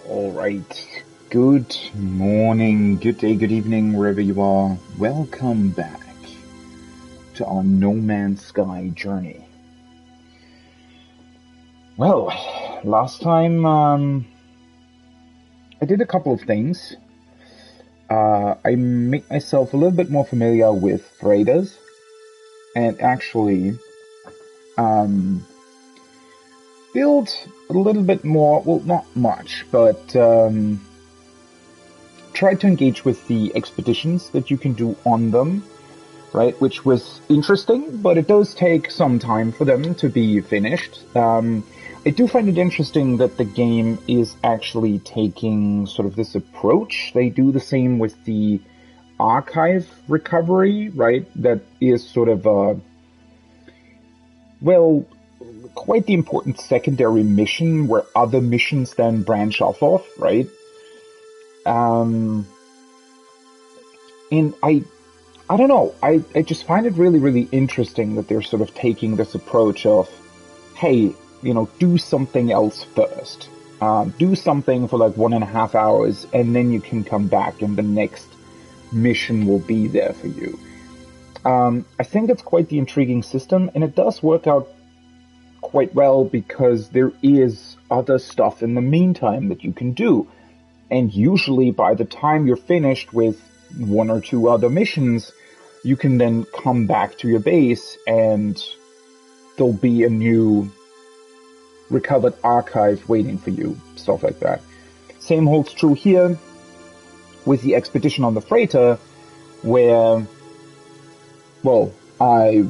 All right. Good morning, good day, good evening, wherever you are. Welcome back to our No Man's Sky journey. Well, last time I did a couple of things. I made myself a little bit more familiar with freighters, and actually built a little bit more, well, not much, but tried to engage with the expeditions that you can do on them, right? Which was interesting, but it does take some time for them to be finished. I do find it interesting that the game is actually taking sort of this approach. They do the same with the archive recovery, right? That is sort of quite the important secondary mission where other missions then branch off of, right? And I don't know, I just find it really, really interesting that they're sort of taking this approach of, hey, do something else first. Do something for like 1.5 hours, and then you can come back and the next mission will be there for you. I think it's quite the intriguing system, and it does work out quite well because there is other stuff in the meantime that you can do. And usually by the time you're finished with 1 or 2 other missions, you can then come back to your base and there'll be a new recovered archive waiting for you, stuff like that. Same holds true here with the expedition on the freighter, where, well, I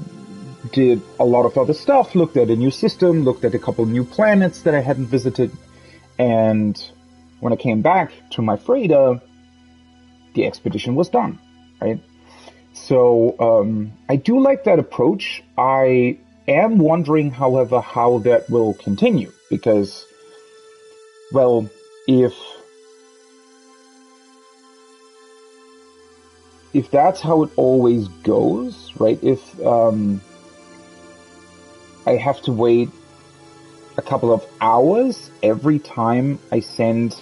did a lot of other stuff, looked at a new system, looked at a couple new planets that I hadn't visited, and when I came back to my freighter, the expedition was done, right? So I do like that approach. I am wondering, however, how that will continue, because, well, if that's how it always goes, right? If I have to wait a couple of hours every time I send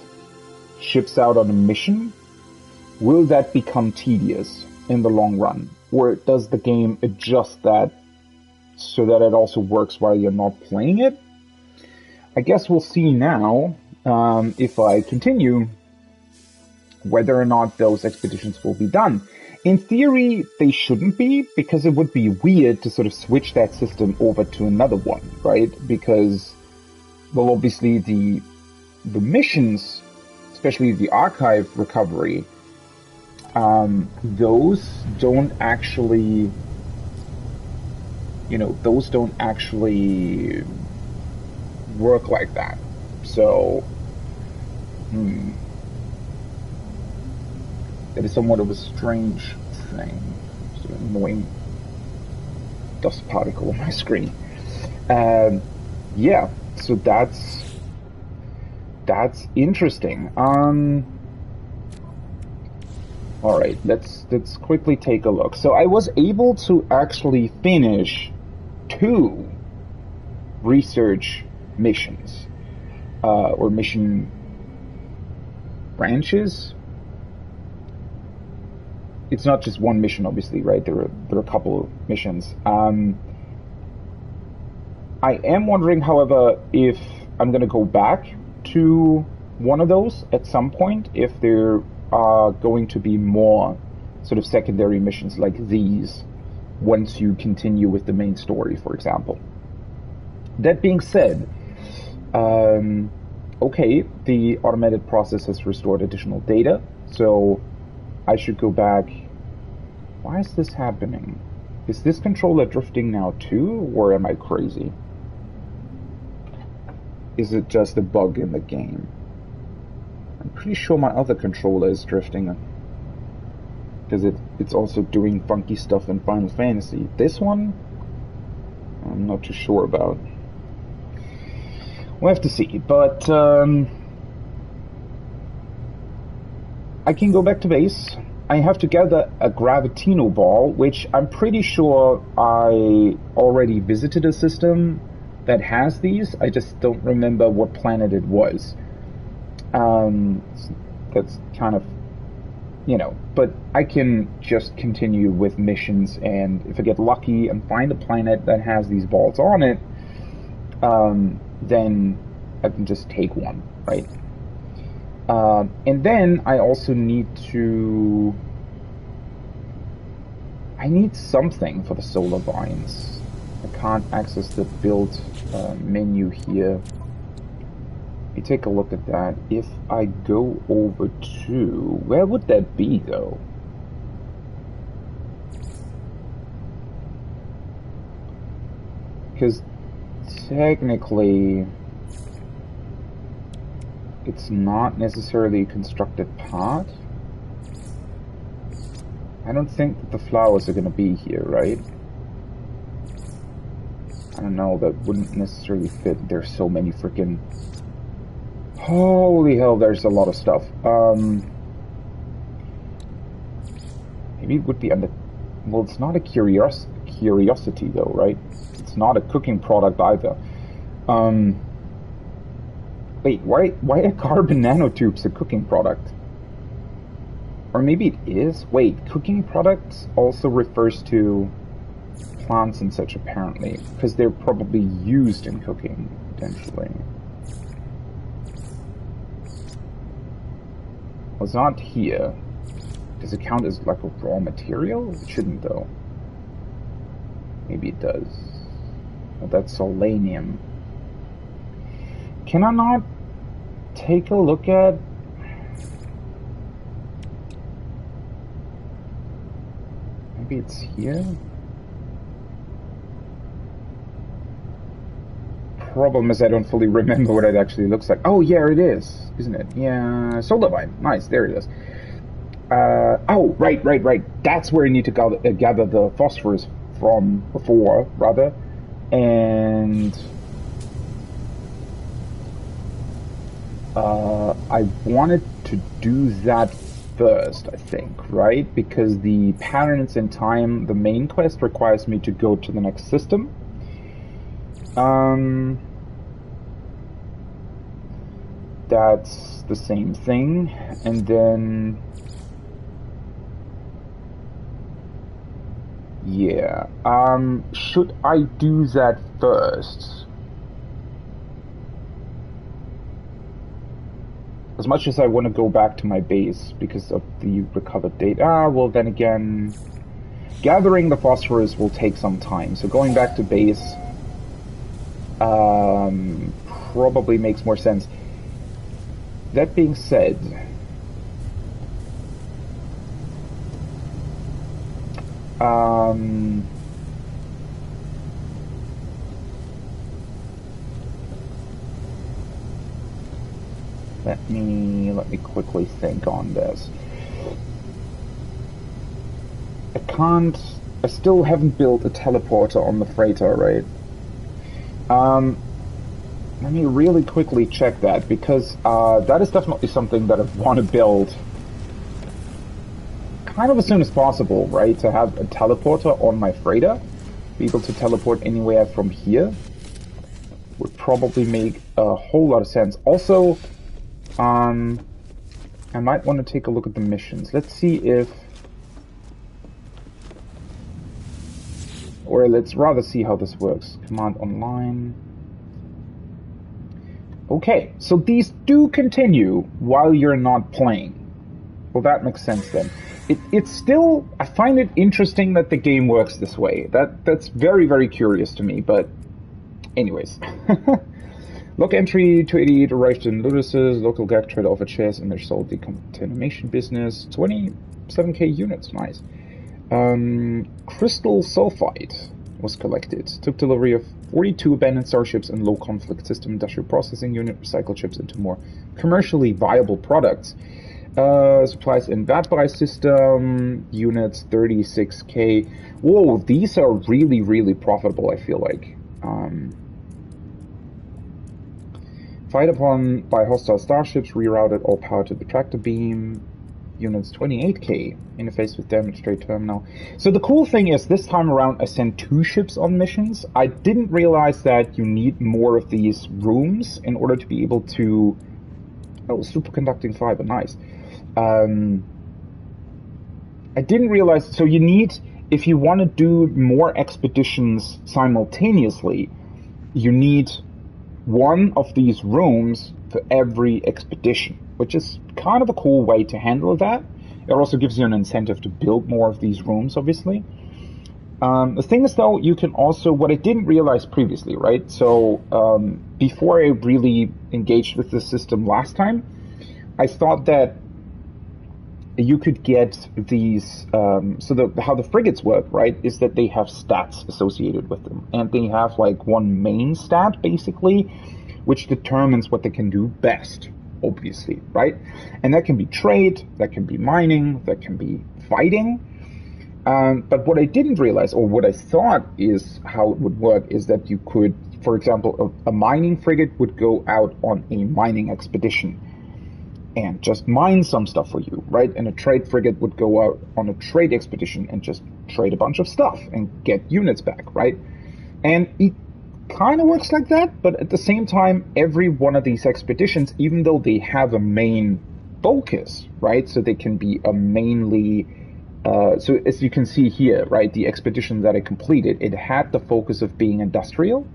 ships out on a mission, will that become tedious in the long run? Or does the game adjust that so that it also works while you're not playing it? I guess we'll see now, if I continue, whether or not those expeditions will be done. In theory, they shouldn't be, because it would be weird to sort of switch that system over to another one, right? Because, well, obviously the missions, especially the archive recovery, those don't actually work like that. So, that is somewhat of a strange thing. It's an annoying dust particle on my screen. Yeah, so that's interesting. All right, let's quickly take a look. So I was able to actually finish 2 research missions, or mission branches. It's not just one mission, obviously, right? There are a couple of missions. I am wondering, however, if I'm going to go back to one of those at some point, if there are going to be more sort of secondary missions like these once you continue with the main story, for example. That being said, okay, the automated process has restored additional data, so I should go back. Why is this happening? Is this controller drifting now too, or am I crazy? Is it just a bug in the game? I'm pretty sure my other controller is drifting, because it's also doing funky stuff in Final Fantasy. This one, I'm not too sure about. We'll have to see, but I can go back to base. I have to gather a Gravitino ball, which I'm pretty sure I already visited a system that has these. I just don't remember what planet it was. Um, that's kind of, you know, but I can just continue with missions, and if I get lucky and find a planet that has these balls on it, then I can just take one, right? And then I also need to... I need something for the solar vines. I can't access the build menu here. Let me take a look at that. If I go over to... Where would that be, though? Because technically, it's not necessarily a constructed part. I don't think that the flowers are going to be here, right? I don't know, that wouldn't necessarily fit. There's so many freaking... Holy hell, there's a lot of stuff. Maybe it would be under... Well, it's not a curiosity, though, right? It's not a cooking product either. Wait, why are carbon nanotubes a cooking product? Or maybe it is? Wait, cooking products also refers to plants and such, apparently. Because they're probably used in cooking, potentially. Well, it's not here. Does it count as like a raw material? It shouldn't, though. Maybe it does. Oh, that's selenium. Can I not take a look at... Maybe it's here? Problem is I don't fully remember what it actually looks like. Oh, yeah, it is, isn't it? Yeah, solar vine. Nice, there it is. Oh, right. That's where you need to gather the phosphorus from before, rather. And... I wanted to do that first, I think, right? Because the patterns in time, the main quest requires me to go to the next system. That's the same thing. And then... Yeah. Should I do that first? As much as I want to go back to my base because of the recovered data, well, then again, gathering the phosphorus will take some time. So going back to base probably makes more sense. That being said, let me quickly think on this. I still haven't built a teleporter on the freighter, right? Let me really quickly check that, because that is definitely something that I want to build kind of as soon as possible, right? To have a teleporter on my freighter, be able to teleport anywhere from here, would probably make a whole lot of sense. Also, I might want to take a look at the missions. Let's see if... Or let's rather see how this works. Command online. Okay, so these do continue while you're not playing. Well, that makes sense then. It's still... I find it interesting that the game works this way. That's very, very curious to me, but... Anyways. Log entry 288 arrived in Ludus's local gag trader offered shares in their sold decontamination business. 27k units, nice. Crystal sulfide was collected. Took delivery of 42 abandoned starships and low conflict system industrial processing unit. Recycled chips into more commercially viable products. Supplies in Vatbuy system units 36k. Whoa, these are really, really profitable, I feel like. Fired upon by hostile starships, rerouted all power to the tractor beam. Units 28k. Interface with damaged trade terminal. So the cool thing is, this time around I sent 2 ships on missions. I didn't realize that you need more of these rooms in order to be able to Oh, superconducting fiber, nice. Um, I didn't realize, so you need, if you want to do more expeditions simultaneously, you need one of these rooms for every expedition, which is kind of a cool way to handle that. It also gives you an incentive to build more of these rooms, obviously. The thing is, though, you can also, what I didn't realize previously, right? So before I really engaged with this system last time, I thought that you could get these, how the frigates work, right, is that they have stats associated with them. And they have like one main stat, basically, which determines what they can do best, obviously, right? And that can be trade, that can be mining, that can be fighting. But what I didn't realize, or what I thought is how it would work, is that you could, for example, a mining frigate would go out on a mining expedition and just mine some stuff for you, right? And a trade frigate would go out on a trade expedition and just trade a bunch of stuff and get units back, right? And it kind of works like that, but at the same time, every one of these expeditions, even though they have a main focus, right? So they can be a mainly, so as you can see here, right, the expedition that I completed, it had the focus of being industrial.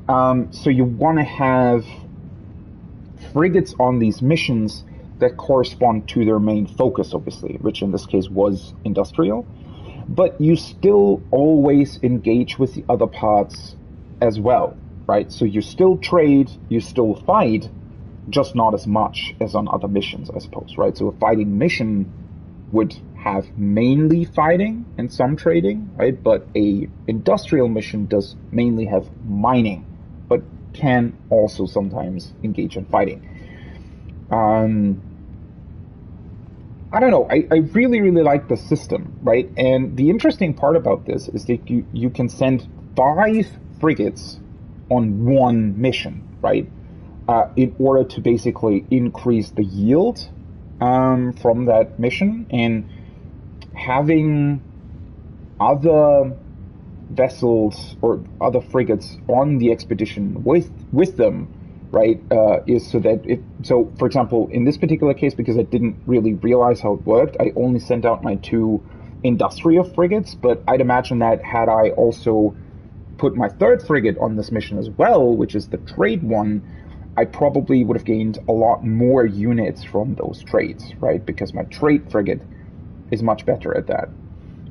So you want to have frigates on these missions that correspond to their main focus, obviously, which in this case was industrial. But you still always engage with the other parts as well, right? So you still trade, you still fight, just not as much as on other missions, I suppose, right? So a fighting mission would have mainly fighting and some trading, right? But a industrial mission does mainly have mining, but can also sometimes engage in fighting. I don't know. I really, really like the system, right? And the interesting part about this is that you can send 5 frigates on one mission, right? In order to basically increase the yield from that mission, and having other vessels or other frigates on the expedition with them, right, is so that so for example, in this particular case, because I didn't really realize how it worked, I only sent out my 2 industrial frigates, but I'd imagine that had I also put my 3rd frigate on this mission as well, which is the trade one, I probably would have gained a lot more units from those trades, right, because my trade frigate is much better at that.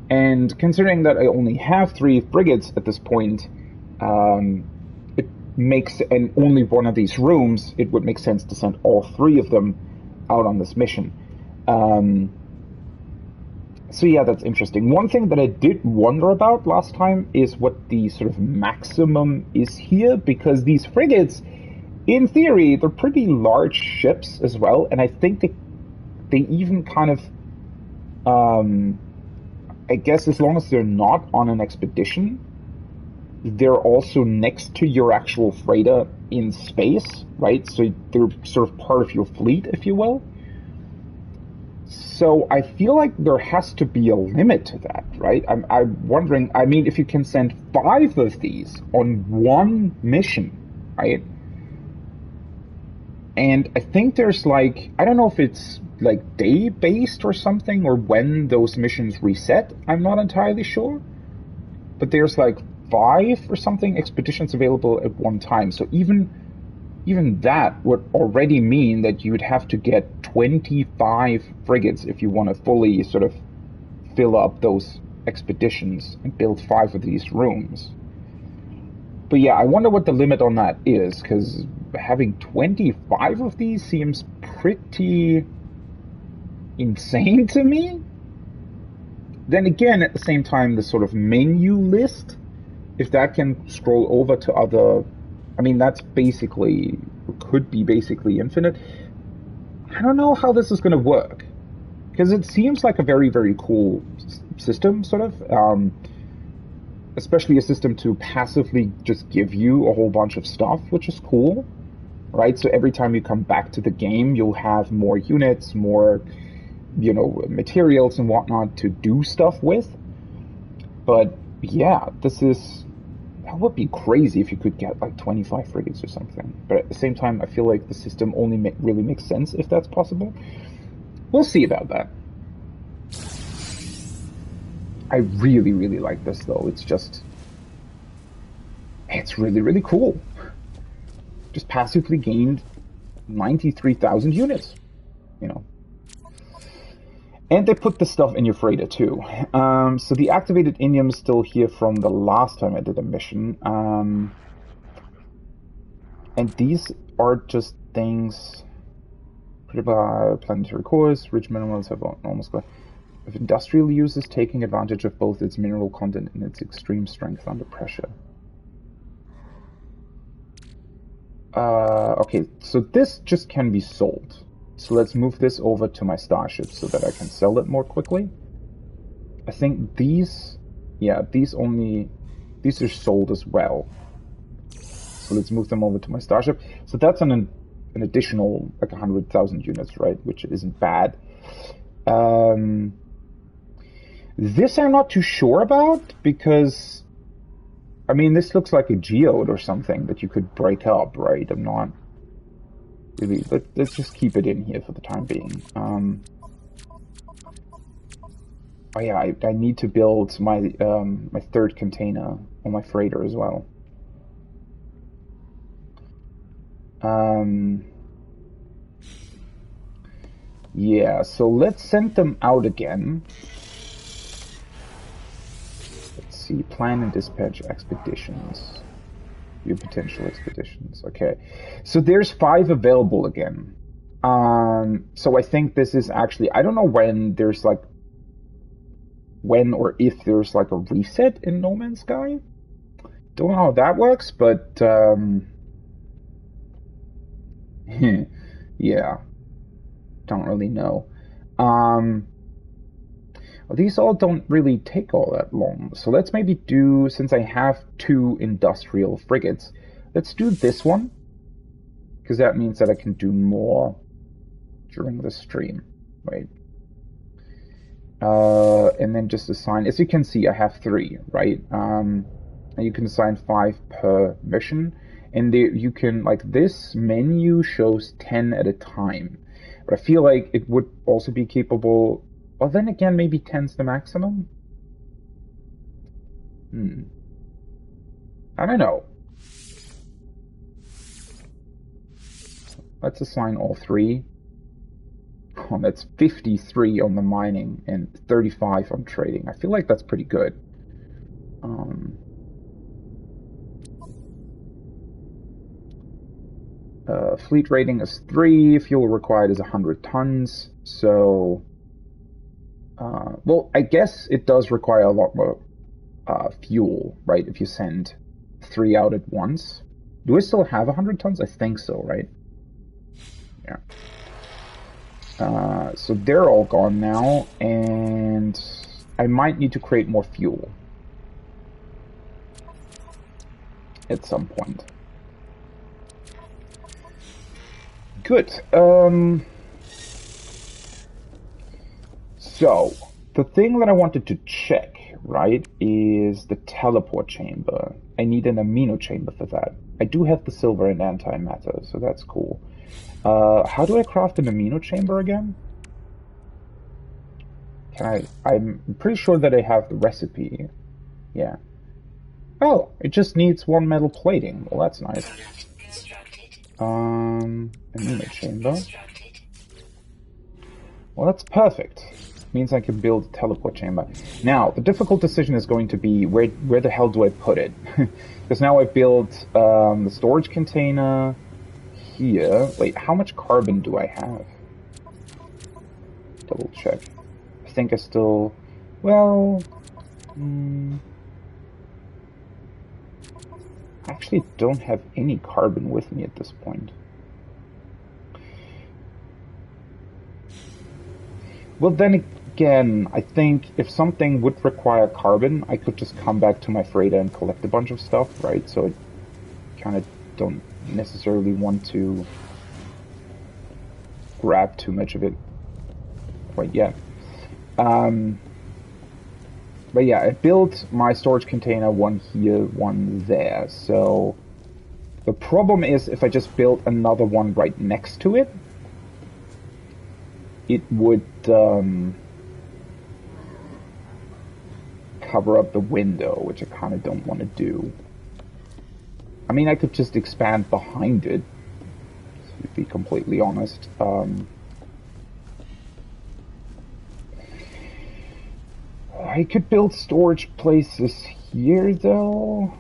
And considering that I only have 3 frigates at this point, it makes, and only one of these rooms, it would make sense to send all 3 of them out on this mission. So yeah, that's interesting. One thing that I did wonder about last time is what the sort of maximum is here, because these frigates, in theory, they're pretty large ships as well, and I think they even kind of, I guess as long as they're not on an expedition, they're also next to your actual freighter in space, right? So they're sort of part of your fleet, if you will. So I feel like there has to be a limit to that, right? I'm wondering, I mean, if you can send 5 of these on one mission, right? And I think there's like, I don't know if it's like day-based or something, or when those missions reset. I'm not entirely sure. But there's like 5 or something expeditions available at one time. So even that would already mean that you would have to get 25 frigates if you want to fully sort of fill up those expeditions and build 5 of these rooms. But yeah, I wonder what the limit on that is, because having 25 of these seems pretty insane to me. Then again, at the same time, the sort of menu list, if that can scroll over to other, I mean, that's basically, could be basically infinite. I don't know how this is going to work, because it seems like a very, very cool system, sort of, especially a system to passively just give you a whole bunch of stuff, which is cool, right? So every time you come back to the game, you'll have more units, more, you know, materials and whatnot to do stuff with. But yeah, this is That would be crazy if you could get like 25 frigates or something. But at the same time, I feel like the system only really makes sense if that's possible. We'll see about that. I really, really like this though. It's really, really cool. Just passively gained 93,000 units, you know. And they put the stuff in your freighter too. So the activated indium is still here from the last time I did a mission. And these are just things. Planetary cores, rich minerals have almost got. If industrial use is taking advantage of both its mineral content and its extreme strength under pressure. Okay, so this just can be sold. So let's move this over to my starship so that I can sell it more quickly. I think these, yeah, these are sold as well. So let's move them over to my starship. So that's an additional like 100,000 units, right? Which isn't bad. This I'm not too sure about because, I mean, this looks like a geode or something that you could break up, right? I'm not really. Let's just keep it in here for the time being. Oh yeah, I need to build my my third container on my freighter as well. Yeah, so let's send them out again. Let's see, plan and dispatch expeditions. View potential expeditions. Okay, so there's 5 available again. So I think this is actually, I don't know when there's like, when or if there's like a reset in No Man's Sky. Don't know how that works, but yeah, don't really know. Well, these all don't really take all that long, so let's maybe do, since I have 2 industrial frigates, let's do this one, because that means that I can do more during the stream, right? And then just assign, as you can see, I have 3, right? And you can assign 5 per mission. And there, you can, like, this menu shows 10 at a time. But I feel like it would also be capable, well, then again, maybe 10's the maximum? I don't know. Let's assign all 3. Oh, that's 53 on the mining and 35 on trading. I feel like that's pretty good. Fleet rating is 3. Fuel required is 100 tons. So, well, I guess it does require a lot more fuel, right? If you send 3 out at once. Do I still have 100 tons? I think so, right? Yeah. So they're all gone now, and I might need to create more fuel at some point. Good. So the thing that I wanted to check, right, is the teleport chamber. I need an amino chamber for that. I do have the silver and antimatter, so that's cool. How do I craft an amino chamber again? I'm pretty sure that I have the recipe. Yeah. Oh, it just needs 1 metal plating. Well, that's nice. Amino chamber. Well, that's perfect. Means I can build a teleport chamber. Now, the difficult decision is going to be where the hell do I put it? Because now I built the storage container here. Wait, how much carbon do I have? Double check. I think I still... Well... I actually don't have any carbon with me at this point. Well, then again, I think if something would require carbon, I could just come back to my freighter and collect a bunch of stuff, right? So I kind of don't necessarily want to grab too much of it quite yet. But yeah, I built my storage container, one here, one there. So the problem is if I just built another one right next to it, it would cover up the window, which I kind of don't want to do. I mean, I could just expand behind it, to be completely honest. I could build storage places here, though.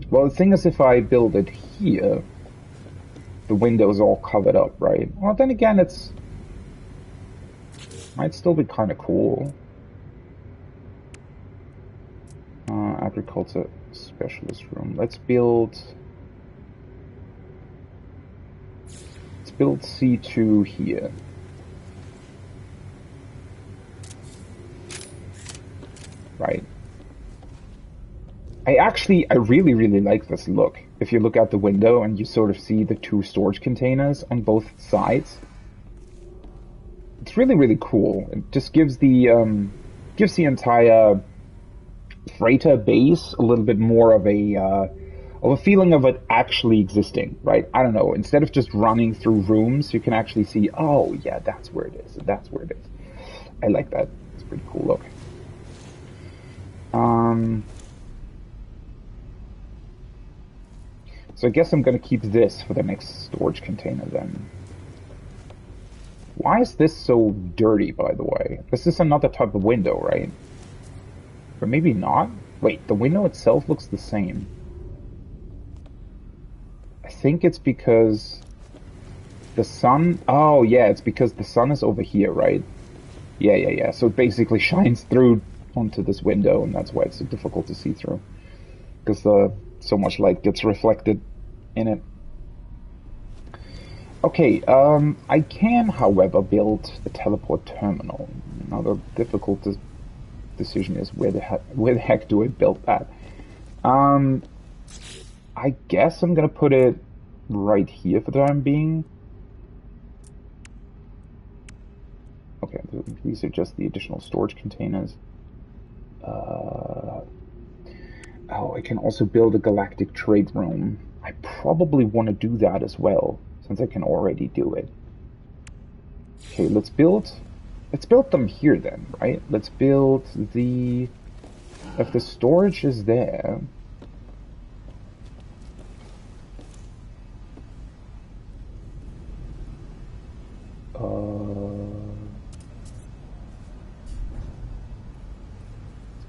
Well, the thing is, if I build it here, the window's all covered up, right? Well, then again, it's... might still be kind of cool. Agriculture specialist room. Let's build C2 here. Right. I really, really like this look. If you look out the window and you sort of see the two storage containers on both sides. It's really, really cool. It just gives the entire freighter base a little bit more of a feeling of it actually existing, right? I don't know. Instead of just running through rooms, you can actually see, oh yeah, that's where it is. That's where it is. I like that. It's a pretty cool look. So I guess I'm going to keep this for the next storage container then. Why is this so dirty, by the way? This is another type of window, right? Or maybe not? Wait, the window itself looks the same. I think it's because the sun... Oh, yeah, it's because the sun is over here, right? Yeah. So it basically shines through onto this window, and that's why it's so difficult to see through. Because so much light gets reflected in it. Okay, I can, however, build a teleport terminal. Now the difficult decision is where the heck do I build that? I guess I'm gonna put it right here for the time being. Okay, these are just the additional storage containers. Oh, I can also build a galactic trade room. I probably want to do that as well, since I can already do it. Okay, let's build them here then, right? Let's build the... If the storage is there...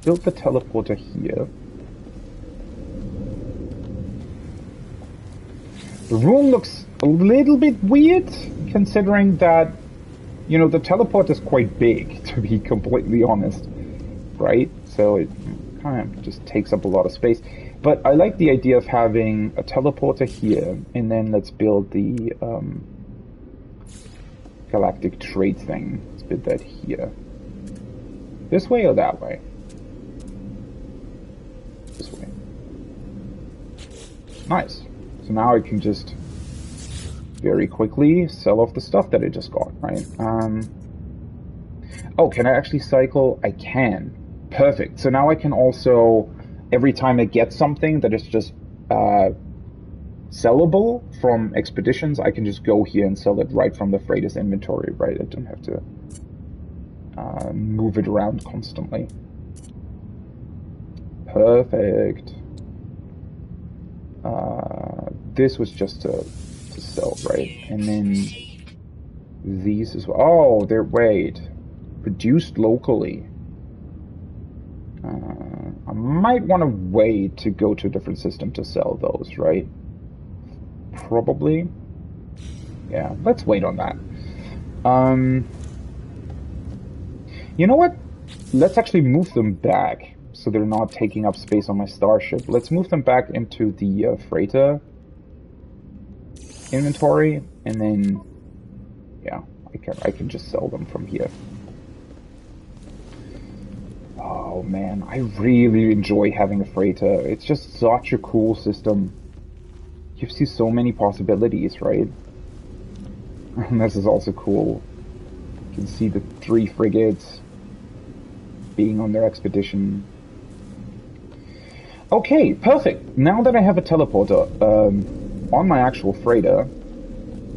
build the teleporter here. The room looks a little bit weird, considering that, you know, the teleport is quite big, to be completely honest, right? So it kind of just takes up a lot of space. But I like the idea of having a teleporter here, and then let's build the galactic trade thing. Let's build that here. This way or that way? This way. Nice. So now I can just very quickly sell off the stuff that I just got, right? Oh, can I actually cycle? I can. Perfect. So now I can also, every time I get something that is just sellable from expeditions, I can just go here and sell it right from the freighter's inventory, right? I don't have to move it around constantly. Perfect. This was just to sell, right? And then these as well. Oh, they're, wait. Produced locally. I might want to wait to go to a different system to sell those, right? Probably. Yeah, let's wait on that. You know what? Let's actually move them back so they're not taking up space on my starship. Let's move them back into the freighter inventory, and then, yeah, I can just sell them from here. Oh man, I really enjoy having a freighter. It's just such a cool system. Gives you so many possibilities, right? And this is also cool. can see the 3 frigates being on their expedition. Okay, perfect. Now that I have a teleporter on my actual freighter,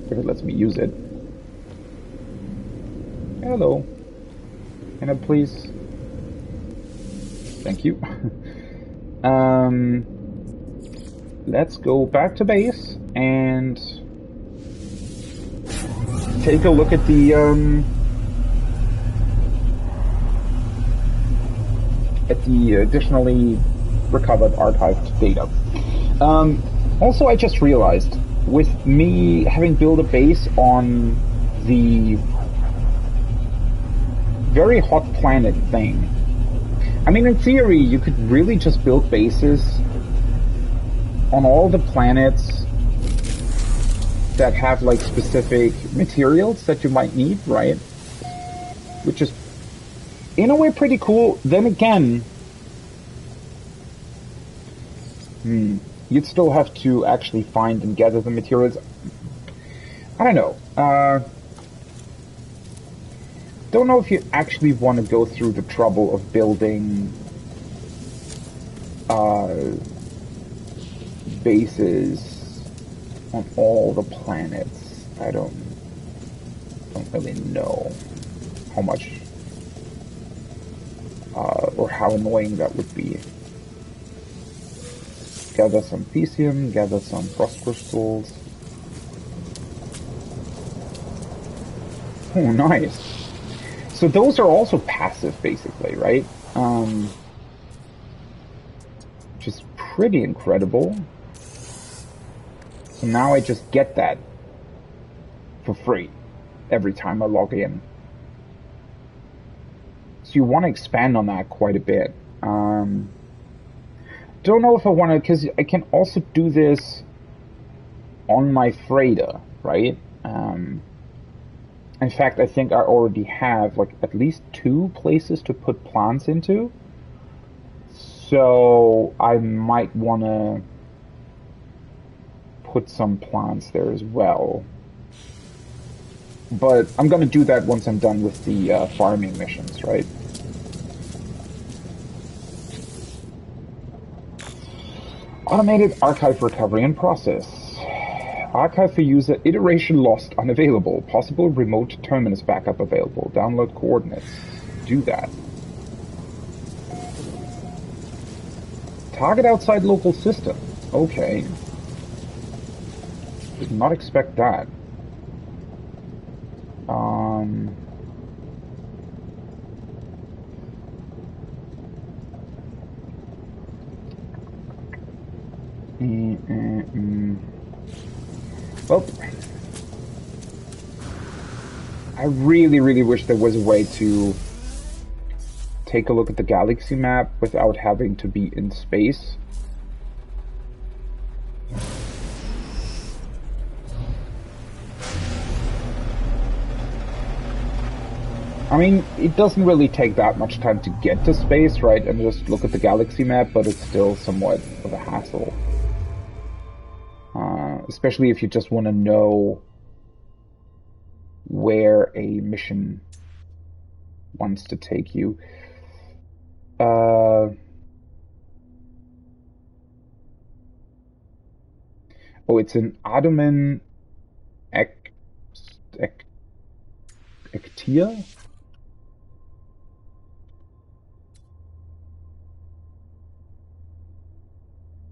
if it lets me use it. Hello. Can I please? Thank you. Let's go back to base and take a look at the additionally recovered archived data. Also, I just realized, with me having built a base on the very hot planet thing, I mean, in theory, you could really just build bases on all the planets that have, like, specific materials that you might need, right? Which is, in a way, pretty cool. Then again, you'd still have to actually find and gather the materials. I don't know. Don't know if you actually want to go through the trouble of building bases on all the planets. I don't really know how much or how annoying that would be. Gather some Pesium, gather some frost crystals. Oh, nice. So those are also passive, basically, right? Which is pretty incredible. So now I just get that for free every time I log in. So you want to expand on that quite a bit. Don't know if I want to, because I can also do this on my freighter, right? In fact, I think I already have like at least 2 places to put plants into. So I might want to put some plants there as well. But I'm going to do that once I'm done with the farming missions, right? Automated archive recovery and process. Archive for user iteration lost unavailable. Possible remote terminus backup available. Download coordinates. Do that. Target outside local system. Okay. Did not expect that. Well, I really, really wish there was a way to take a look at the galaxy map without having to be in space. I mean, it doesn't really take that much time to get to space, right, and just look at the galaxy map, but it's still somewhat of a hassle. Especially if you just want to know where a mission wants to take you. Oh, it's an Ottoman Ectia?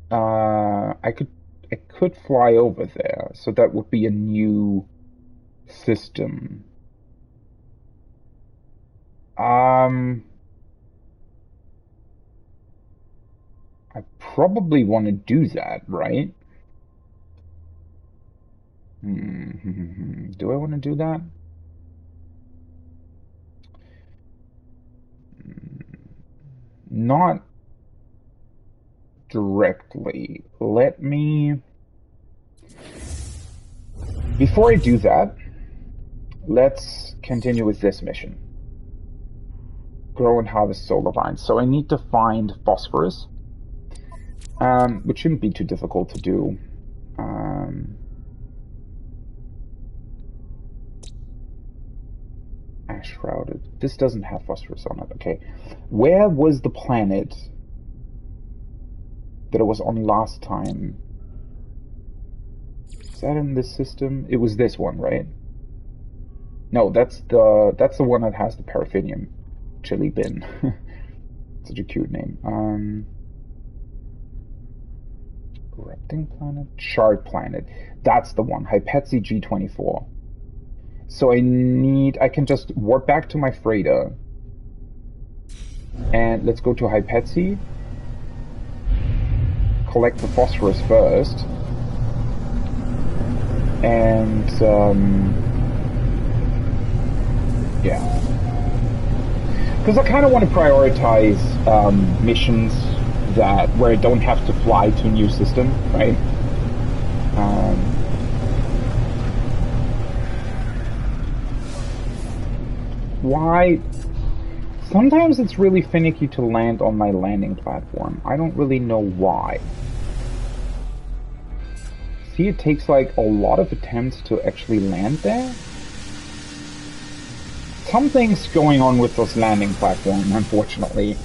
I could fly over there, so that would be a new system. I probably want to do that, right? Do I want to do that? Not directly. Let me... Before I do that, let's continue with this mission. Grow and harvest solar vines. So I need to find phosphorus, which shouldn't be too difficult to do. This doesn't have phosphorus on it. Okay. Where was the planet that I was on last time? Is that in this system? It was this one, right? No, that's the one that has the paraffinium chili bin. Such a cute name. Erupting planet? Shard planet. That's the one. Hypetzi G24. So I can just warp back to my freighter. And let's go to Hypetzi. Collect the phosphorus first. And, yeah. Because I kind of want to prioritize missions where I don't have to fly to a new system, right? Why? Sometimes it's really finicky to land on my landing platform. I don't really know why. See, it takes like a lot of attempts to actually land there. Something's going on with this landing platform, unfortunately.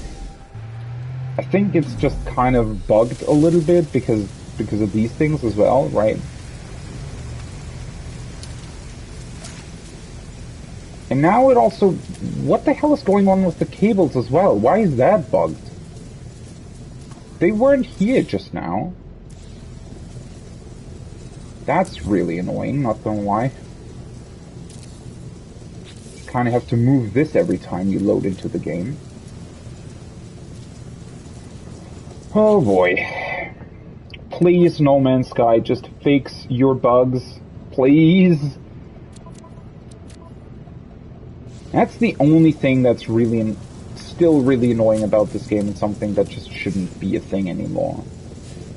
I think it's just kind of bugged a little bit because of these things as well, right? And now it also... What the hell is going on with the cables as well? Why is that bugged? They weren't here just now. That's really annoying, not gonna lie. You kind of have to move this every time you load into the game. Oh boy. Please, No Man's Sky, just fix your bugs. Please. That's the only thing that's really, still really annoying about this game, and something that just shouldn't be a thing anymore.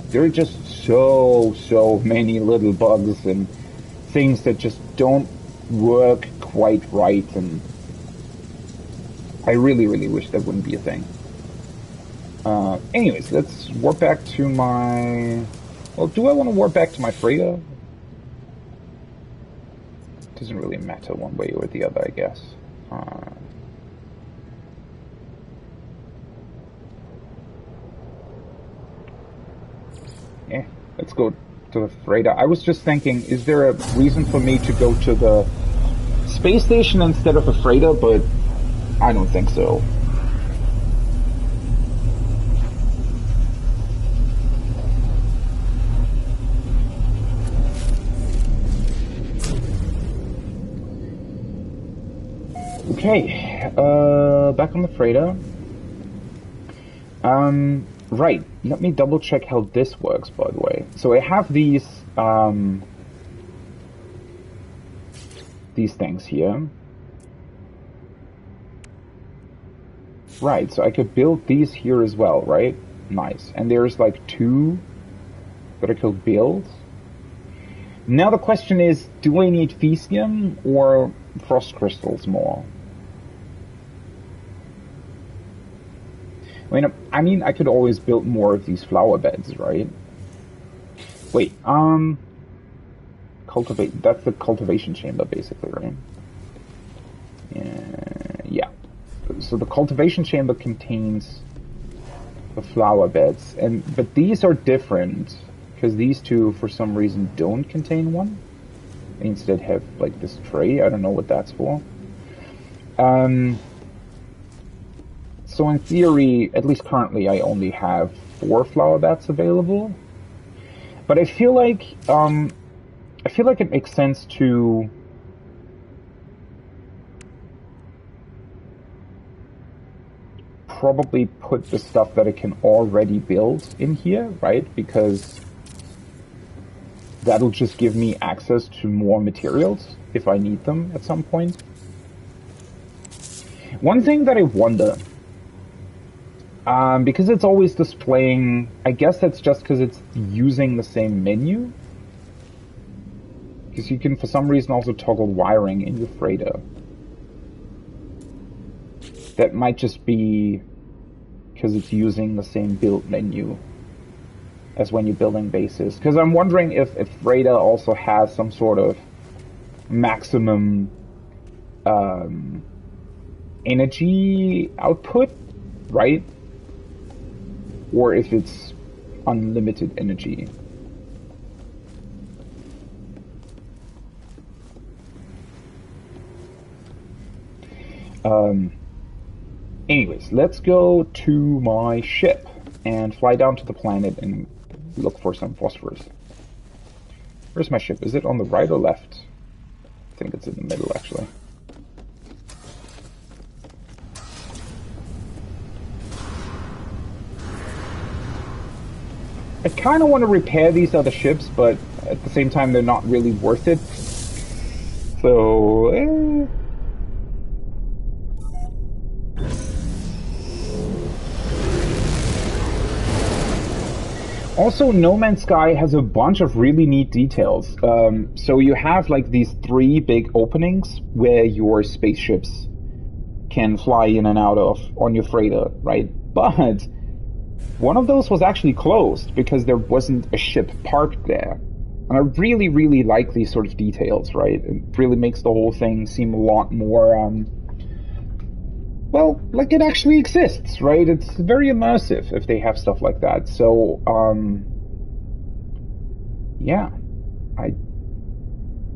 There are just so many little bugs and things that just don't work quite right, and I really wish that wouldn't be a thing. Anyways, let's warp back to my... Well, do I want to warp back to my freighter? Doesn't really matter one way or the other, I guess. Yeah, let's go to the freighter. I was just thinking, is there a reason for me to go to the space station instead of a freighter? But I don't think so. Okay, back on the freighter. Right, let me double check how this works, by the way. So I have these things here. Right, so I could build these here as well, right? Nice. And there's like 2 that I could build. Now the question is, do I need Fesium or frost crystals more? I mean, I could always build more of these flower beds, right? Wait, cultivate, that's the cultivation chamber, basically, right? Yeah. So the cultivation chamber contains the flower beds, but these are different, because these 2, for some reason, don't contain one. They instead have, like, this tray. I don't know what that's for. So in theory, at least currently, I only have 4 flower beds available. But I feel like it makes sense to probably put the stuff that I can already build in here, right? Because that'll just give me access to more materials if I need them at some point. One thing that I wonder... because it's always displaying, I guess that's just because it's using the same menu. Because you can, for some reason, also toggle wiring in your freighter. That might just be because it's using the same build menu as when you're building bases. Because I'm wondering if freighter also has some sort of maximum energy output, right? Or if it's unlimited energy. Anyways, let's go to my ship and fly down to the planet and look for some phosphorus. Where's my ship? Is it on the right or left? I think it's in the middle, actually. I kind of want to repair these other ships, but at the same time, they're not really worth it. So, Also, No Man's Sky has a bunch of really neat details. So you have like these 3 big openings where your spaceships can fly in and out of on your freighter, right? But one of those was actually closed because there wasn't a ship parked there. And I really, really like these sort of details, right? It really makes the whole thing seem a lot more, well, like it actually exists, right? It's very immersive if they have stuff like that. So, yeah.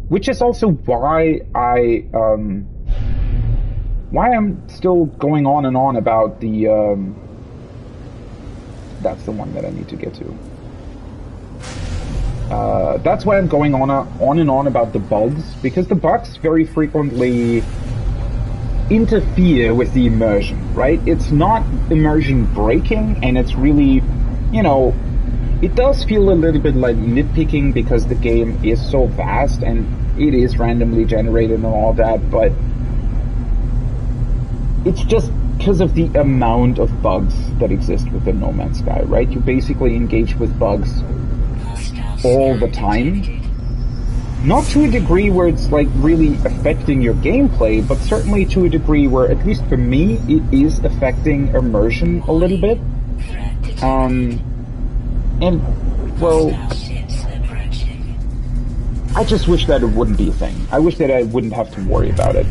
Which is also why why I'm still going on and on about the, that's the one that I need to get to. That's why I'm going on and on about the bugs, because the bugs very frequently interfere with the immersion, right? It's not immersion breaking, and it's really, you know, it does feel a little bit like nitpicking because the game is so vast and it is randomly generated and all that, but it's just because of the amount of bugs that exist within No Man's Sky, right? You basically engage with bugs all the time. Not to a degree where it's like really affecting your gameplay, but certainly to a degree where, at least for me, it is affecting immersion a little bit. And, well, I just wish that it wouldn't be a thing. I wish that I wouldn't have to worry about it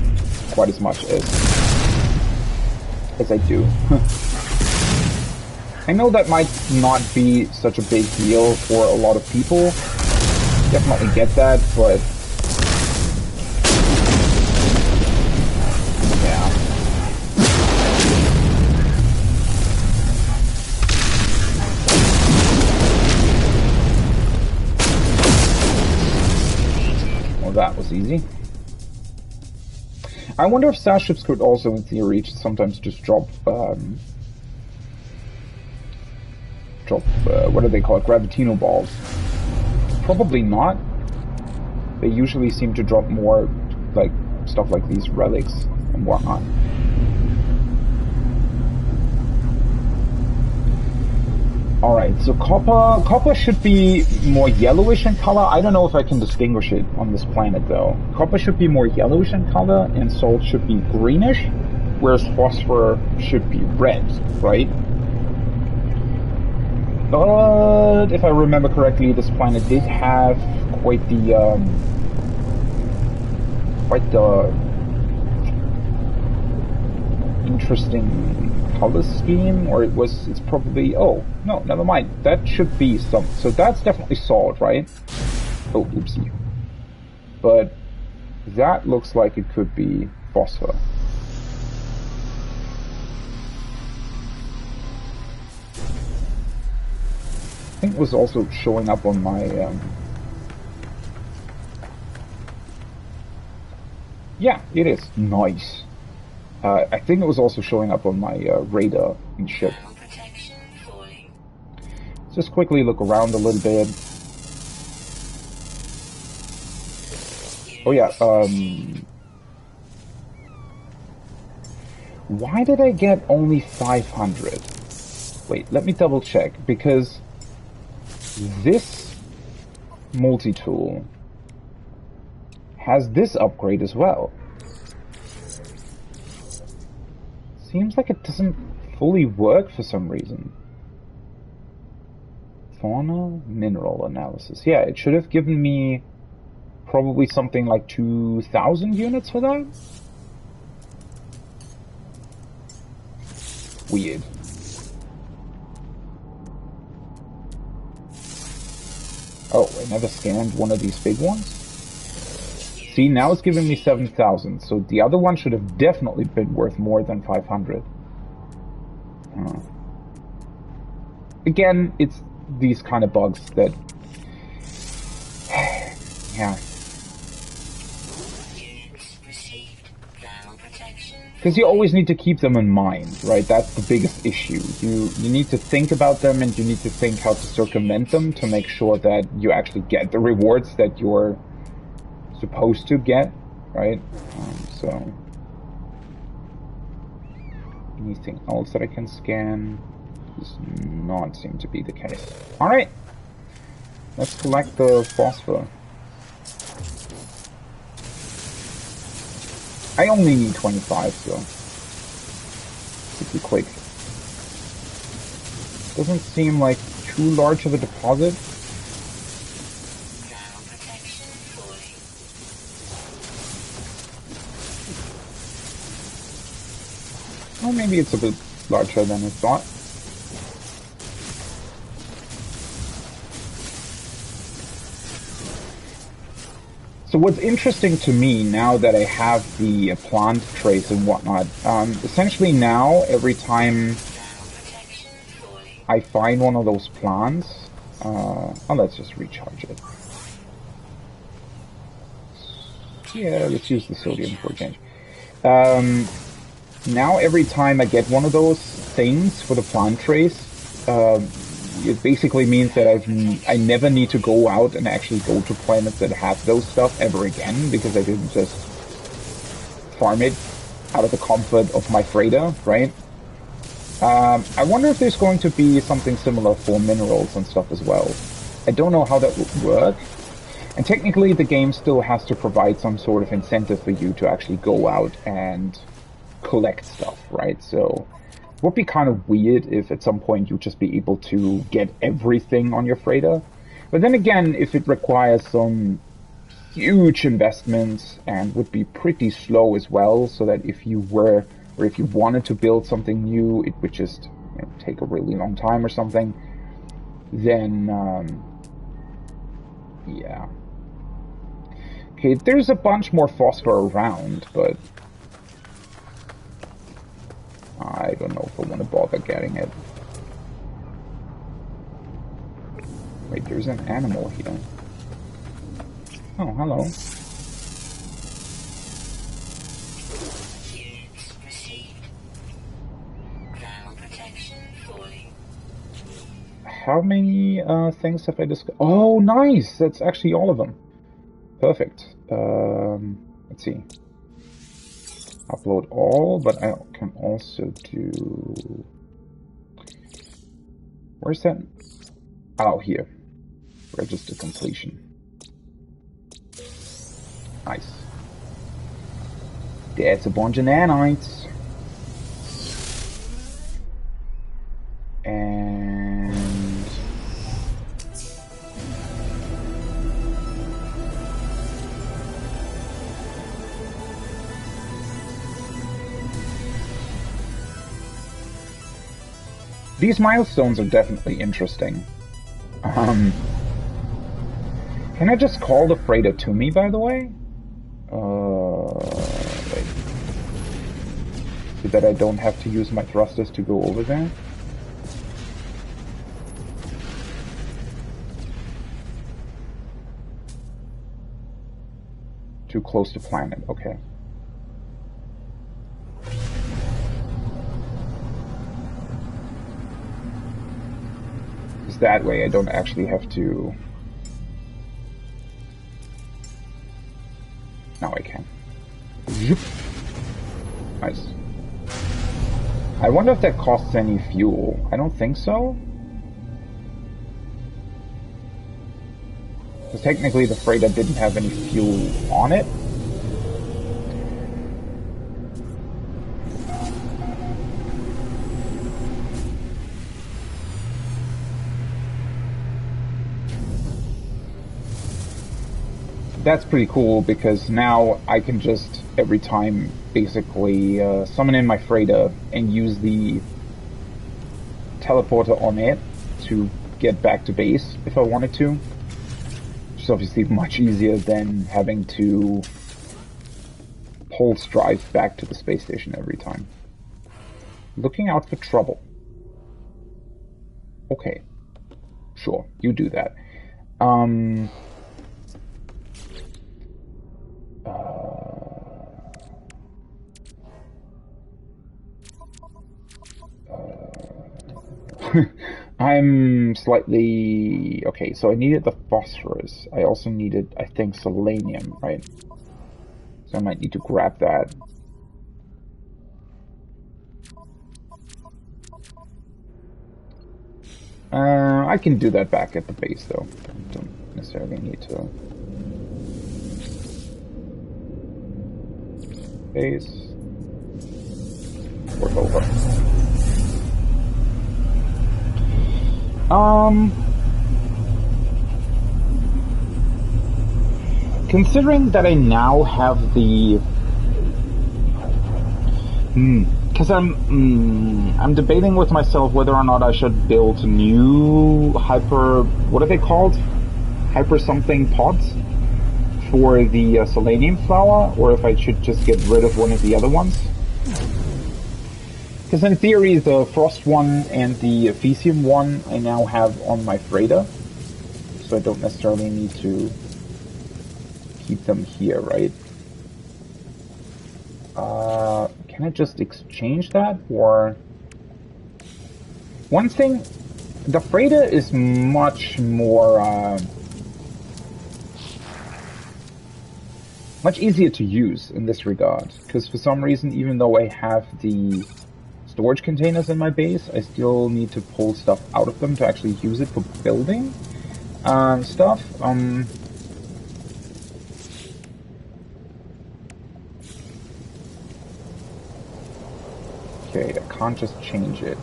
quite as much as I do. I know that might not be such a big deal for a lot of people. Definitely get that, but yeah. Well, that was easy. I wonder if starships could also, in theory, sometimes just drop what do they call it? Gravitino balls. Probably not. They usually seem to drop more, like, stuff like these relics and whatnot. Alright, so copper should be more yellowish in color. I don't know if I can distinguish it on this planet, though. Copper should be more yellowish in color, and salt should be greenish, whereas phosphor should be red, right? But if I remember correctly, this planet did have quite the interesting color scheme, or it's probably, oh, no, never mind. That should be some, so that's definitely salt, right? Oh, oopsie. But that looks like it could be phosphor. I think it was also showing up on my, yeah, it is. Nice. I think it was also showing up on my radar and ship. Just quickly look around a little bit. Oh yeah, why did I get only 500? Wait, let me double check, because this multi-tool has this upgrade as well. Seems like it doesn't fully work for some reason. Fauna mineral analysis. Yeah, it should have given me probably something like 2,000 units for that. weird. Oh, I never scanned one of these big ones? See, now it's giving me 7,000, so the other one should have definitely been worth more than 500. Again, it's these kind of bugs that... yeah. Because you always need to keep them in mind, right? That's the biggest issue. You need to think about them, and you need to think how to circumvent them to make sure that you actually get the rewards that you're supposed to get, right? So... anything else that I can scan? Does not seem to be the case. Alright! Let's collect the phosphor. I only need 25, so... pretty quick. Doesn't seem like too large of a deposit. Well, maybe it's a bit larger than I thought. So what's interesting to me now that I have the plant trace and whatnot, essentially now every time I find one of those plants, oh, let's just recharge it. Yeah, let's use the sodium for a change. Now every time I get one of those things for the plant trace, it basically means that I never need to go out and actually go to planets that have those stuff ever again, because I didn't just farm it out of the comfort of my freighter, right? I wonder if there's going to be something similar for minerals and stuff as well. I don't know how that would work. And technically the game still has to provide some sort of incentive for you to actually go out and collect stuff, right? So it would be kind of weird if at some point you'd just be able to get everything on your freighter. But then again, if it requires some huge investments and would be pretty slow as well, so that if you were, or if you wanted to build something new, it would just, you know, take a really long time or something, then, yeah. Okay, there's a bunch more phosphor around, but I don't know if I want to bother getting it. Wait, there's an animal here. Oh, hello. How many things have I discovered? Oh, nice! That's actually all of them. Perfect. Let's see. Upload all, but I can also do... Where's that? Oh, here. Register completion. Nice. That's a bunch of nanites. And... these milestones are definitely interesting. Can I just call the freighter to me, by the way? Wait. So that I don't have to use my thrusters to go over there? Too close to planet, okay. Because that way I don't actually have to... Now I can. Zoop. Nice. I wonder if that costs any fuel. I don't think so. Because technically the freighter didn't have any fuel on it. That's pretty cool, because now I can just, every time, basically summon in my freighter and use the teleporter on it to get back to base if I wanted to. Which is obviously much easier than having to pulse drive back to the space station every time. Looking out for trouble. Okay. Sure, you do that. I'm slightly... Okay, so I needed the phosphorus. I also needed, I think, selenium, right? So I might need to grab that. I can do that back at the base, though. Don't necessarily need to. Base. Work over. Considering that I now have the... Because I'm debating with myself whether or not I should build new hyper... What are they called? Hyper something pods for the selenium flower, or if I should just get rid of one of the other ones. Because in theory, the frost one and the Ephesium one I now have on my freighter, so I don't necessarily need to keep them here, right? Can I just exchange that, or... One thing, the freighter is much more, much easier to use in this regard, because for some reason, even though I have the storage containers in my base, I still need to pull stuff out of them to actually use it for building stuff. Okay, I can't just change it.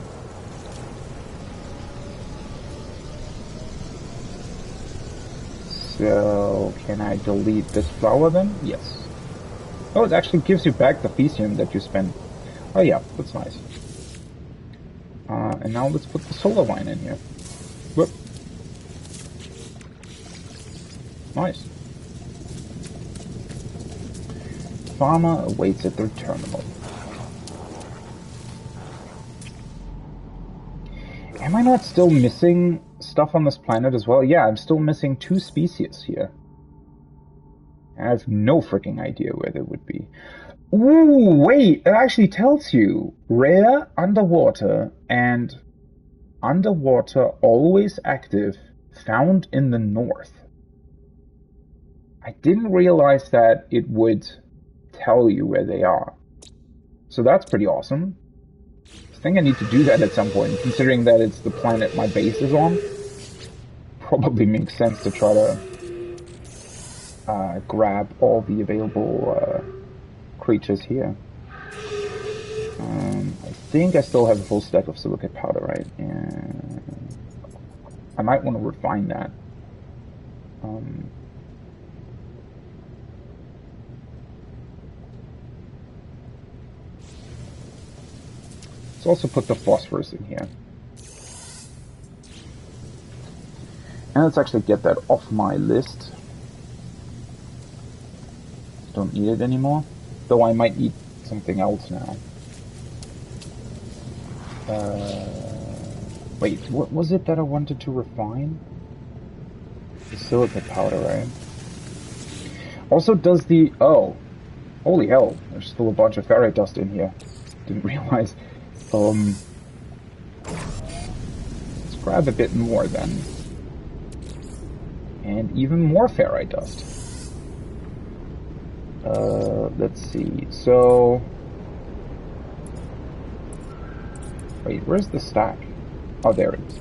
So, can I delete this flower then? Yes. Oh, it actually gives you back the Ephesium that you spent. Oh yeah, that's nice. And now let's put the solar vine in here. Whoop. Nice. Farmer awaits at their terminal. Am I not still missing stuff on this planet as well? Yeah, I'm still missing 2 species here. I have no freaking idea where they would be. Ooh, wait, it actually tells you. Rare, underwater, and underwater, always active, found in the north. I didn't realize that it would tell you where they are. So that's pretty awesome. I think I need to do that at some point, considering that it's the planet my base is on. Probably makes sense to try to grab all the available creatures here. I think I still have a full stack of silicate powder, right? And I might want to refine that. Let's also put the phosphorus in here. And let's actually get that off my list. Don't need it anymore. Though I might need something else now. Wait, what was it that I wanted to refine? The silicate powder, right? Also, does the... Oh. Holy hell. There's still a bunch of ferrite dust in here. Didn't realize. Let's grab a bit more then. And even more ferrite dust. Let's see. So... Wait, where's the stack? Oh, there it is.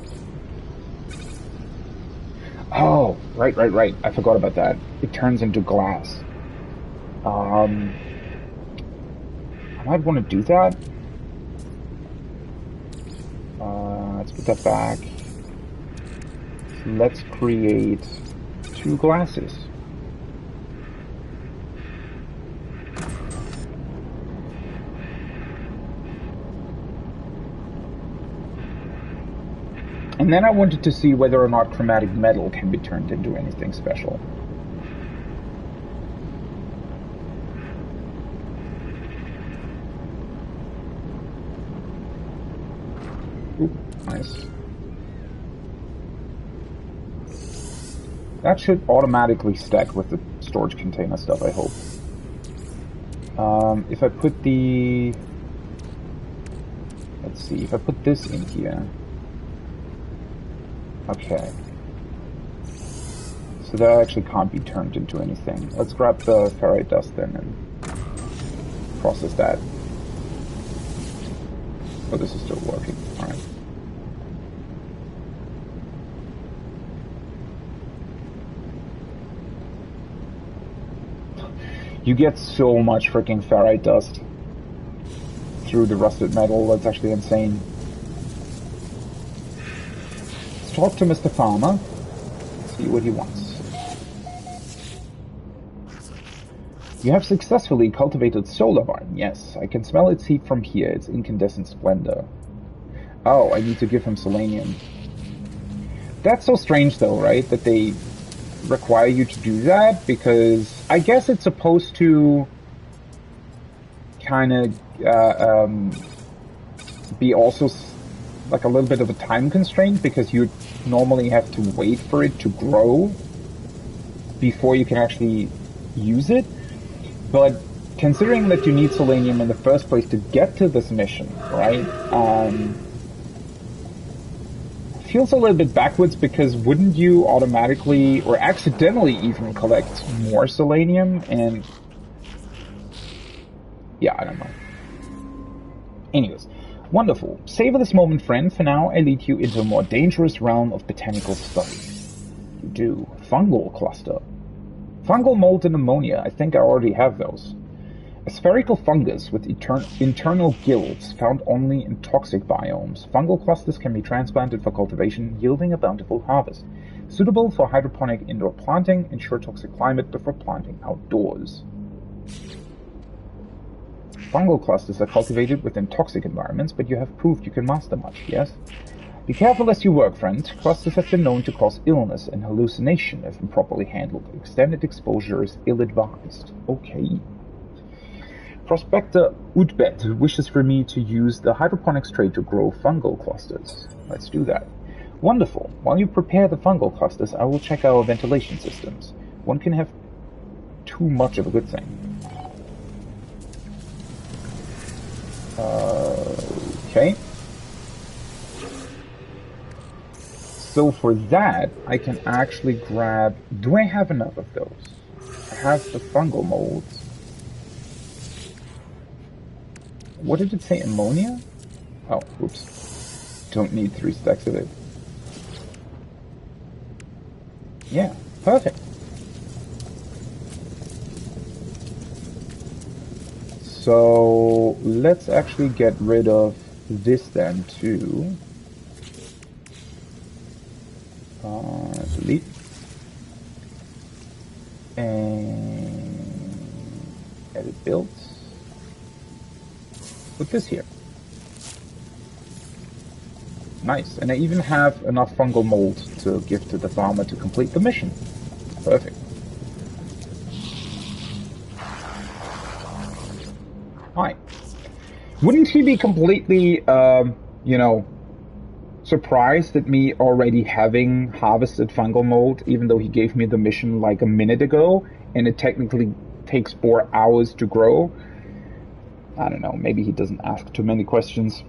Oh, right. I forgot about that. It turns into glass. I might want to do that. Let's put that back. Let's create 2 glasses. And then I wanted to see whether or not chromatic metal can be turned into anything special. Ooh, nice. That should automatically stack with the storage container stuff, I hope. If I put the... Let's see, if I put this in here... Okay. So that actually can't be turned into anything. Let's grab the ferrite dust then and process that. Oh, this is still working. Alright. You get so much freaking ferrite dust through the rusted metal. That's actually insane. Let's talk to Mr. Farmer. See what he wants. You have successfully cultivated solar vine. Yes, I can smell its heat from here, its incandescent splendor. Oh, I need to give him selenium. That's so strange though, right? That they require you to do that, because I guess it's supposed to kind of be also like a little bit of a time constraint, because you normally have to wait for it to grow before you can actually use it. But considering that you need selenium in the first place to get to this mission, right? Feels a little bit backwards, because wouldn't you automatically or accidentally even collect more selenium? And yeah, I don't know. Anyways, wonderful. Savor this moment, friend. For now, I lead you into a more dangerous realm of botanical study. You do. Fungal cluster. Fungal mold and ammonia. I think I already have those. A spherical fungus with internal gills found only in toxic biomes. Fungal clusters can be transplanted for cultivation, yielding a bountiful harvest. Suitable for hydroponic indoor planting, ensure toxic climate before planting outdoors. Fungal clusters are cultivated within toxic environments, but you have proved you can master much, yes? Be careful as you work, friend. Clusters have been known to cause illness and hallucination if improperly handled. Extended exposure is ill-advised. Okay. Prospector Udbet wishes for me to use the hydroponics trait to grow fungal clusters. Let's do that. Wonderful. While you prepare the fungal clusters, I will check our ventilation systems. One can have too much of a good thing. Okay. So for that, I can actually grab... Do I have enough of those? I have the fungal molds. What did it say? Ammonia? Oh, oops. Don't need 3 stacks of it. Yeah, perfect. So let's actually get rid of this then too. Delete. And edit builds. Put this here. Nice. And I even have enough fungal mold to give to the farmer to complete the mission. Perfect. Hi. Wouldn't he be completely, you know, surprised at me already having harvested fungal mold, even though he gave me the mission like a minute ago, and it technically takes 4 hours to grow? I don't know, maybe he doesn't ask too many questions.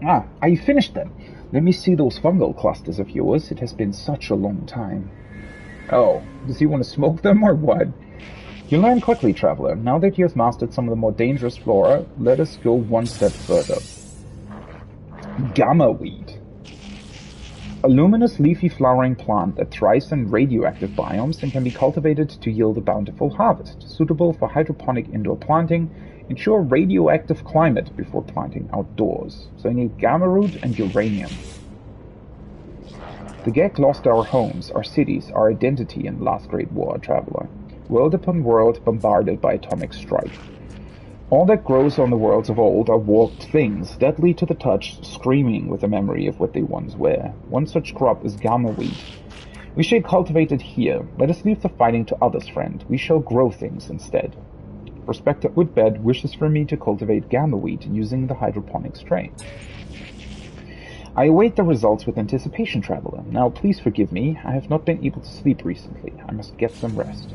Ah, are you finished then? Let me see those fungal clusters of yours. It has been such a long time. Oh, does he want to smoke them or what? You learn quickly, traveler. Now that you have mastered some of the more dangerous flora, let us go one step further. Gamma weed. A luminous leafy flowering plant that thrives in radioactive biomes and can be cultivated to yield a bountiful harvest. Suitable for hydroponic indoor planting. Ensure radioactive climate before planting outdoors. So I need gamma root and uranium. The Gek lost our homes, our cities, our identity in the last great war, traveler. World upon world bombarded by atomic strike. All that grows on the worlds of old are warped things, deadly to the touch, screaming with the memory of what they once were. One such crop is gamma wheat. We shall cultivate it here. Let us leave the fighting to others, friend. We shall grow things instead. Prospector Woodbed wishes for me to cultivate gamma wheat using the hydroponics tray. I await the results with anticipation, traveler. Now please forgive me. I have not been able to sleep recently. I must get some rest.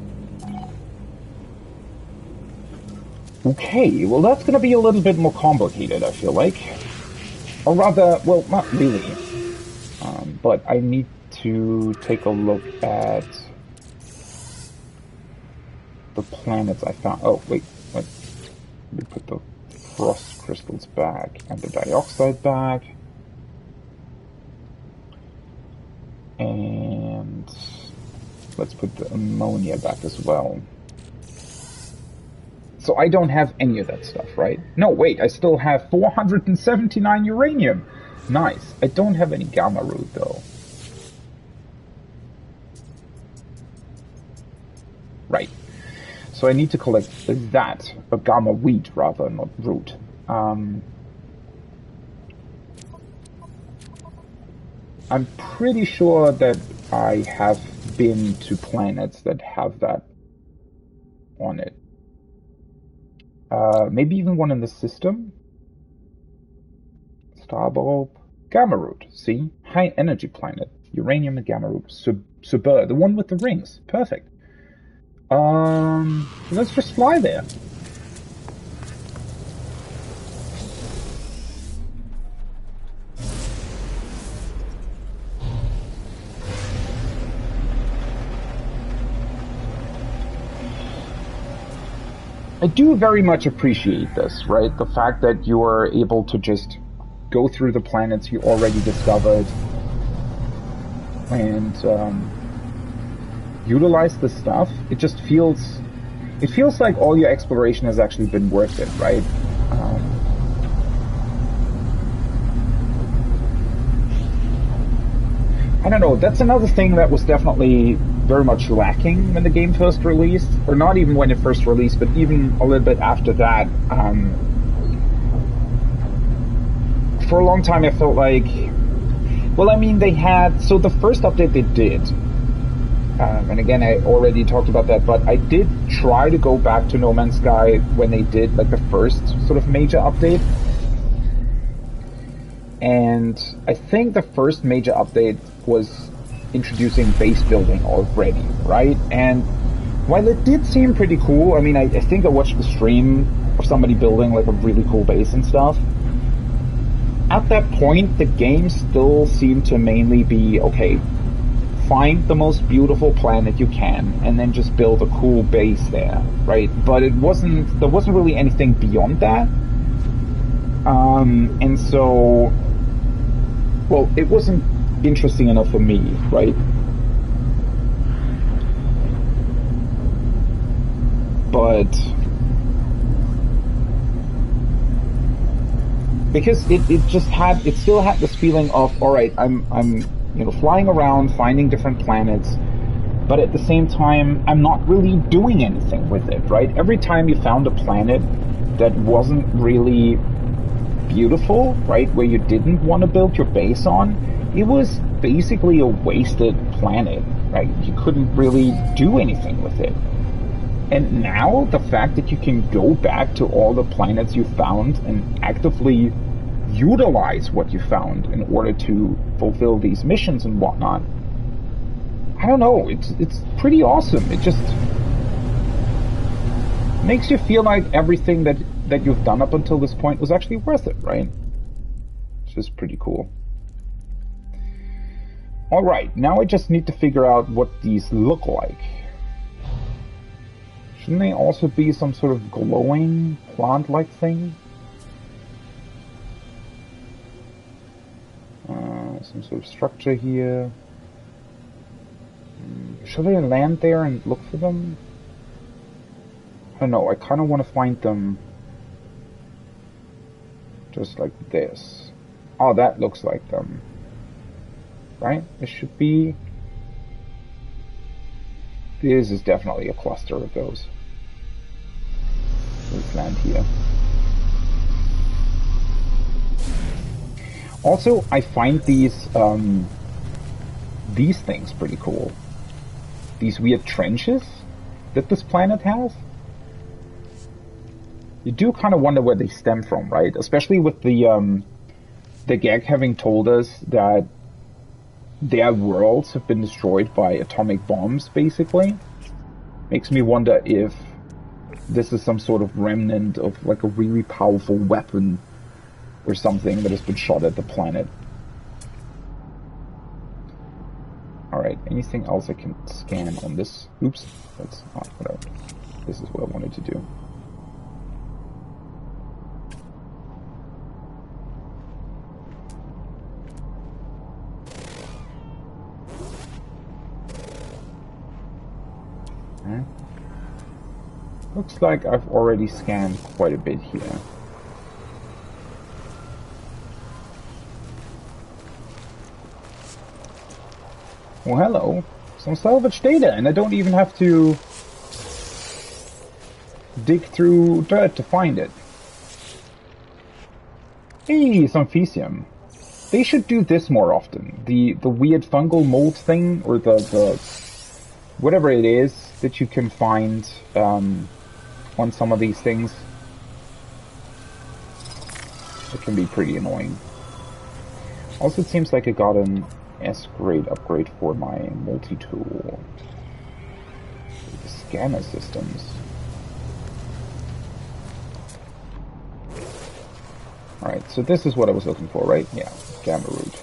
Okay, well that's gonna be a little bit more complicated, I feel like. Or rather, well, not really. But I need to take a look at the planets I found. Oh, wait. Let me put the frost crystals back and the dioxide back. And let's put the ammonia back as well. So I don't have any of that stuff, right? No, wait, I still have 479 uranium. Nice. I don't have any gamma root, though. Right. So I need to collect that, a gamma wheat rather, not root. I'm pretty sure that I have been to planets that have that on it. Maybe even one in the system. Starbulb. Gamma root, see? High energy planet. Uranium and gamma root. Subur, the one with the rings. Perfect. Let's just fly there. I do very much appreciate this, right? The fact that you are able to just go through the planets you already discovered and utilize the stuff. It just feels like all your exploration has actually been worth it, right? I don't know, that's another thing that was definitely very much lacking when the game first released, or not even when it first released, but even a little bit after that. For a long time I felt like, well, I mean, they had, so the first update they did, and again, I already talked about that, but I did try to go back to No Man's Sky when they did like the first sort of major update. And I think the first major update was introducing base building already, right? And while it did seem pretty cool, I mean, I think I watched the stream of somebody building like a really cool base and stuff. At that point, the game still seemed to mainly be, okay, find the most beautiful planet you can and then just build a cool base there, right? But there wasn't really anything beyond that. And so, well, it wasn't interesting enough for me, right? But because it still had this feeling of, all right, I'm flying around, finding different planets, but at the same time, I'm not really doing anything with it, right? Every time you found a planet that wasn't really beautiful, right, where you didn't want to build your base on, it was basically a wasted planet, right? You couldn't really do anything with it. And now, the fact that you can go back to all the planets you found and actively utilize what you found in order to fulfill these missions and whatnot, I don't know, it's pretty awesome. It just makes you feel like everything that you've done up until this point was actually worth it, right? Which is pretty cool. Alright, now I just need to figure out what these look like. Shouldn't they also be some sort of glowing plant-like thing? Some sort of structure here. Should I land there and look for them? I don't know, I kind of want to find them just like this. Oh, that looks like them. Right? This should be... This is definitely a cluster of those. Let's land here. Also, I find these things pretty cool. These weird trenches that this planet has. You do kind of wonder where they stem from, right? Especially with the Gag having told us that their worlds have been destroyed by atomic bombs, basically. Makes me wonder if this is some sort of remnant of like a really powerful weapon or something that has been shot at the planet. Alright, anything else I can scan on this? Oops, that's not what I... This is what I wanted to do. Looks like I've already scanned quite a bit here. Well, hello. Some salvage data, and I don't even have to dig through dirt to find it. Hey, some Fesium. They should do this more often. The weird fungal mold thing, or the whatever it is that you can find on some of these things. It can be pretty annoying. Also, it seems like I got an S-grade upgrade for my multi-tool. The scanner systems. Alright, so this is what I was looking for, right? Yeah, gamma root.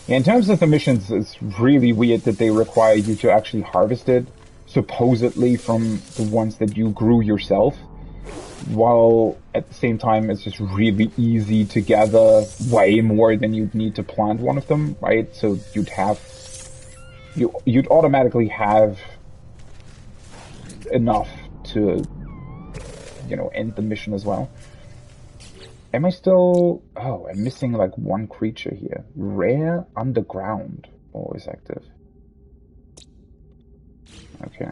Yeah, in terms of the missions, it's really weird that they require you to actually harvest it, supposedly from the ones that you grew yourself, while at the same time it's just really easy to gather way more than you'd need to plant one of them, right? So you'd automatically have enough to, end the mission as well. Am I still... Oh, I'm missing like one creature here. Rare underground. Always active. Okay.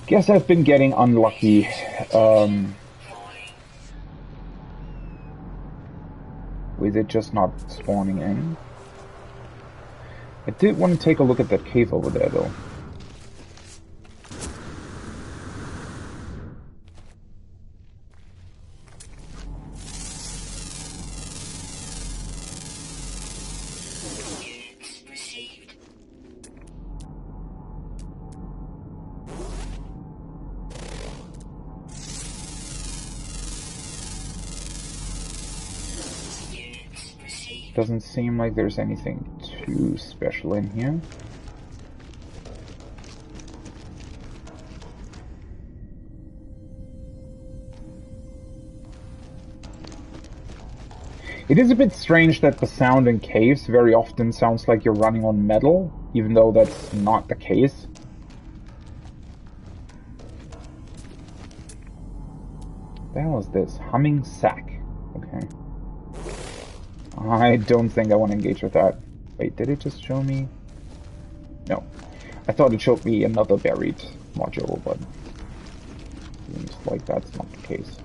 Guess I've been getting unlucky. With it just not spawning in. I did want to take a look at that cave over there though. Doesn't seem like there's anything too special in here. It is a bit strange that the sound in caves very often sounds like you're running on metal, even though that's not the case. What the hell is this? Humming sack. Okay. I don't think I want to engage with that. Wait, did it just show me? No. I thought it showed me another buried module, but seems like that's not the case.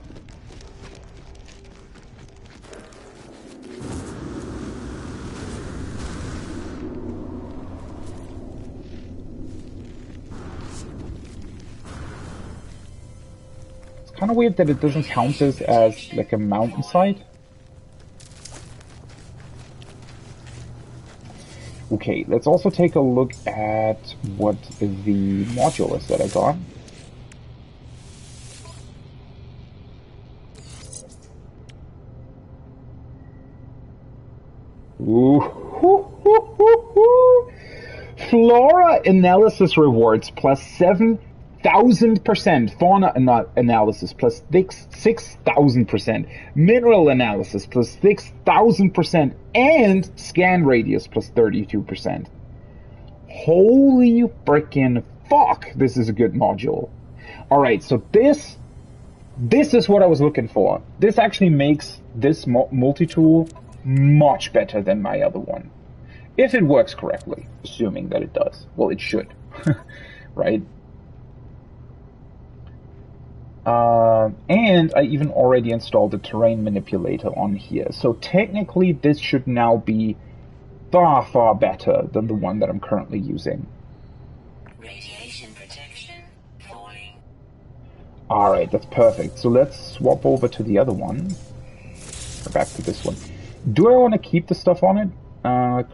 It's kind of weird that it doesn't count this as like a mountainside. Okay, let's also take a look at what the module is that I got. Ooh. Flora analysis rewards plus 7,000%. Fauna analysis plus 6,000%. Mineral analysis plus 6,000%. And scan radius plus 32%. Holy frickin' fuck, this is a good module. Alright, so this is what I was looking for. This actually makes this multi-tool much better than my other one. If it works correctly, assuming that it does. Well, it should, right? And I even already installed the terrain manipulator on here. So technically this should now be far, far better than the one that I'm currently using. Radiation protection falling. Alright, that's perfect. So let's swap over to the other one. Or back to this one. Do I want to keep the stuff on it?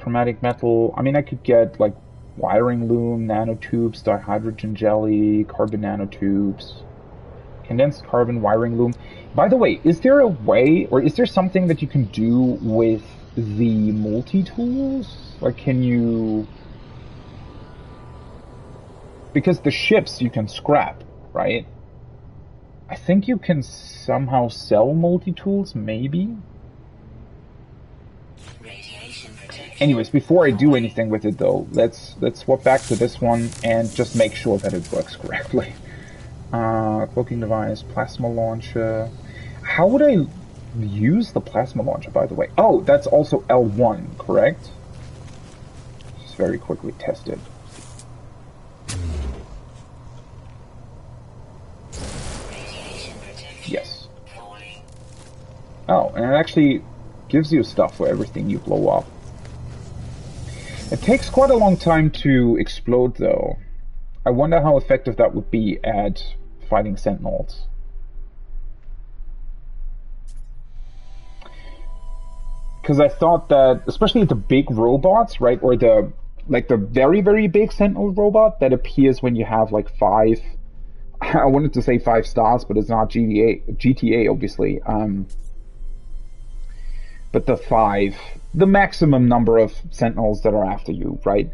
Chromatic metal. I mean, I could get like wiring loom, nanotubes, dihydrogen jelly, carbon nanotubes, condensed carbon wiring loom. By the way, is there a way, or is there something that you can do with the multi-tools? Like, can you... Because the ships you can scrap, right? I think you can somehow sell multi-tools, maybe? Anyways, before I do anything with it though, let's swap back to this one and just make sure that it works correctly. Cloaking device, plasma launcher. How would I use the plasma launcher, by the way? Oh, that's also L1, correct? Just very quickly test it. Yes. Oh, and it actually gives you stuff for everything you blow up. It takes quite a long time to explode, though. I wonder how effective that would be at fighting sentinels. Because I thought that, especially the big robots, right, or the very, very big sentinel robot that appears when you have like 5, I wanted to say 5 stars, but it's not GTA obviously. But the maximum number of sentinels that are after you, right?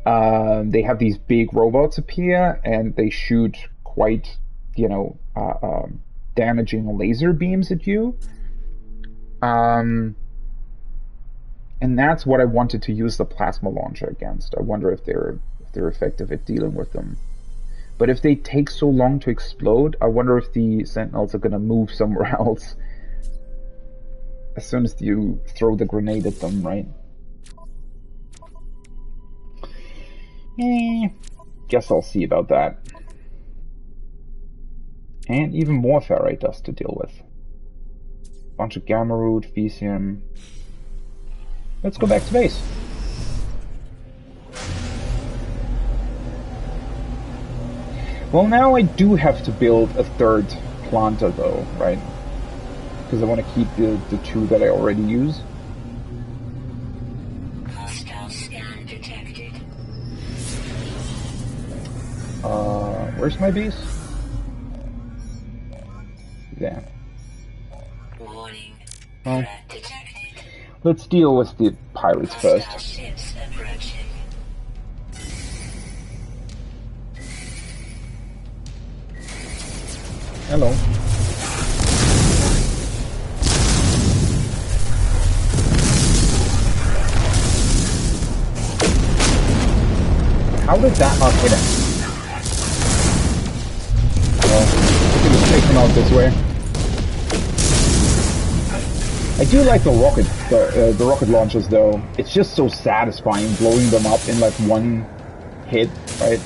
They have these big robots appear, and they shoot quite, damaging laser beams at you. And that's what I wanted to use the plasma launcher against. I wonder if they're effective at dealing with them. But if they take so long to explode, I wonder if the sentinels are gonna move somewhere else as soon as you throw the grenade at them, right? Guess I'll see about that. And even more ferrite dust to deal with. Bunch of gamma root, Fesium. Let's go back to base. Well, now I do have to build a third planter though, right? Because I want to keep the 2 that I already use. Hostile scan detected. Where's my base? There. Warning. Well, Threat detected. let's deal with the pirates first. Hostile ships approaching. Hello. How did that not hit him? Well, I could have taken out this way. I do like the rocket launchers though. It's just so satisfying blowing them up in like one hit, right?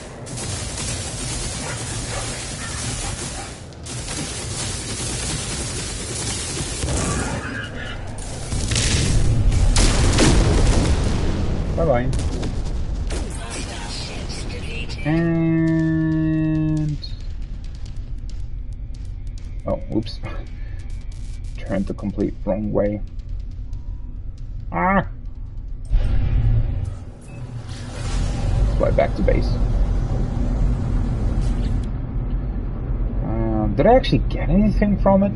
Bye-bye. And... oh, oops. Turned the complete wrong way. Ah! Fly back to base. Did I actually get anything from it?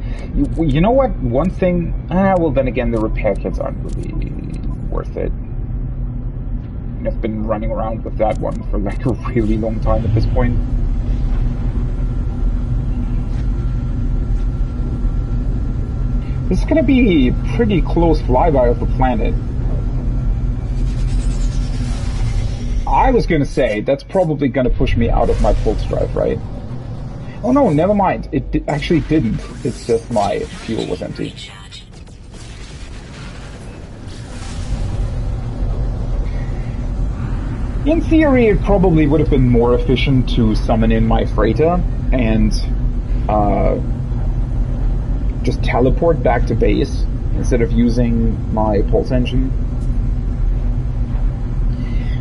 You know what? One thing... well then again, the repair kits aren't really worth it. I've been running around with that one for like a really long time at this point. This is gonna be a pretty close flyby of the planet. I I was gonna say, that's probably gonna push me out of my pulse drive, right? Oh no, never mind. It actually didn't. It's just my fuel was empty. Recharge. In theory, it probably would have been more efficient to summon in my freighter and just teleport back to base instead of using my pulse engine.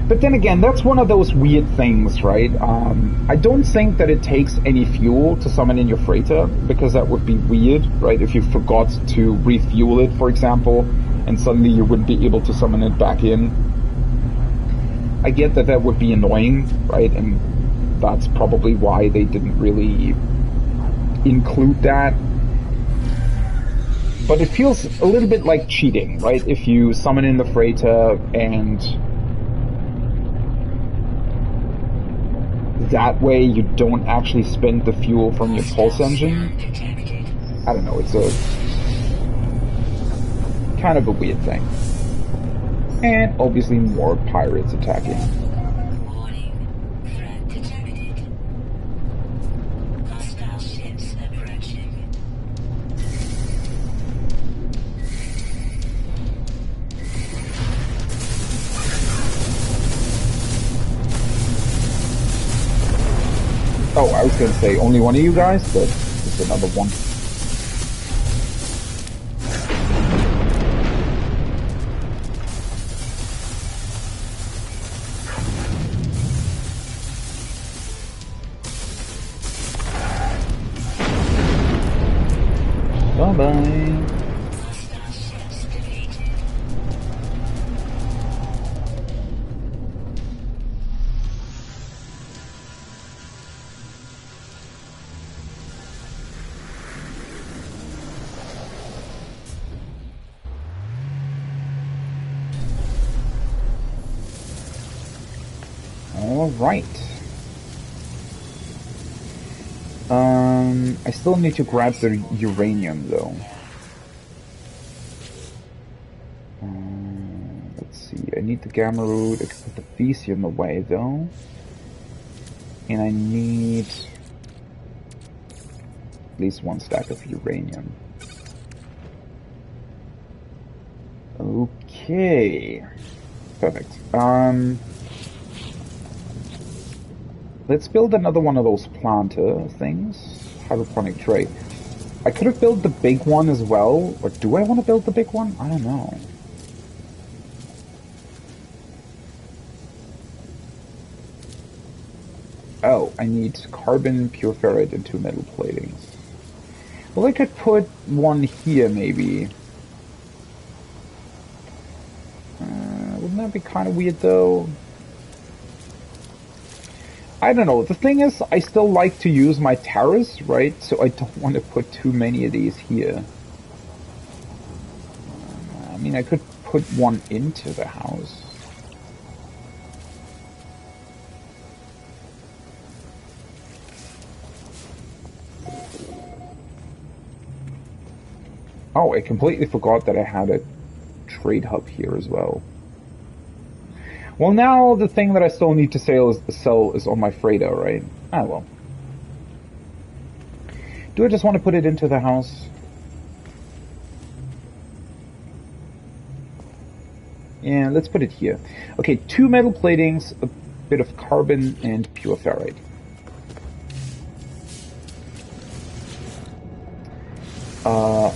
But then again, that's one of those weird things, right? I don't think that it takes any fuel to summon in your freighter, because that would be weird, right? If you forgot to refuel it, for example, and suddenly you wouldn't be able to summon it back in. I get that that would be annoying, right? And that's probably why they didn't really include that. But it feels a little bit like cheating, right? If you summon in the freighter and that way you don't actually spend the fuel from your pulse engine. Detected. I don't know, it's a kind of a weird thing. And obviously more pirates attacking. Warning. Threat detected. Hostile ships approaching. Oh, I was gonna say only one of you guys, but it's another one. Bye-bye. Hostile ships defeated. All right. I still need to grab the uranium though. Let's see. I need the gamma root. I can put the cesium away though, and I need at least one stack of uranium. Okay. Perfect. Let's build another one of those planter things. Hydroponic tray. I could have built the big one as well, or do I want to build the big one? I don't know. Oh, I need carbon, pure ferrite, and 2 metal platings. Well, I could put one here, maybe. Wouldn't that be kind of weird, though? I don't know. The thing is, I still like to use my terrace, right? So I don't want to put too many of these here. I mean, I could put one into the house. Oh, I completely forgot that I had a trade hub here as well. Well, now the thing that I still need to sell is on my freighter, right? Ah, well. Do I just want to put it into the house? Yeah, let's put it here. Okay, 2 metal platings, a bit of carbon, and pure ferrite.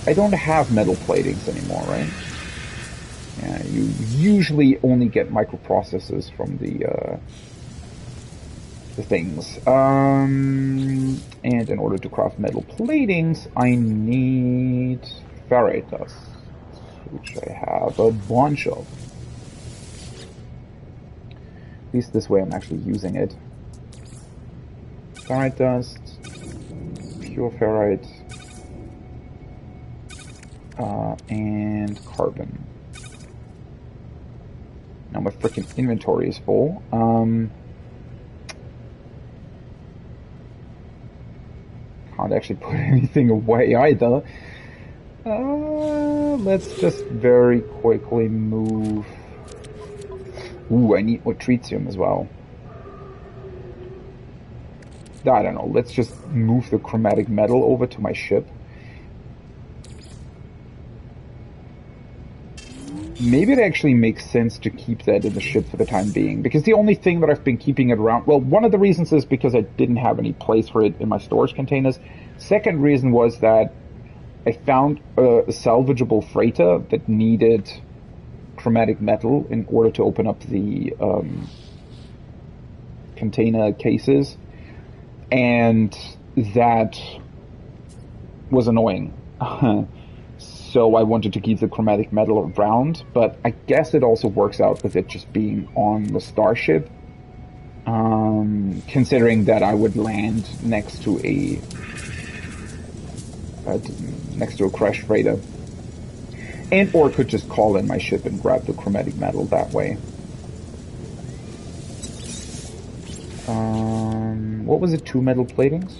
I don't have metal platings anymore, right? Yeah, you usually only get microprocessors from the things. And in order to craft metal platings, I need ferrite dust, which I have a bunch of. At least this way I'm actually using it. Ferrite dust, pure ferrite, and carbon. Now my freaking inventory is full. Can't actually put anything away either. Let's just very quickly move. Ooh, I need more tritium as well. I don't know, let's just move the chromatic metal over to my ship. Maybe it actually makes sense to keep that in the ship for the time being, because the only thing that I've been keeping it around, well, one of the reasons is because I didn't have any place for it in my storage containers. Second reason was that I found a salvageable freighter that needed chromatic metal in order to open up the container cases, and that was annoying. So I wanted to keep the chromatic metal around, but I guess it also works out with it just being on the starship, considering that I would land next to a crashed freighter, and or could just call in my ship and grab the chromatic metal that way. What was it? 2 metal platings?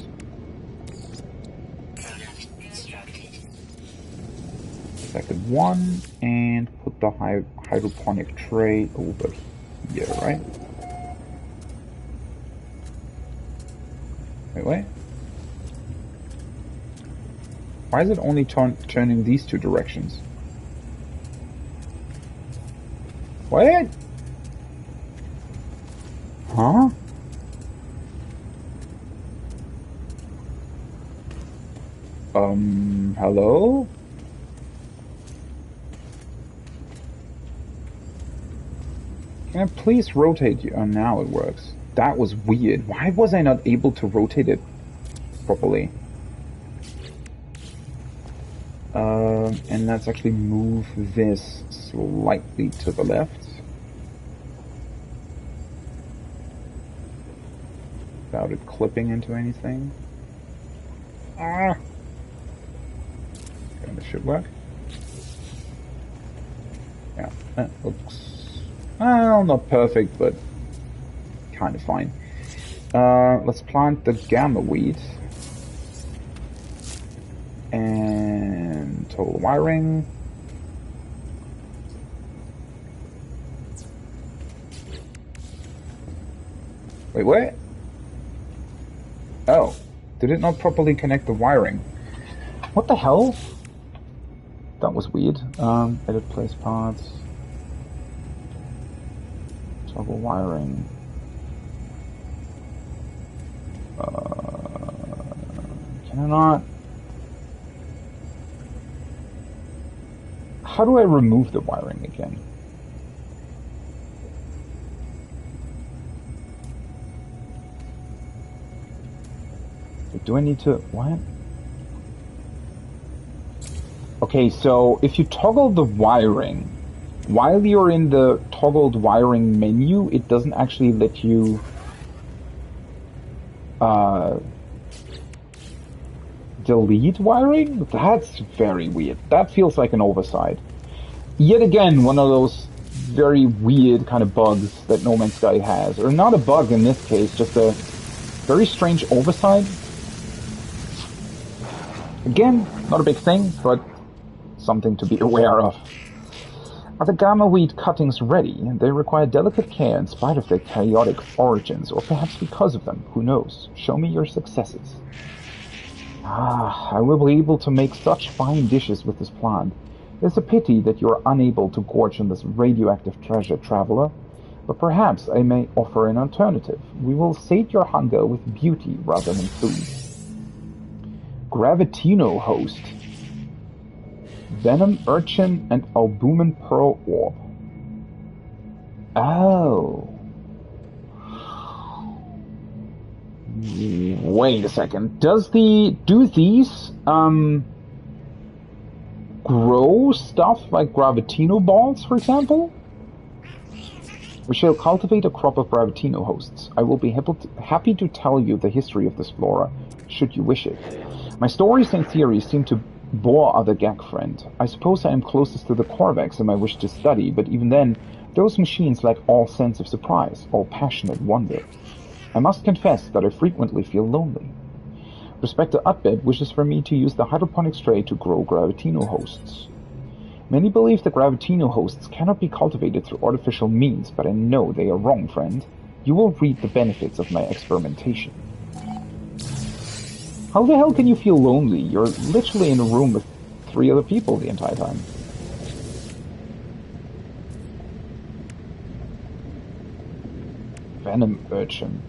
Second one, and put the hydroponic tray over here, right? Wait. Why is it only turning these 2 directions? What? Huh? Hello? Can I please rotate you? Oh, now it works. That was weird. Why was I not able to rotate it properly? And let's actually move this slightly to the left. Without it clipping into anything. Ah! Okay, this should work. Yeah, that looks... well, not perfect, but kind of fine. Let's plant the gamma weed. And total wiring. Wait, what? Oh, did it not properly connect the wiring? What the hell? That was weird. Edit place parts. Toggle wiring. Can I not? How do I remove the wiring again? Do I need to... what? Okay, so if you toggle the wiring, while you're in the toggled wiring menu, it doesn't actually let you delete wiring? That's very weird. That feels like an oversight. Yet again, one of those very weird kind of bugs that No Man's Sky has. Or not a bug in this case, just a very strange oversight. Again, not a big thing, but something to be aware of. Are the gamma weed cuttings ready? They require delicate care in spite of their chaotic origins, or perhaps because of them. Who knows? Show me your successes. Ah, I will be able to make such fine dishes with this plant. It's a pity that you are unable to gorge on this radioactive treasure, traveler. But perhaps I may offer an alternative. We will sate your hunger with beauty rather than food. Gravitino host. Venom urchin and albumin pearl orb. Oh. Wait a second. Do these grow stuff like Gravitino balls, for example? We shall cultivate a crop of Gravitino hosts. I will be happy to tell you the history of this flora, should you wish it. My stories and theories seem to bore other Gag friend. I suppose I am closest to the Corvax in my wish to study, but even then, those machines lack all sense of surprise, all passionate wonder. I must confess that I frequently feel lonely. Prospector Utbed wishes for me to use the hydroponic tray to grow Gravitino hosts. Many believe that Gravitino hosts cannot be cultivated through artificial means, but I know they are wrong, friend. You will reap the benefits of my experimentation. How the hell can you feel lonely? You're literally in a room with 3 other people the entire time. Venom urchin.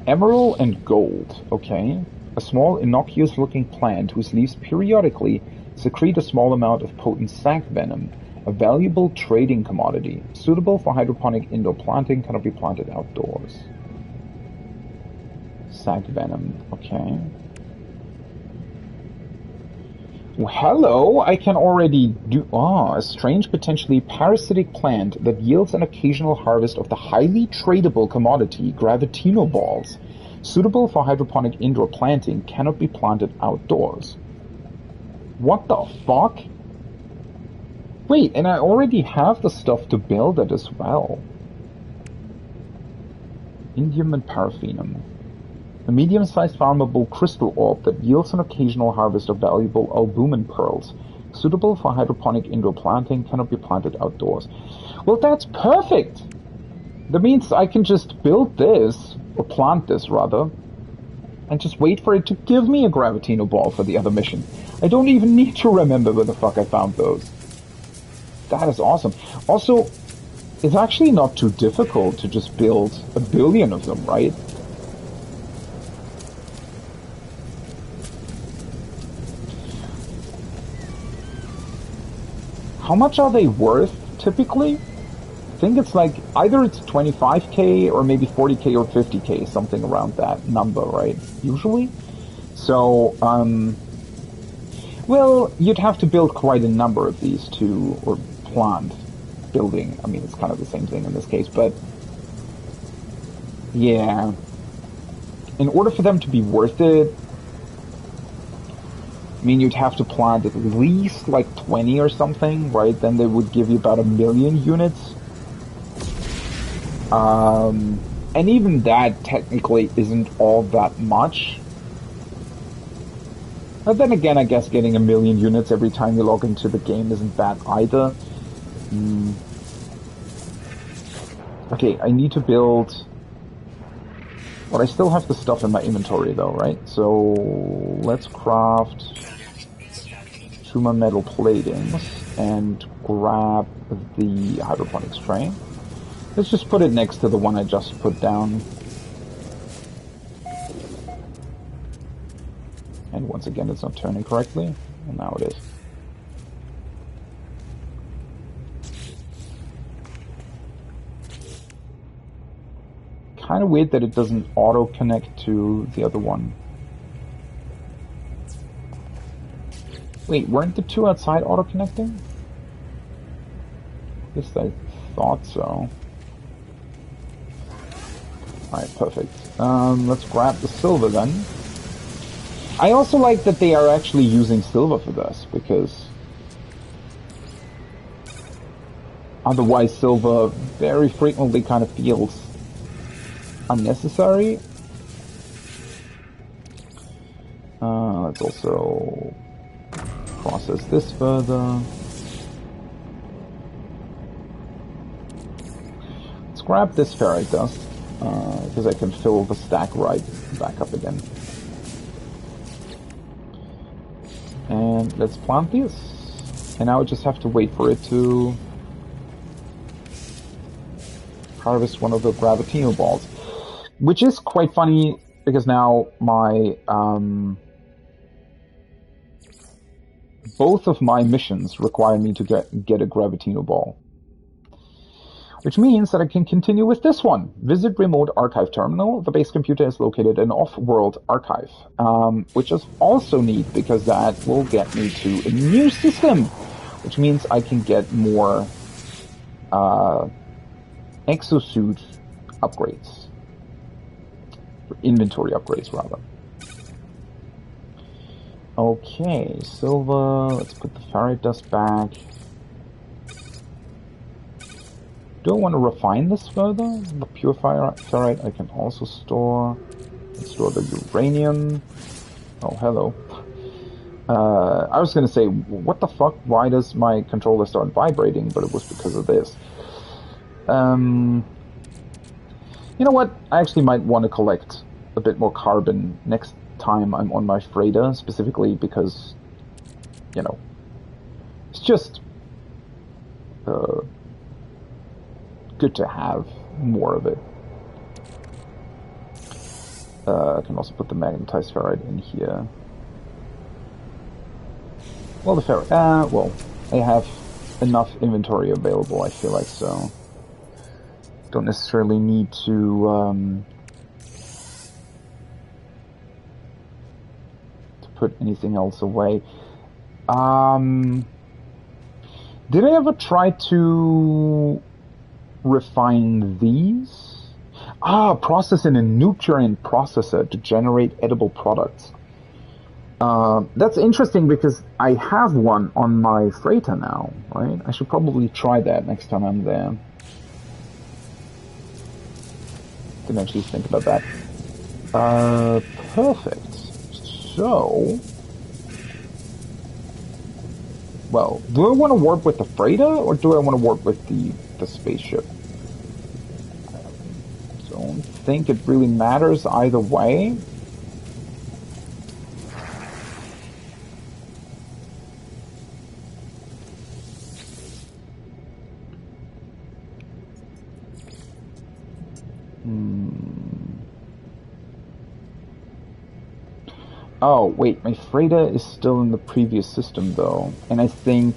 Emerald and gold, okay. A small innocuous-looking plant whose leaves periodically secrete a small amount of potent sac venom. A valuable trading commodity. Suitable for hydroponic indoor planting, cannot be planted outdoors. Sac venom, okay. Well, hello, I can already do... a strange, potentially parasitic plant that yields an occasional harvest of the highly tradable commodity, Gravitino balls. Suitable for hydroponic indoor planting, cannot be planted outdoors. What the fuck? Wait, and I already have the stuff to build it as well. Indium and paraffinum. A medium-sized farmable crystal orb that yields an occasional harvest of valuable albumin pearls. Suitable for hydroponic indoor planting, cannot be planted outdoors. Well, that's perfect! That means I can just build this, or plant this rather, and just wait for it to give me a Gravitino ball for the other mission. I don't even need to remember where the fuck I found those. That is awesome. Also, it's actually not too difficult to just build 1 billion of them, right? How much are they worth, typically? I think it's like, either it's 25k or maybe 40k or 50k, something around that number, right? Usually. So, well, you'd have to build quite a number of these to, or plant building. I mean, it's kind of the same thing in this case, but yeah. In order for them to be worth it, I mean, you'd have to plant at least like 20 or something, right? Then they would give you about 1 million units. And even that technically isn't all that much. But then again, I guess getting 1 million units every time you log into the game isn't bad either. Okay, I need to build... But I still have the stuff in my inventory though, right? So let's craft 2 more metal platings and grab the hydroponics tray. Let's just put it next to the one I just put down. And once again, it's not turning correctly. And now it is. Kind of weird that it doesn't auto-connect to the other one. Wait, weren't the 2 outside auto-connecting? At least I thought so. Alright, perfect. Let's grab the silver then. I also like that they are actually using silver for this, because otherwise silver very frequently kind of feels unnecessary. Let's also process this further. Let's grab this ferrite dust, because I can fill the stack right back up again. And let's plant this. And now I just have to wait for it to harvest one of the Gravitino balls. Which is quite funny, because now my, both of my missions require me to get a Gravitino ball. Which means that I can continue with this one. Visit remote archive terminal. The base computer is located in off-world archive. Which is also neat, because that will get me to a new system. Which means I can get more, exosuit upgrades. Inventory upgrades, rather. Okay, silver. Let's put the ferrite dust back. Do I want to refine this further? The pure ferrite I can also store. Let's store the uranium. Oh, hello. I was going to say, what the fuck? Why does my controller start vibrating? But it was because of this. You know what? I actually might want to collect a bit more carbon next time I'm on my freighter, specifically because, you know, it's just good to have more of it. I can also put the magnetized ferrite in here. Well, the ferrite, well, I have enough inventory available, I feel like, so don't necessarily need to put anything else away. Did I ever try to refine these? Process in a nutrient processor to generate edible products. That's interesting because I have one on my freighter now, right? I should probably try that next time I'm there. Didn't actually think about that. Perfect. So, well, do I want to warp with the freighter or do I want to warp with the spaceship? I don't think it really matters either way. Oh, wait, my freighter is still in the previous system, though. And I think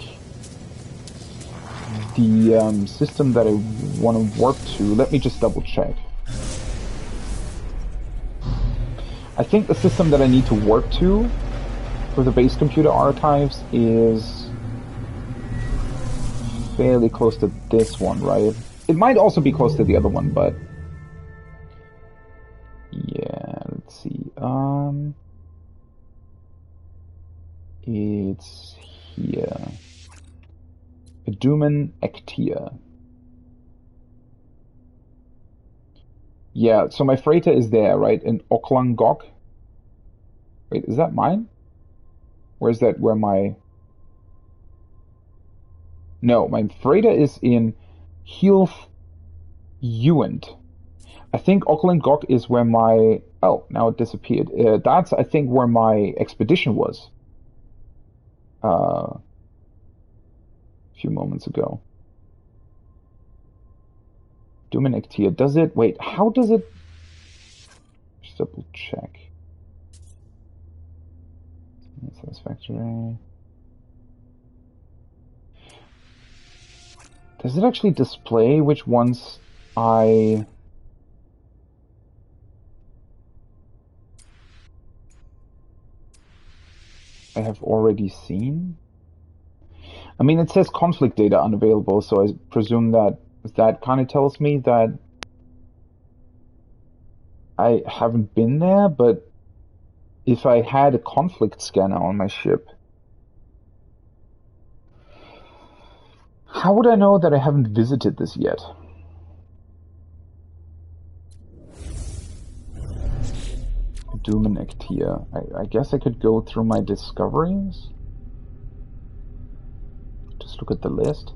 the system that I want to warp to... Let me just double check. I think the system that I need to warp to for the base computer archives is fairly close to this one, right? It might also be close to the other one, but... yeah, let's see. It's here. Aduman Ectia. Yeah, so my freighter is there, right? In Oklangok. Wait, is that mine? Or is that where my... No, my freighter is in Health Uint. I think Oklangok is where my... Oh, now it disappeared. That's, I think, where my expedition was. A few moments ago. Duman Ectia. Does it... Wait, how does it... Just double check. Satisfactory. Does it actually display which ones I have already seen? I mean, it says conflict data unavailable, so I presume that kind of tells me that I haven't been there, but if I had a conflict scanner on my ship, how would I know that I haven't visited this yet? Duman Ectia. I guess I could go through my discoveries. Just look at the list.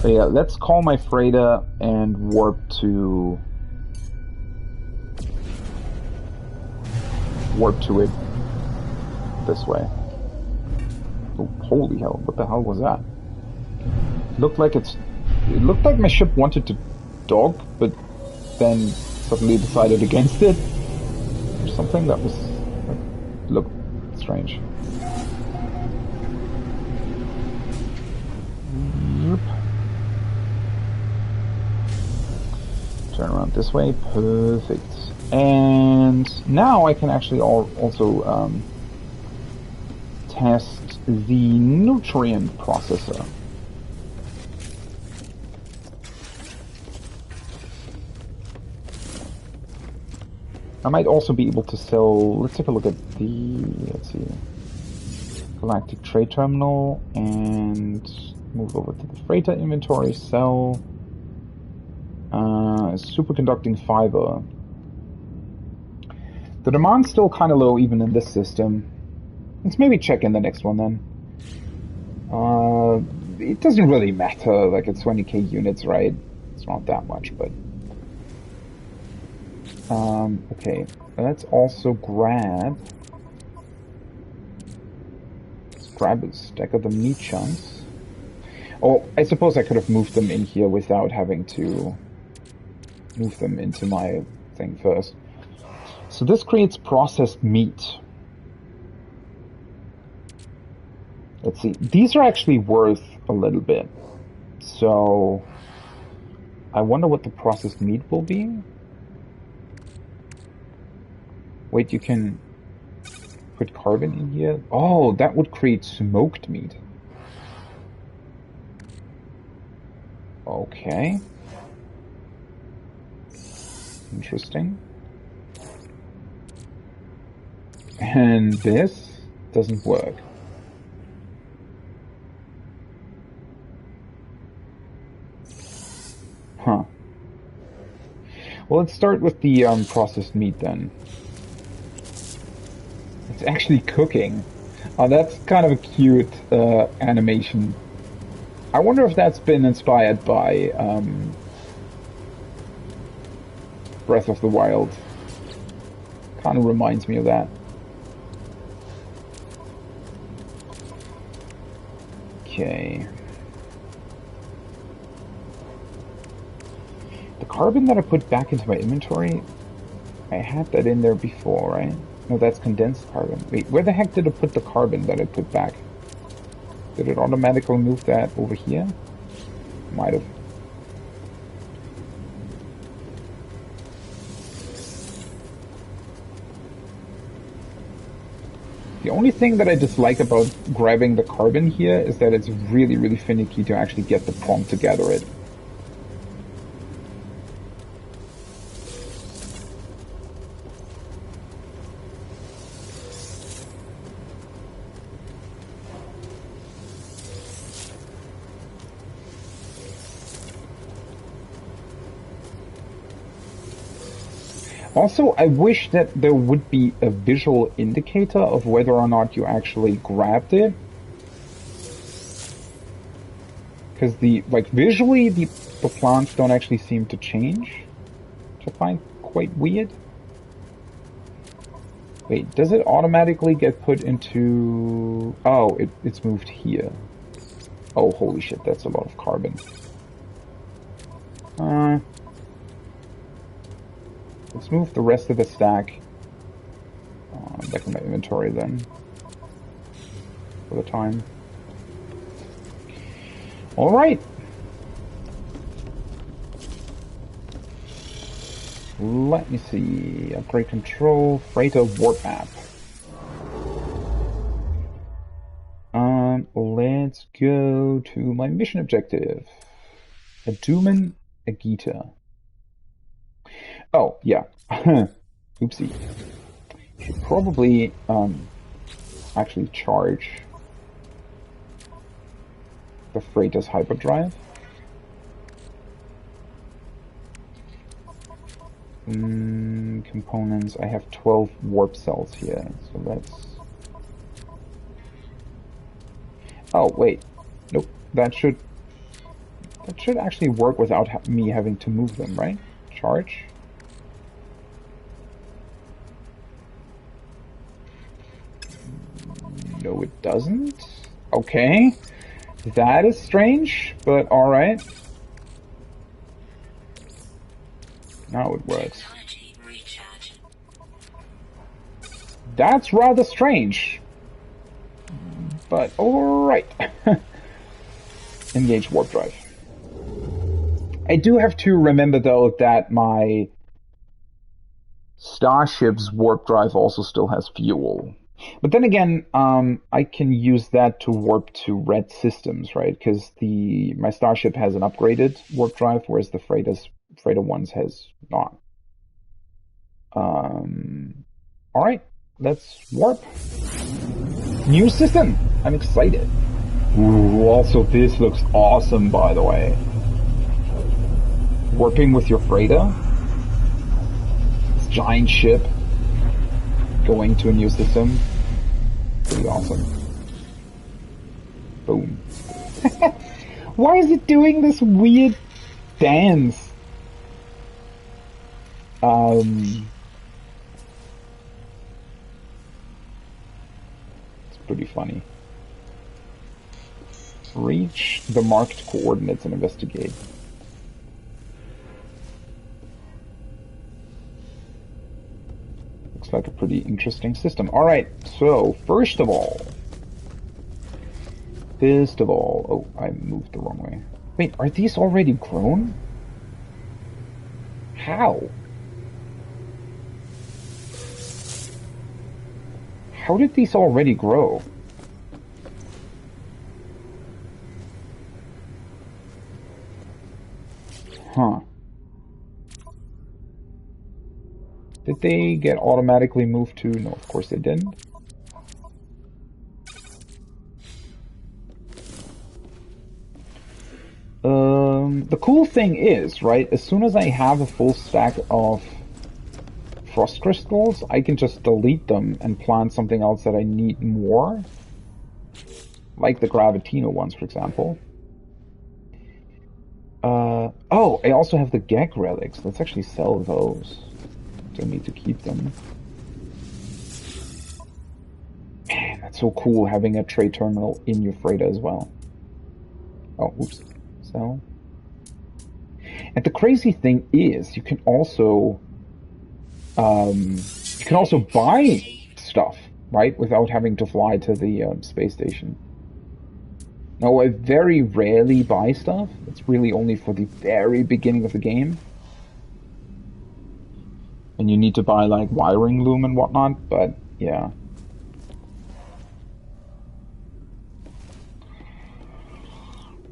So yeah, let's call my freighter and warp to it this way. Oh, holy hell, what the hell was that? It looked like my ship wanted to dock, but then suddenly decided against it. Or something that was looked strange. Yep. Turn around this way. Perfect. And now I can actually also test the nutrient processor. I might also be able to sell... Let's take a look at the... Let's see. Galactic Trade Terminal and move over to the freighter inventory. Sell superconducting fiber. The demand's still kind of low even in this system. Let's maybe check in the next one then. It doesn't really matter, like it's 20k units, right? It's not that much, but... okay, let's also grab a stack of the meat chunks. Oh, I suppose I could have moved them in here without having to move them into my thing first. So this creates processed meat. Let's see, these are actually worth a little bit. So I wonder what the processed meat will be. Wait, you can put carbon in here? Oh, that would create smoked meat. Okay. Interesting. And this doesn't work. Huh. Well, let's start with the processed meat then. It's actually cooking. Oh, that's kind of a cute animation. I wonder if that's been inspired by Breath of the Wild. Kind of reminds me of that. Okay. The carbon that I put back into my inventory, I had that in there before, right? No, that's condensed carbon. Wait, where the heck did I put the carbon that I put back? Did it automatically move that over here? Might have. The only thing that I dislike about grabbing the carbon here is that it's really, really finicky to actually get the prompt to gather it. Also, I wish that there would be a visual indicator of whether or not you actually grabbed it. Because visually, the plants don't actually seem to change, which I find quite weird. Wait, does it automatically get put into... Oh, it's moved here. Oh, holy shit, that's a lot of carbon. Let's move the rest of the stack back in my inventory then, for the time. Alright! Let me see. Upgrade control, freighter warp map. Let's go to my mission objective. Aduman Agita. Oh, yeah. Oopsie. Should probably actually charge the freighter's hyperdrive. Components. I have 12 warp cells here, so that's... Oh, wait. Nope. That should actually work without me having to move them, right? Charge. No, it doesn't. Okay. That is strange, but alright. Now it works. That's rather strange. But alright. Engage warp drive. I do have to remember though that my Starship's warp drive also still has fuel. But then again, I can use that to warp to red systems, right? Because my Starship has an upgraded warp drive, whereas the Freighter ones has not. Alright, let's warp. New system! I'm excited. Ooh, also this looks awesome, by the way. Warping with your freighter. This giant ship. going to a new system. Pretty awesome. Boom. Why is it doing this weird dance? It's pretty funny. Reach the marked coordinates and investigate. Looks like a pretty interesting system. Alright, so first of all, oh, I moved the wrong way. Wait, are these already grown? How? How did these already grow? Huh. Did they get automatically moved to? No, of course they didn't. The cool thing is, right, as soon as I have a full stack of frost crystals, I can just delete them and plant something else that I need more. Like the Gravitino ones, for example. Oh, I also have the Gek relics. Let's actually sell those. Don't need to keep them. Man, that's so cool having a trade terminal in your freighter as well. Oh, oops. Sell. And the crazy thing is, you can also buy stuff, right, without having to fly to the space station. Now, I very rarely buy stuff. It's really only for the very beginning of the game. And you need to buy, like, wiring loom and whatnot, but, yeah.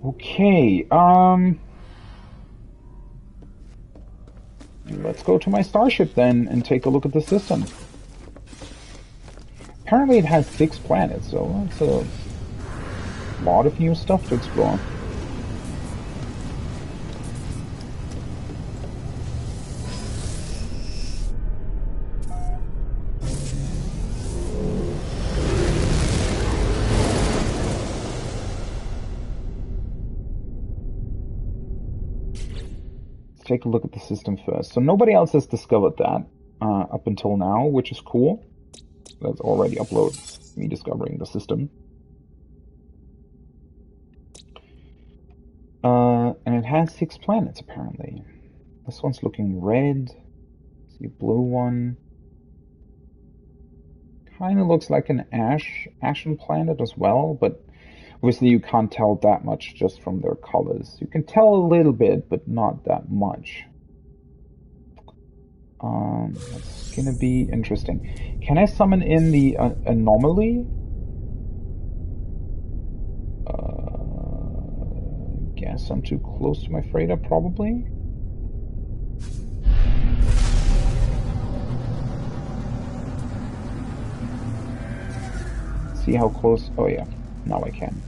Okay, let's go to my starship then and take a look at the system. Apparently it has 6 planets, so that's a lot of new stuff to explore. Let's take a look at the system first. So nobody else has discovered that up until now, which is cool. Let's already upload me discovering the system. And it has 6 planets, apparently. This one's looking red. See a blue one. Kind of looks like an ashen planet as well, but obviously you can't tell that much just from their colors. You can tell a little bit, but not that much. It's gonna be interesting. Can I summon in the anomaly? Guess I'm too close to my freighter, probably. See how close. Oh yeah, now I can.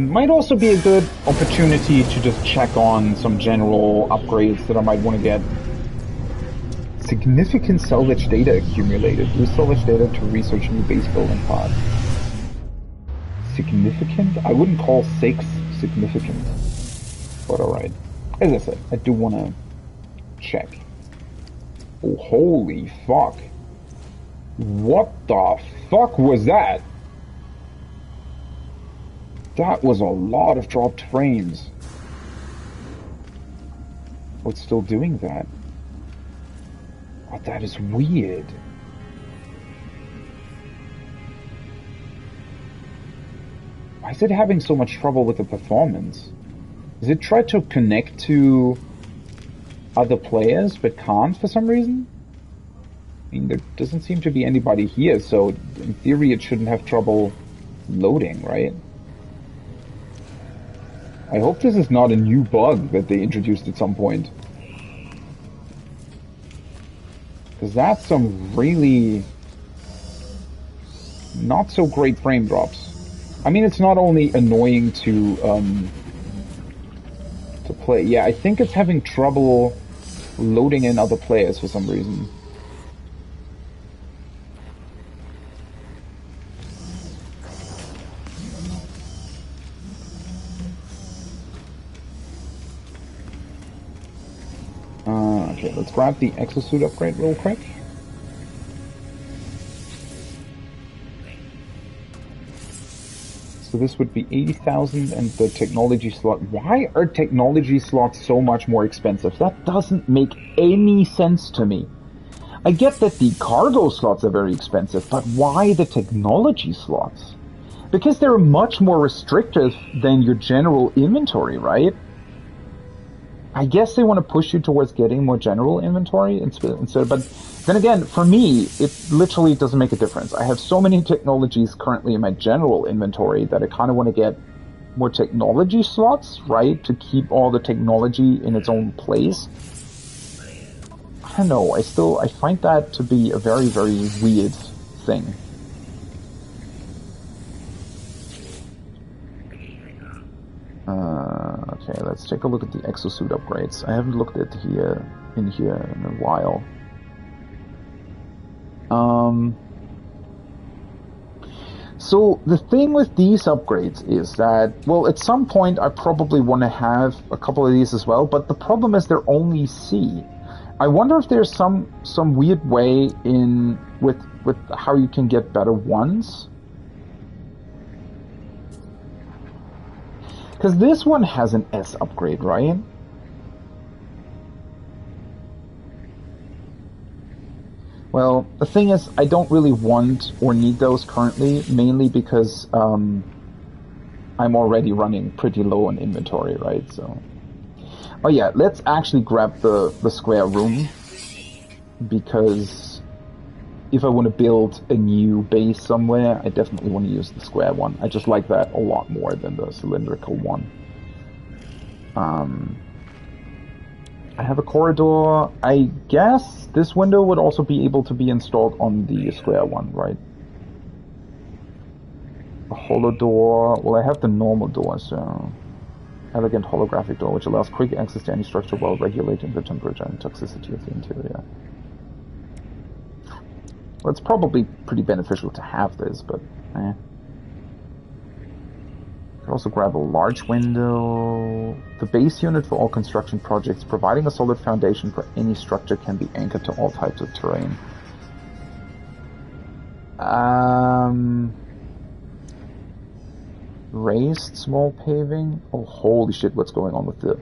Might also be a good opportunity to just check on some general upgrades that I might want to get. Significant salvage data accumulated. Use salvage data to research new base building pods. Significant? I wouldn't call 6 significant. But alright. As I said, I do want to check. Oh, holy fuck. What the fuck was that? That was a lot of dropped frames. Oh, it's still doing that. Oh, that is weird. Why is it having so much trouble with the performance? Does it try to connect to other players but can't for some reason? I mean, there doesn't seem to be anybody here, so in theory it shouldn't have trouble loading, right? I hope this is not a new bug that they introduced at some point. Because that's some really not so great frame drops. I mean, it's not only annoying to play. Yeah, I think it's having trouble loading in other players for some reason. Okay, let's grab the exosuit upgrade real quick. So this would be 80,000 and the technology slot. Why are technology slots so much more expensive? That doesn't make any sense to me. I get that the cargo slots are very expensive, but why the technology slots? Because they're much more restrictive than your general inventory, right? I guess they want to push you towards getting more general inventory instead. But then again, for me, it literally doesn't make a difference. I have so many technologies currently in my general inventory that I kind of want to get more technology slots, right? To keep all the technology in its own place. I don't know. I find that to be a very, very weird thing. Okay, let's take a look at the exosuit upgrades. I haven't looked at here in a while. So the thing with these upgrades is that, well, at some point I probably want to have a couple of these as well, but the problem is they're only C. I wonder if there's some weird way in with how you can get better ones. Because this one has an S upgrade, right? Well, the thing is, I don't really want or need those currently, mainly because I'm already running pretty low on inventory, right? So, oh yeah, let's actually grab the square room, because if I want to build a new base somewhere, I definitely want to use the square one. I just like that a lot more than the cylindrical one. I have a corridor. I guess this window would also be able to be installed on the square one, right? A holo door. Well, I have the normal door, so... Elegant holographic door, which allows quick access to any structure while regulating the temperature and toxicity of the interior. Well, it's probably pretty beneficial to have this, but eh. You can also grab a large window. The base unit for all construction projects, providing a solid foundation for any structure, can be anchored to all types of terrain. Raised small paving? Oh, holy shit, what's going on with the...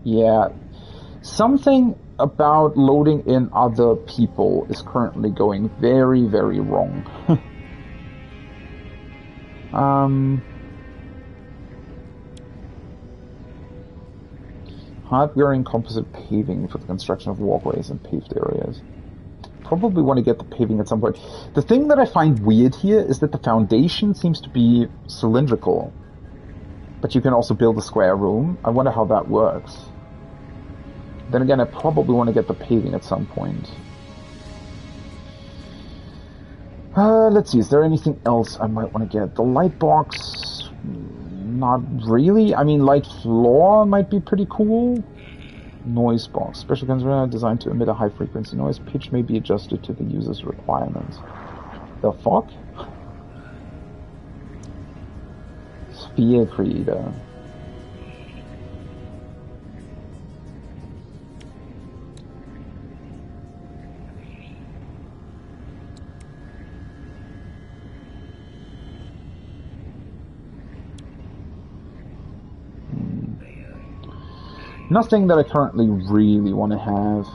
Yeah. Something about loading in other people is currently going very, very wrong. Hard-wearing composite paving for the construction of walkways and paved areas. Probably want to get the paving at some point. The thing that I find weird here is that the foundation seems to be cylindrical, but you can also build a square room. I wonder how that works. Then again, I probably want to get the paving at some point. Let's see, is there anything else I might want to get? The light box, not really. I mean, light floor might be pretty cool. Noise box, special controller designed to emit a high frequency noise. Pitch may be adjusted to the user's requirements. The fuck? Sphere creator. Nothing that I currently really want to have.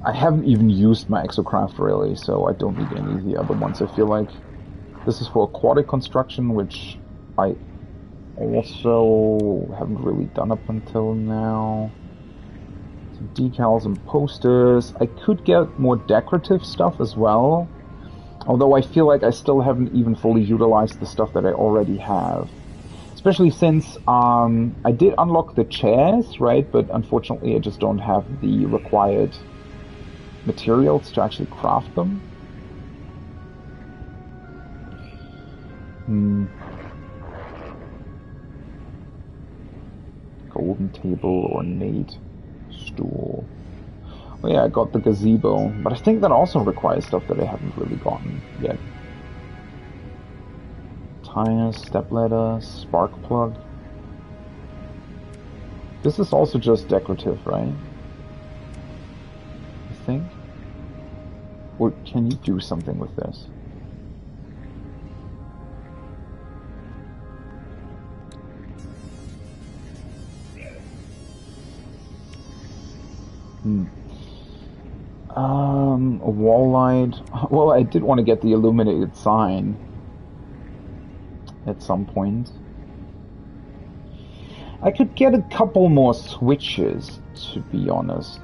I haven't even used my exocraft really, so I don't need any of the other ones. I feel like this is for aquatic construction, which I also haven't really done up until now. Some decals and posters. I could get more decorative stuff as well. Although I feel like I still haven't even fully utilized the stuff that I already have. Especially since I did unlock the chairs, right? But unfortunately I just don't have the required materials to actually craft them. Golden table, ornate stool. Oh yeah, I got the gazebo, but I think that also requires stuff that I haven't really gotten yet. Tires, stepladder, spark plug. This is also just decorative, right? I think? Or can you do something with this? A wall light. Well, I did want to get the illuminated sign at some point. I could get a couple more switches, to be honest.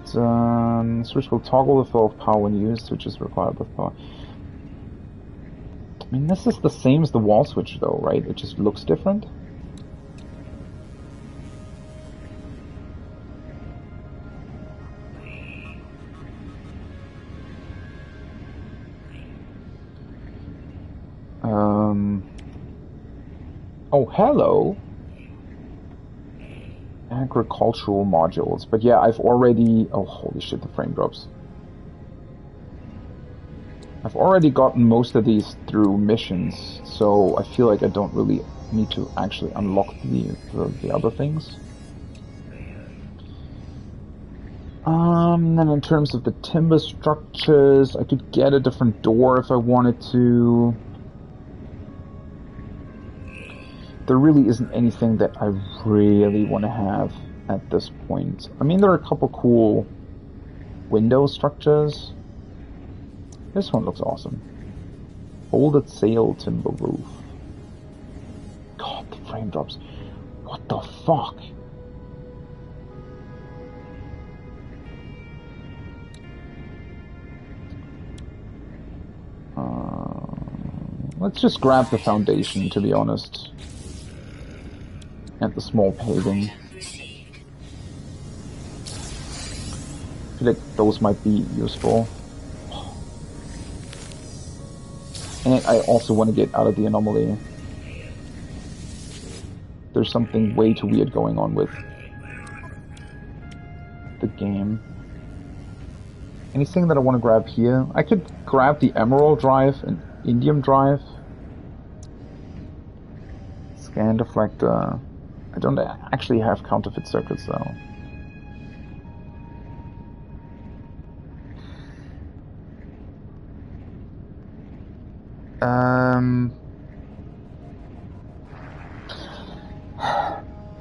Switch will toggle the flow of power when used, switch is required with power. I mean, this is the same as the wall switch, though, right? It just looks different. Oh, hello. Agricultural modules. But yeah, I've already... Oh, holy shit, the frame drops. I've already gotten most of these through missions, so I feel like I don't really need to actually unlock the other things. Then in terms of the timber structures, I could get a different door if I wanted to. There really isn't anything that I really want to have at this point. I mean, there are a couple cool window structures. This one looks awesome. Folded sail timber roof. God, the frame drops. What the fuck? Let's just grab the foundation, to be honest. And the small paving. I feel like those might be useful. And I also want to get out of the anomaly. There's something way too weird going on with the game. Anything that I want to grab here? I could grab the Emerald Drive and Indium Drive. Scan deflector. I don't actually have counterfeit circuits though.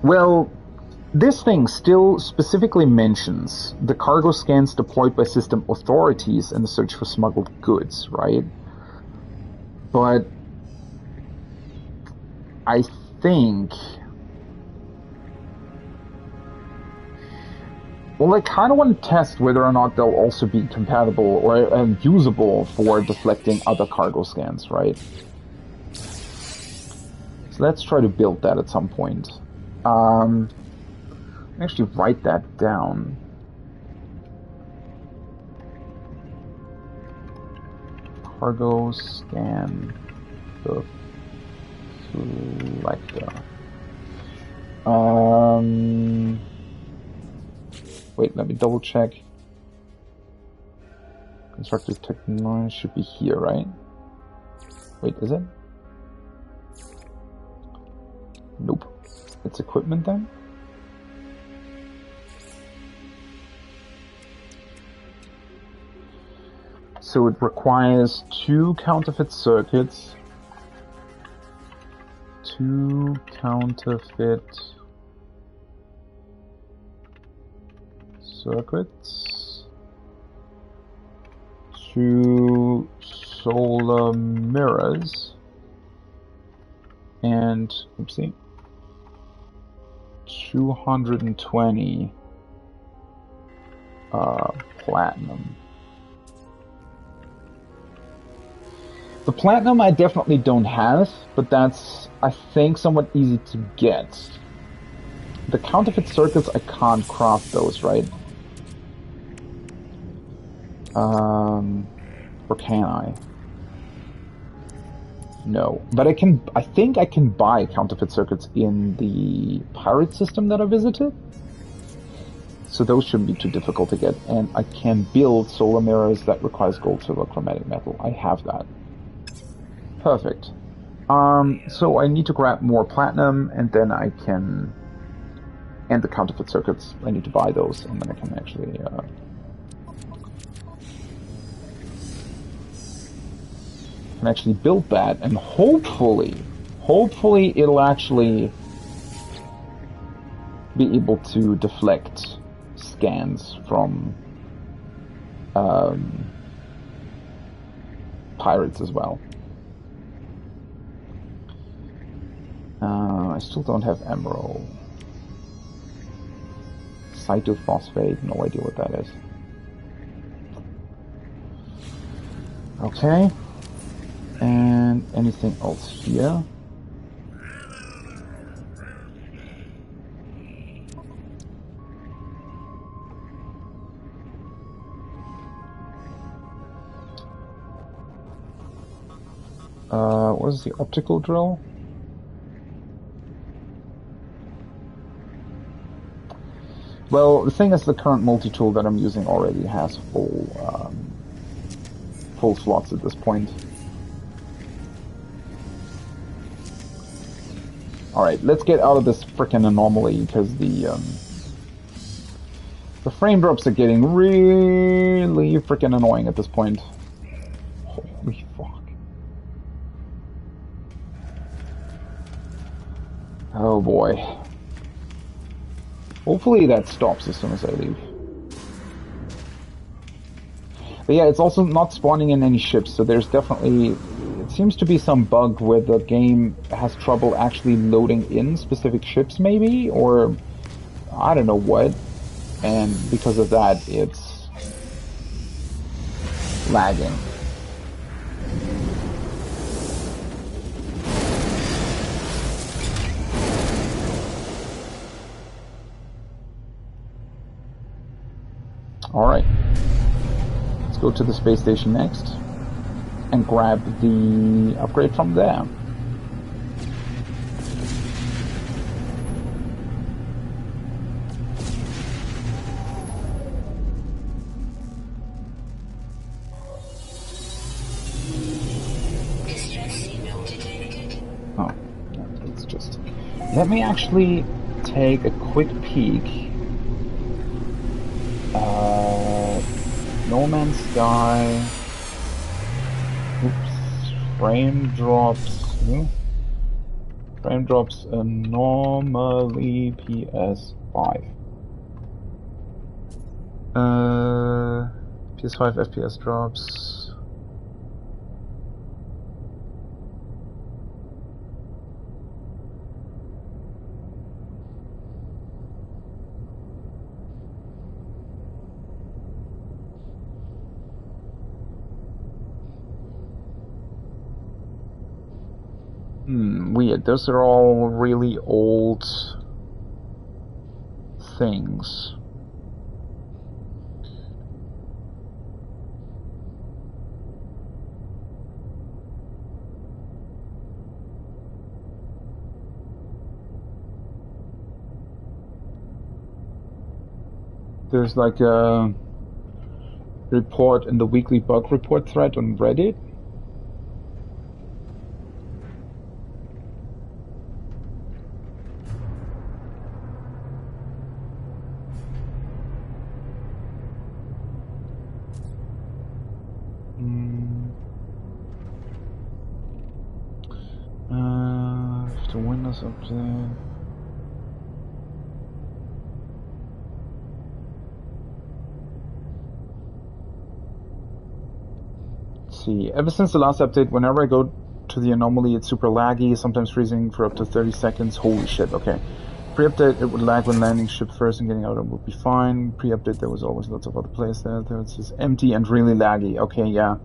Well, this thing still specifically mentions the cargo scans deployed by system authorities in the search for smuggled goods, right? But I think... Well, I kind of want to test whether or not they'll also be compatible or usable for deflecting other cargo scans, right? So let's try to build that at some point. Actually write that down. Cargo scan deflector. Wait, let me double check. Constructive technology should be here, right? Wait, is it? Nope. It's equipment then? So it requires 2 counterfeit circuits. 2 counterfeit circuits, 2 solar mirrors, and oopsie, 220 platinum. The platinum I definitely don't have, but that's, I think, somewhat easy to get. The counterfeit circuits, I can't craft those, right? Or can I? No. But I think I can buy counterfeit circuits in the pirate system that I visited. So those shouldn't be too difficult to get. And I can build solar mirrors that requires gold, silver, chromatic metal. I have that. Perfect. So I need to grab more platinum, and then I can... And the counterfeit circuits, I need to buy those, and then I can actually... build that, and hopefully it'll actually be able to deflect scans from pirates as well. I still don't have emerald. Cytophosphate, no idea what that is. Okay. And anything else here? What is the optical drill? Well, the thing is, the current multi-tool that I'm using already has full slots at this point. Alright, let's get out of this frickin' anomaly, because the frame drops are getting really frickin' annoying at this point. Holy fuck. Oh boy. Hopefully that stops as soon as I leave. But yeah, it's also not spawning in any ships, so there's definitely... It seems to be some bug where the game has trouble actually loading in specific ships, maybe? Or... I don't know what. And because of that, it's... lagging. Alright. Let's go to the space station next and grab the upgrade from there. Distress signal detected. Oh, it's just... Let me actually take a quick peek. No Man's Sky. Oops. Frame drops. Frame drops anomaly PS5. PS5 FPS drops. Weird. Those are all really old things. There's like a report in the weekly bug report thread on Reddit. The Windows update. Let's see. Ever since the last update, whenever I go to the anomaly, it's super laggy, sometimes freezing for up to 30 seconds. Holy shit, okay. Pre-update, it would lag when landing ship first and getting out, it would be fine. Pre-update, there was always lots of other players there. It's just empty and really laggy. Okay, yeah.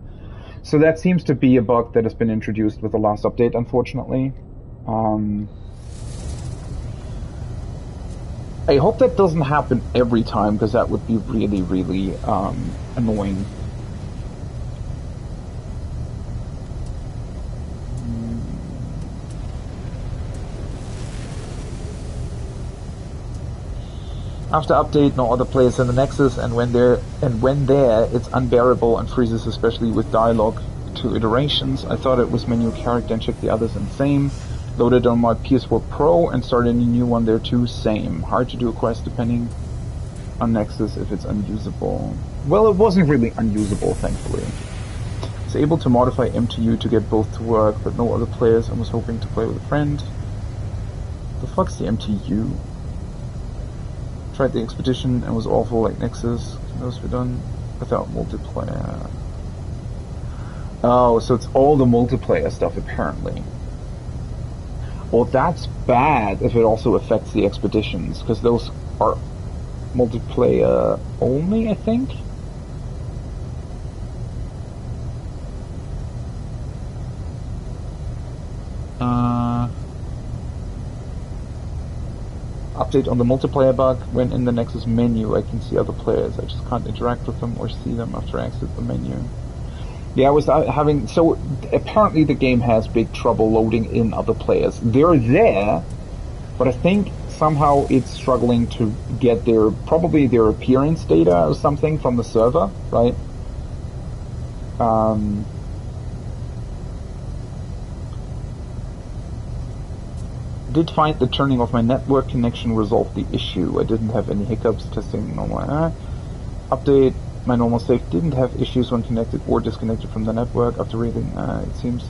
So that seems to be a bug that has been introduced with the last update, unfortunately. I hope that doesn't happen every time, because that would be really, really annoying. After update, no other players in the Nexus, and when there, it's unbearable and freezes, especially with dialogue to iterations. I thought it was menu character and checked the others, and same. Loaded on my PS4 Pro and started a new one there too, same. Hard to do a quest depending on Nexus if it's unusable. Well, it wasn't really unusable, thankfully. It's able to modify MTU to get both to work, but no other players. I was hoping to play with a friend. The fuck's the MTU? Tried the expedition and was awful like Nexus. Those were done without multiplayer. Oh, so it's all the multiplayer stuff apparently. Well, that's bad if it also affects the expeditions, because those are multiplayer only, I think? Update on the multiplayer bug. When in the Nexus menu, I can see other players. I just can't interact with them or see them after I exit the menu. Yeah, I was having... So, apparently the game has big trouble loading in other players. They're there, but I think somehow it's struggling to get probably their appearance data or something from the server, right? Did find that turning off my network connection resolved the issue. I didn't have any hiccups testing normal. Update. My normal save didn't have issues when connected or disconnected from the network. After reading, it seems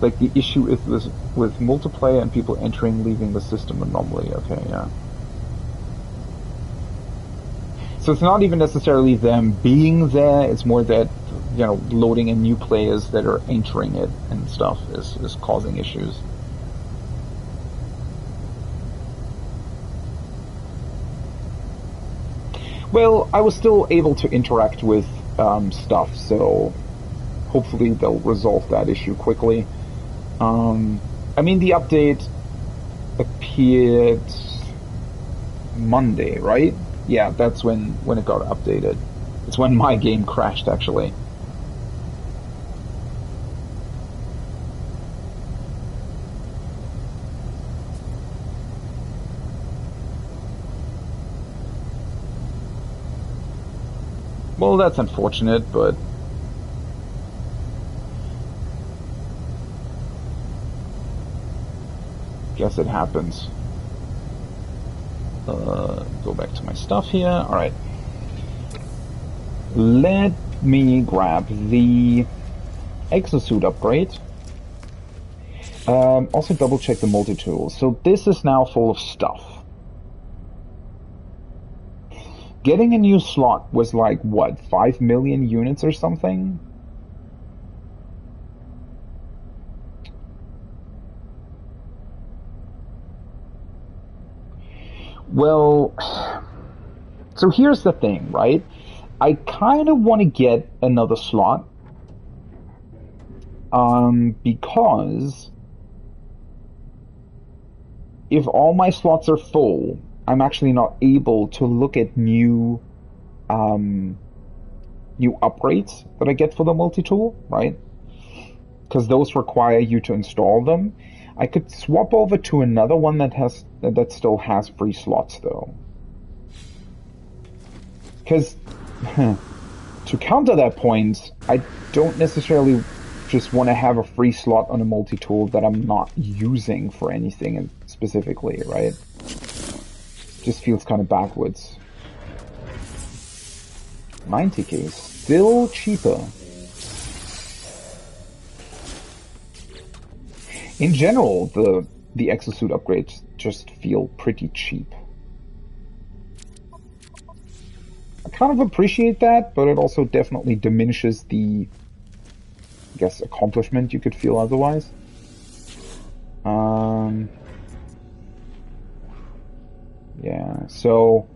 like the issue is with multiplayer and people entering, leaving the system anomaly. Okay, yeah. So it's not even necessarily them being there, it's more that, you know, loading in new players that are entering it and stuff is causing issues. Well, I was still able to interact with stuff, so hopefully they'll resolve that issue quickly. I mean, the update appeared Monday, right? Yeah, that's when it got updated. It's when my game crashed, actually. Well, that's unfortunate, but guess it happens. Go back to my stuff here. Alright. Let me grab the exosuit upgrade. Also double check the multi-tool. So this is now full of stuff. Getting a new slot was like, what, 5 million units or something? Well, so here's the thing, right? I kind of want to get another slot. Because if all my slots are full, I'm actually not able to look at new upgrades that I get for the multi-tool, right? Because those require you to install them. I could swap over to another one that still has free slots, though. Because to counter that point, I don't necessarily just want to have a free slot on a multi-tool that I'm not using for anything specifically, right? Just feels kind of backwards. 90k, still cheaper. In general, the exosuit upgrades just feel pretty cheap. I kind of appreciate that, but it also definitely diminishes the, I guess, accomplishment you could feel otherwise. Yeah, so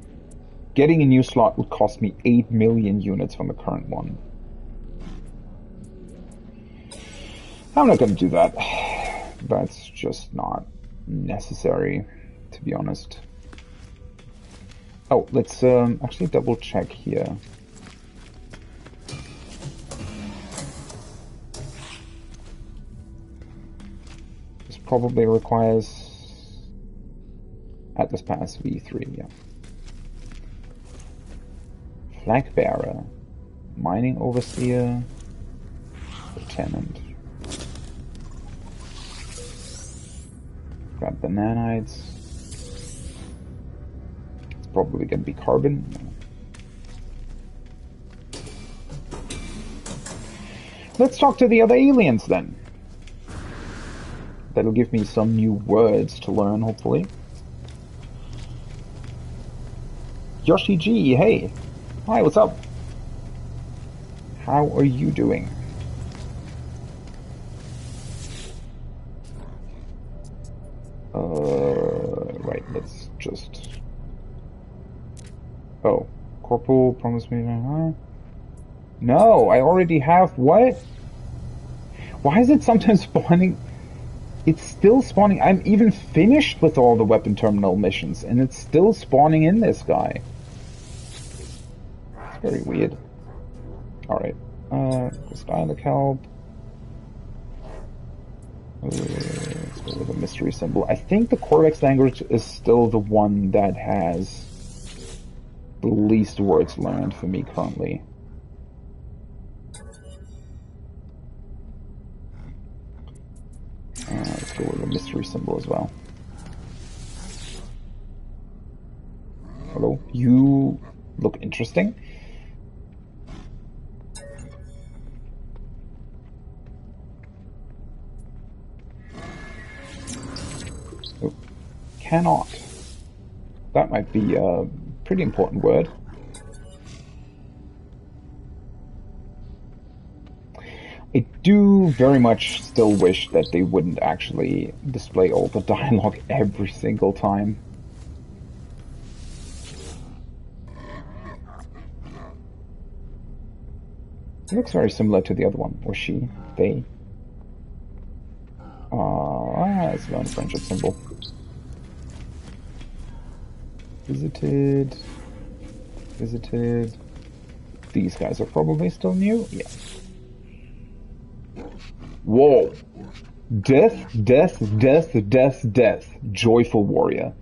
getting a new slot would cost me 8 million units from the current one. I'm not going to do that. That's just not necessary, to be honest. Oh, let's actually double check here. This probably requires Atlas Pass V3, yeah. Flag bearer, mining overseer, lieutenant. Grab the nanites. It's probably going to be carbon. Let's talk to the other aliens then. That'll give me some new words to learn, hopefully. Yoshi G, hey. Hi, what's up? How are you doing? Right, let's just... Oh, Corporal promised me... No, I already have... What? Why is it sometimes spawning... It's still spawning... I'm even finished with all the weapon terminal missions, and it's still spawning in this guy. It's very weird. Alright. Let's die on the kelp. Let's go with a mystery symbol. I think the Corvex language is still the one that has the least words learned for me currently. Let's go with a mystery symbol as well. Hello, you look interesting. Oh, cannot. That might be a pretty important word. I do very much still wish that they wouldn't actually display all the dialogue every single time. It looks very similar to the other one. Or she, they. Let's learn a friendship symbol. Visited. Visited. These guys are probably still new. Yeah. Whoa. Death, death, death, death, death. Joyful warrior.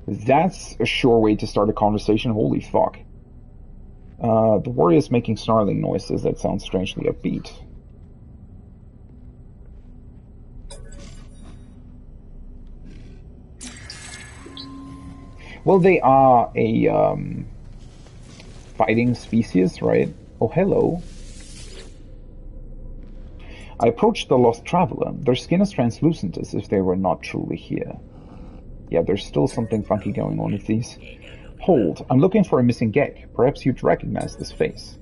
That's a sure way to start a conversation. Holy fuck. The warrior's making snarling noises that sound strangely upbeat. Well, they are a fighting species, right? Oh, hello. I approached the lost traveler. Their skin is translucent as if they were not truly here. Yeah, there's still something funky going on with these. Hold, I'm looking for a missing Gek. Perhaps you'd recognize this face.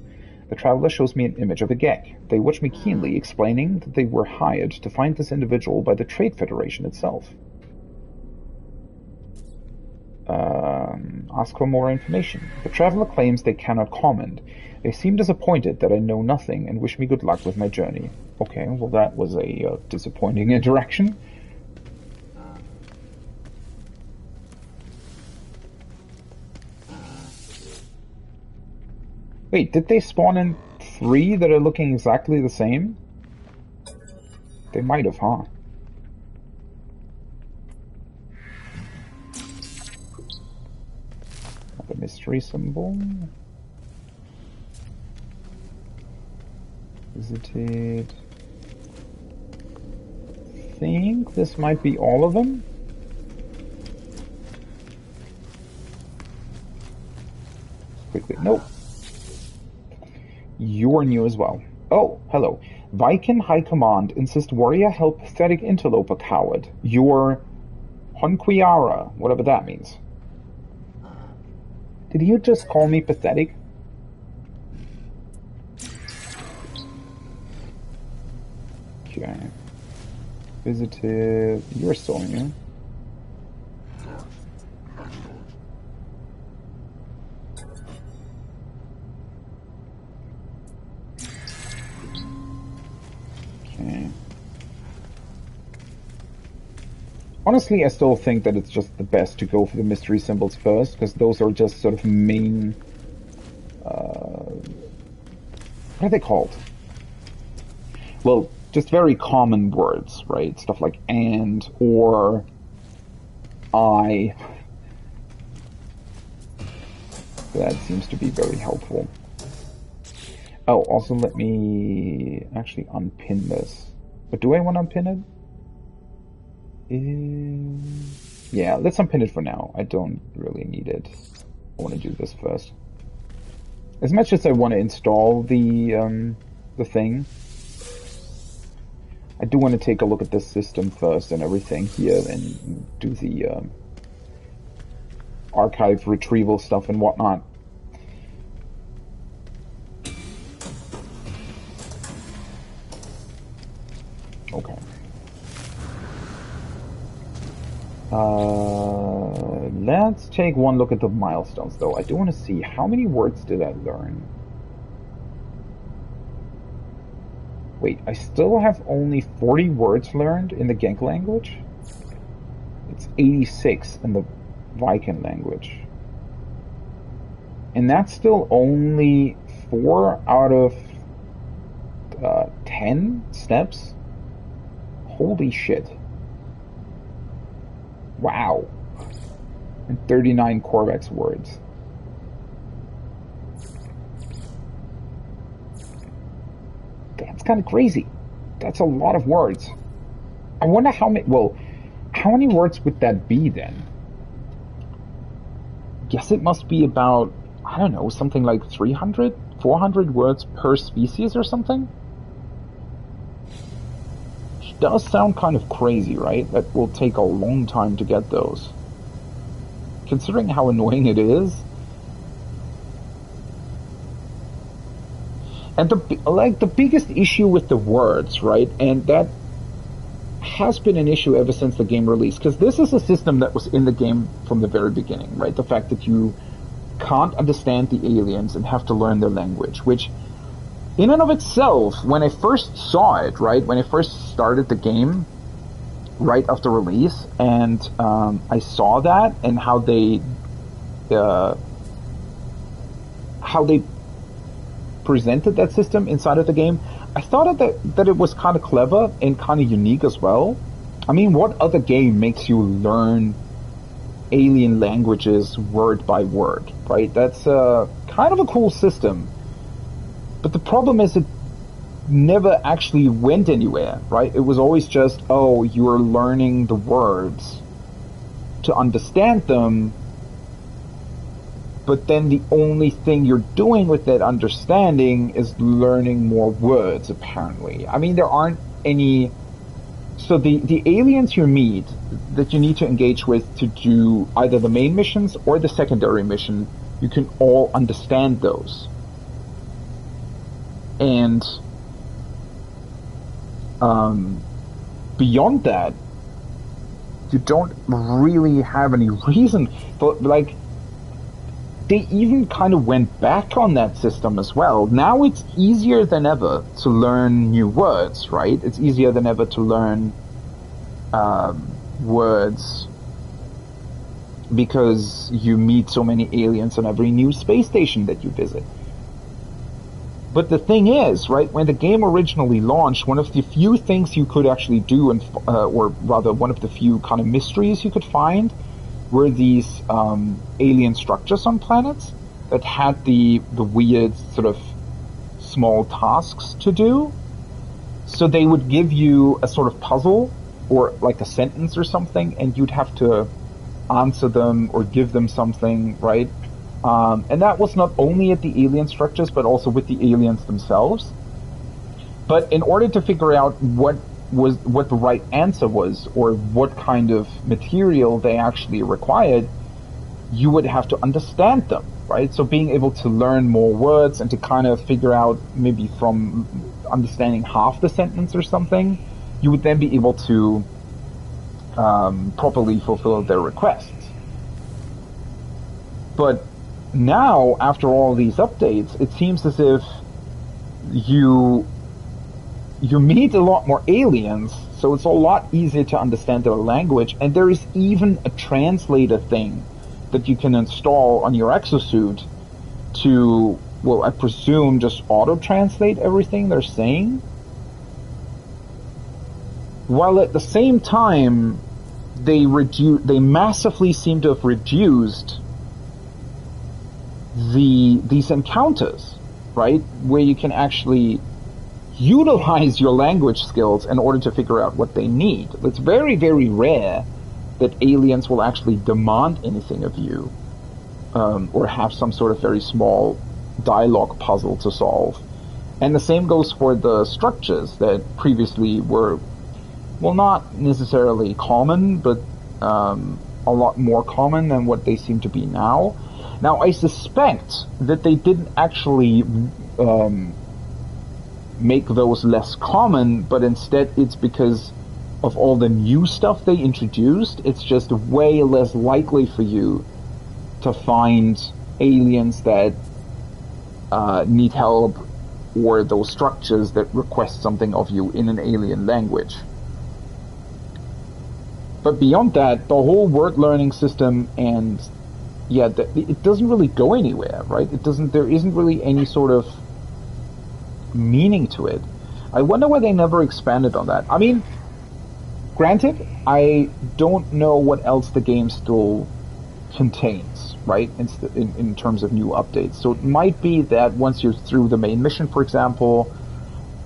The traveler shows me an image of a Gek. They watch me keenly, explaining that they were hired to find this individual by the Trade Federation itself. Ask for more information. The traveler claims they cannot comment. They seem disappointed that I know nothing and wish me good luck with my journey. Okay, well that was a disappointing interaction. Wait, did they spawn in 3 that are looking exactly the same? They might have, huh? The mystery symbol. Visited. I think this might be all of them. Quickly, nope. You're new as well. Oh, hello. Viking High Command insist warrior help pathetic interloper coward. You're Honquiara, whatever that means. Did you just call me pathetic? Okay. Visited. You're still new. Okay. Honestly, I still think that it's just the best to go for the mystery symbols first, because those are just sort of main... what are they called? Well, just very common words, right? Stuff like and, or, I. That seems to be very helpful. Oh, also let me actually unpin this. But do I want to unpin it? Yeah, let's unpin it for now. I don't really need it. I want to do this first. As much as I want to install the thing, I do want to take a look at this system first and everything here and do the archive retrieval stuff and whatnot. Okay. Let's take one look at the milestones, though. I do want to see how many words did I learn. Wait, I still have only 40 words learned in the Genk language? It's 86 in the Viking language. And that's still only 4 out of 10 steps? Holy shit. Wow. And 39 Corvex words. That's kind of crazy. That's a lot of words. I wonder how many, well, how many words would that be then? Guess it must be about, I don't know, something like 300, 400 words per species or something? Which does sound kind of crazy, right? That will take a long time to get those. Considering how annoying it is. And the biggest issue with the words, right? And that has been an issue ever since the game released, because this is a system that was in the game from the very beginning, right? The fact that you can't understand the aliens and have to learn their language, which in and of itself, when I first saw it, right, when I first started the game right after release, and I saw that and how they presented that system inside of the game, I thought that it was kind of clever and kind of unique as well. I mean, what other game makes you learn alien languages word by word, right? That's kind of a cool system. But the problem is it never actually went anywhere, right? It was always just, oh, you're learning the words to understand them, but then the only thing you're doing with that understanding is learning more words, apparently. I mean, there aren't any... So the aliens you meet that you need to engage with to do either the main missions or the secondary mission, you can all understand those. And beyond that, you don't really have any reason. But, like, they even kind of went back on that system as well. Now it's easier than ever to learn new words, right? It's easier than ever to learn words because you meet so many aliens on every new space station that you visit. But the thing is, right, when the game originally launched, one of the few things you could actually do, and or rather one of the few kind of mysteries you could find, were these alien structures on planets that had the weird sort of small tasks to do. So they would give you a sort of puzzle or like a sentence or something, and you'd have to answer them or give them something, right? And that was not only at the alien structures, but also with the aliens themselves. But in order to figure out what the right answer was, or what kind of material they actually required, you would have to understand them, right? So being able to learn more words and to kind of figure out, maybe from understanding half the sentence or something, you would then be able to properly fulfill their requests. But now, after all these updates, it seems as if you you meet a lot more aliens, so it's a lot easier to understand their language, and there is even a translator thing that you can install on your exosuit to, well, I presume just auto-translate everything they're saying. While at the same time, they massively seem to have reduced these encounters, right? Where you can actually utilize your language skills in order to figure out what they need. It's very, very rare that aliens will actually demand anything of you, or have some sort of very small dialogue puzzle to solve. And the same goes for the structures that previously were, well, not necessarily common, but a lot more common than what they seem to be now. Now, I suspect that they didn't actually make those less common, but instead it's because of all the new stuff they introduced. It's just way less likely for you to find aliens that need help, or those structures that request something of you in an alien language. But beyond that, the whole word learning system, and yeah, it doesn't really go anywhere, right? There isn't really any sort of meaning to it. I wonder why they never expanded on that. I mean, granted, I don't know what else the game still contains, right? In terms of new updates. So it might be that once you're through the main mission, for example,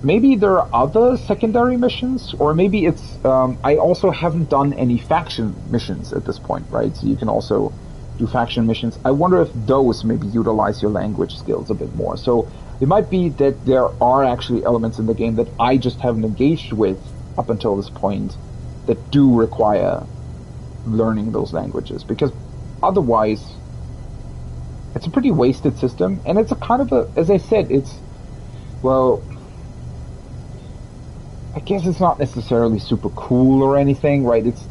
maybe there are other secondary missions, or maybe it's, I also haven't done any faction missions at this point, right? So you can also do faction missions. I wonder if those maybe utilize your language skills a bit more. So it might be that there are actually elements in the game that I just haven't engaged with up until this point that do require learning those languages, because otherwise it's a pretty wasted system, and it's a kind of a, as I said, it's, well, I guess it's not necessarily super cool or anything, right? It's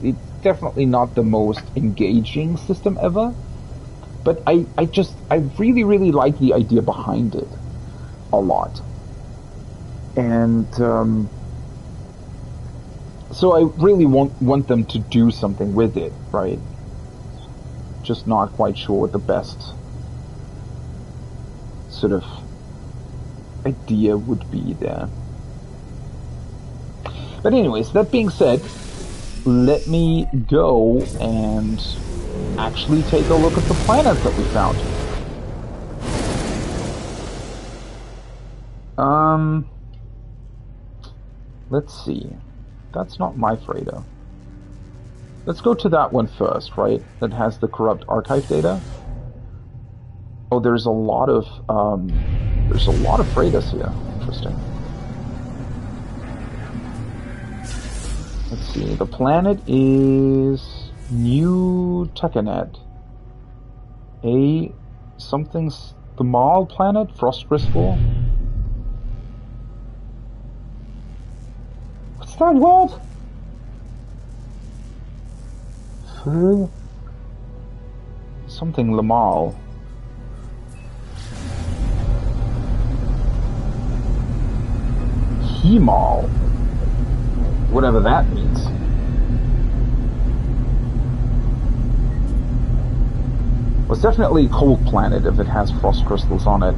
definitely not the most engaging system ever, but I really, really like the idea behind it a lot. And so I really want them to do something with it, right? Just not quite sure what the best sort of idea would be there. But anyways, that being said, let me go and actually take a look at the planets that we found. Let's see. That's not my freighter. Let's go to that one first, right? That has the corrupt archive data. Oh, there's a lot of freighters here. Interesting. Let's see. The planet is New Tekanet. Something's the Mal planet, Frost Crystal. What's that word? Something Lamal. Hemal. Whatever that means. Well, it's definitely a cold planet if it has frost crystals on it.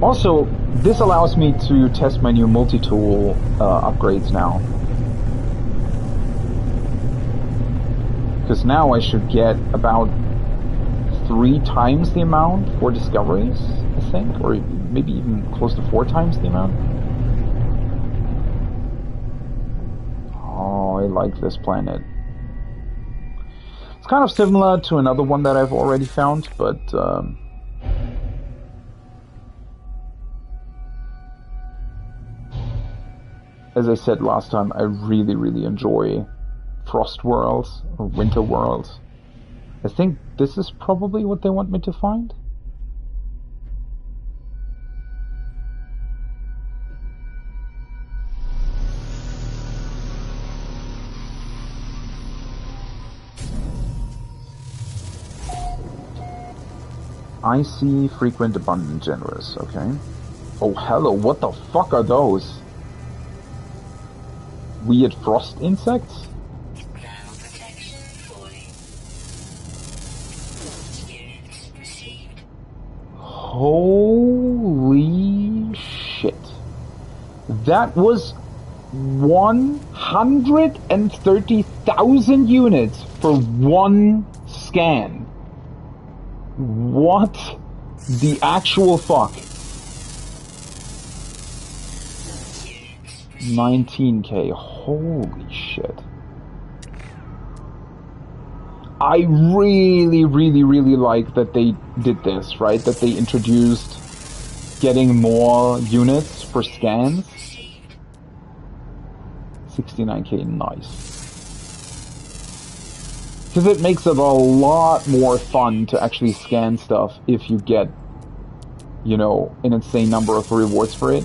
Also, this allows me to test my new multi-tool upgrades now. Because now I should get about 3 times the amount for discoveries, I think, or maybe even close to 4 times the amount. Oh, I like this planet. It's kind of similar to another one that I've already found, but as I said last time, I really, really enjoy Frost Worlds or Winter Worlds. I think this is probably what they want me to find. Icy, frequent, abundant, generous. Okay. Oh, hello. What the fuck are those? Weird frost insects? Ground protection falling. Units received. Holy shit. That was 130,000 units for one scan. What the actual fuck? 19k. Holy shit. I really, really, really like that they did this, right? That they introduced getting more units for scans. 69k, nice. Because it makes it a lot more fun to actually scan stuff if you get, you know, an insane number of rewards for it.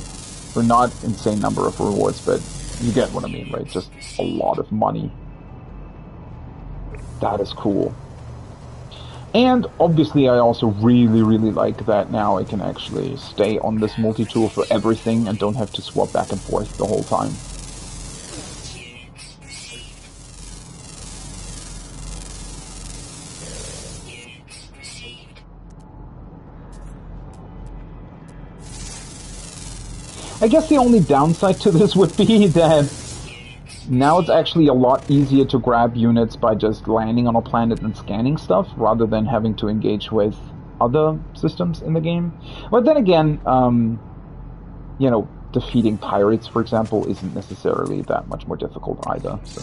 Or not insane number of rewards, but you get what I mean, right? Just a lot of money. That is cool. And obviously I also really, really like that now I can actually stay on this multi-tool for everything and don't have to swap back and forth the whole time. I guess the only downside to this would be that now it's actually a lot easier to grab units by just landing on a planet and scanning stuff rather than having to engage with other systems in the game. But then again, you know, defeating pirates, for example, isn't necessarily that much more difficult either, so...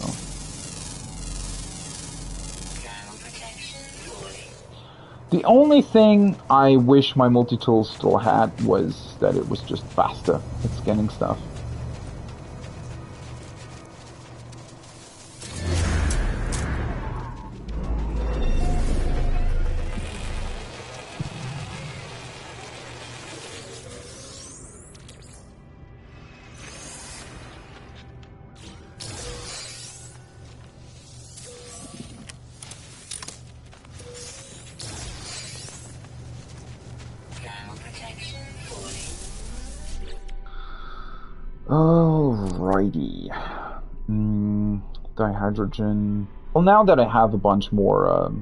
The only thing I wish my multi-tool still had was that it was just faster at scanning stuff. Alrighty. Dihydrogen. Well, now that I have a bunch more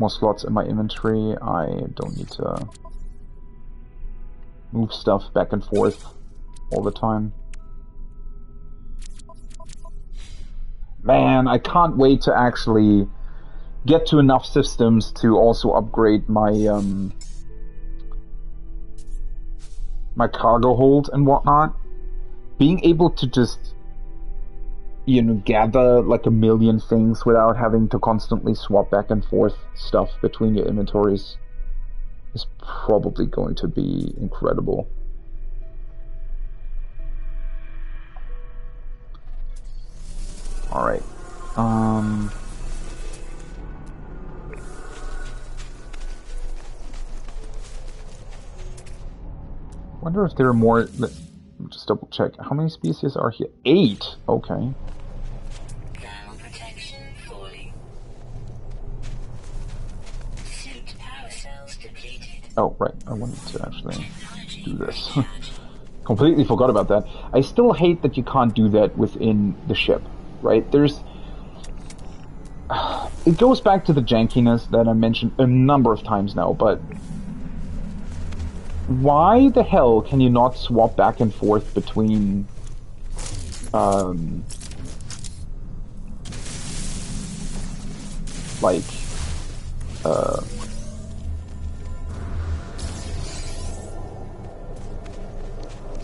slots in my inventory, I don't need to move stuff back and forth all the time. Man, I can't wait to actually get to enough systems to also upgrade my my cargo hold and whatnot. Being able to just, you know, gather like a million things without having to constantly swap back and forth stuff between your inventories is probably going to be incredible. Alright. Wonder if there are more. Let's just double check. How many species are here? 8. Okay. Ground protection falling. Suit power cells depleted. Oh, right. I wanted to actually do this. Completely forgot about that. I still hate that you can't do that within the ship, right? There's... It goes back to the jankiness that I mentioned a number of times now, but... Why the hell can you not swap back and forth between...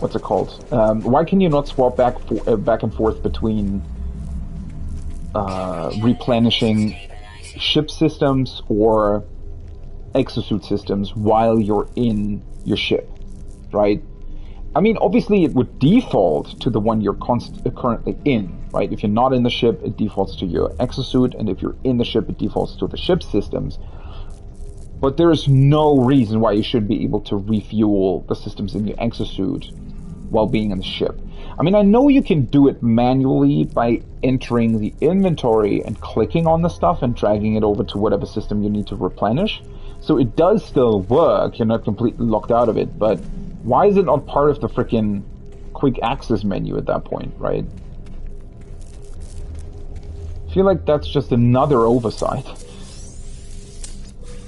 what's it called? Why can you not swap back and forth between replenishing ship systems or exosuit systems while you're in your ship, right? I mean, obviously it would default to the one you're currently in, right? If you're not in the ship, it defaults to your exosuit, and if you're in the ship, it defaults to the ship systems. But there is no reason why you should be able to refuel the systems in your exosuit while being in the ship. I mean, I know you can do it manually by entering the inventory and clicking on the stuff and dragging it over to whatever system you need to replenish. So it does still work, you're not completely locked out of it, but why is it not part of the frickin' quick access menu at that point, right? I feel like that's just another oversight,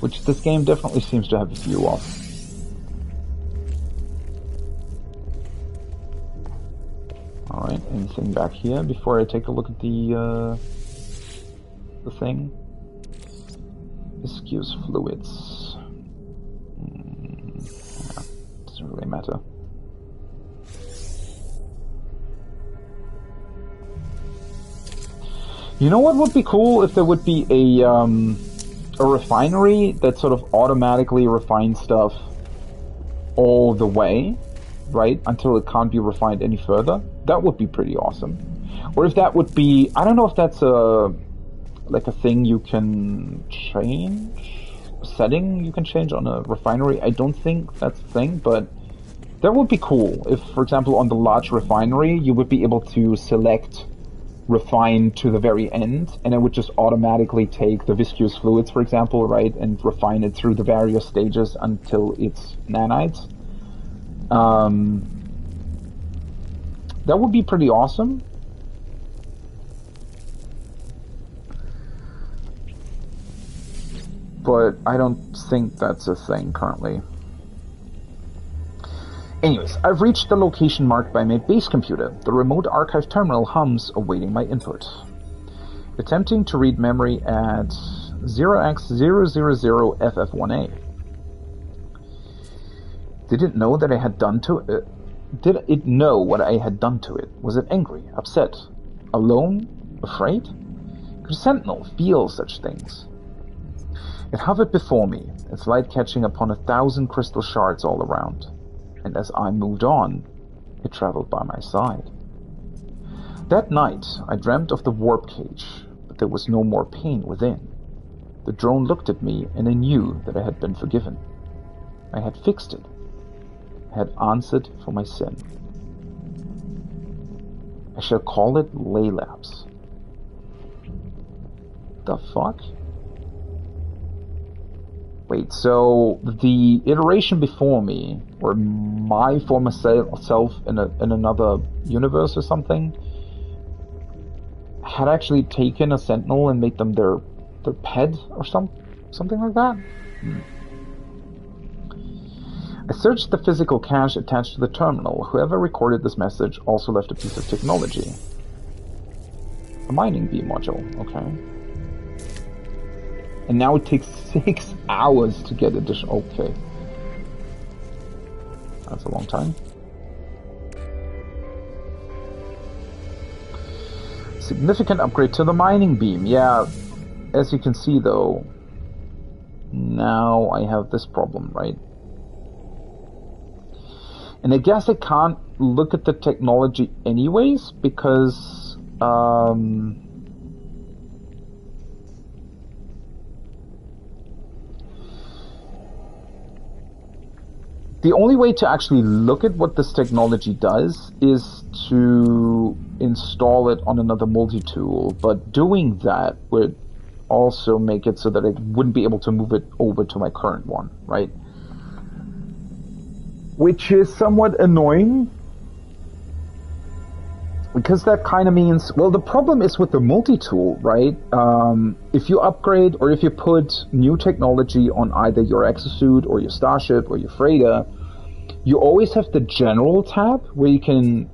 which this game definitely seems to have a few of. Alright, anything back here before I take a look at the thing? Viscous fluids. Yeah, doesn't really matter. You know what would be cool if there would be a refinery that sort of automatically refines stuff all the way, right, until it can't be refined any further. That would be pretty awesome. Or if that would be, I don't know if that's like a thing you can change, a setting you can change on a refinery. I don't think that's a thing, but that would be cool if, for example, on the large refinery, you would be able to select refine to the very end, and it would just automatically take the viscous fluids, for example, right, and refine it through the various stages until it's nanites. That would be pretty awesome. But I don't think that's a thing currently. Anyways, I've reached the location marked by my base computer. The remote archive terminal hums, awaiting my input. Attempting to read memory at 0x000FF1A. Did it know that I had done to it? Did it know what I had done to it? Was it angry, upset, alone, afraid? Could a sentinel feel such things? It hovered before me, its light catching upon 1,000 crystal shards all around. And as I moved on, it traveled by my side. That night, I dreamt of the warp cage, but there was no more pain within. The drone looked at me, and I knew that I had been forgiven. I had fixed it. I had answered for my sin. I shall call it Laylabs. The fuck? Wait, so the iteration before me, or my former self in another universe or something, had actually taken a sentinel and made them their pet or something like that? I searched the physical cache attached to the terminal. Whoever recorded this message also left a piece of technology. A mining beam module, okay. And now it takes 6 hours to get additional. Okay. That's a long time. Significant upgrade to the mining beam. Yeah, as you can see though, now I have this problem, right? And I guess I can't look at the technology anyways, because the only way to actually look at what this technology does is to install it on another multi-tool, but doing that would also make it so that I wouldn't be able to move it over to my current one, right? Which is somewhat annoying, because that kind of means, well, the problem is with the multi-tool, right? If you upgrade or if you put new technology on either your exosuit or your starship or your freighter, you always have the general tab where you can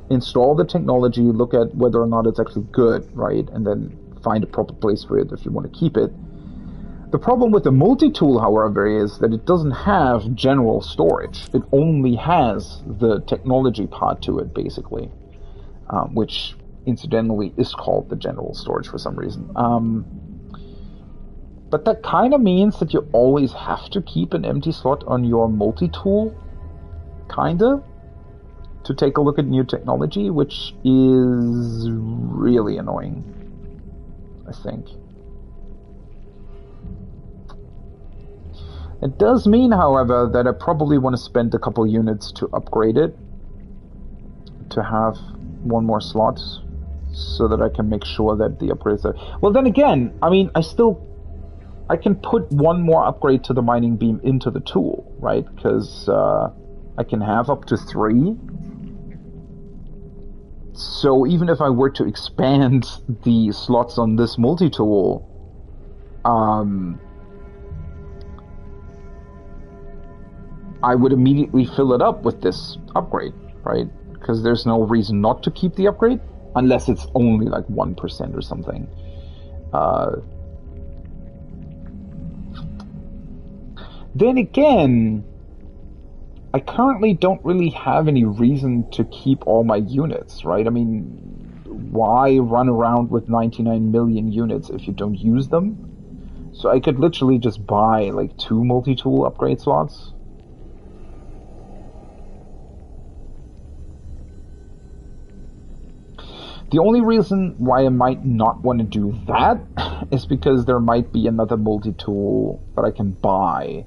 install the technology, look at whether or not it's actually good, right? And then find a proper place for it if you want to keep it. The problem with the multi-tool, however, is that it doesn't have general storage. It only has the technology part to it, basically. Which, incidentally, is called the general storage for some reason. But that kind of means that you always have to keep an empty slot on your multi-tool, kinda, to take a look at new technology, which is really annoying, I think. It does mean, however, that I probably want to spend a couple units to upgrade it, to have one more slot so that I can make sure that the upgrades are... Well, then again, I mean, I can put one more upgrade to the mining beam into the tool, right? Because I can have up to 3. So even if I were to expand the slots on this multi-tool, I would immediately fill it up with this upgrade, right? Because there's no reason not to keep the upgrade, unless it's only like 1% or something. Then again, I currently don't really have any reason to keep all my units, right? I mean, why run around with 99 million units if you don't use them? So I could literally just buy like 2 multi-tool upgrade slots. The only reason why I might not want to do that is because there might be another multi-tool that I can buy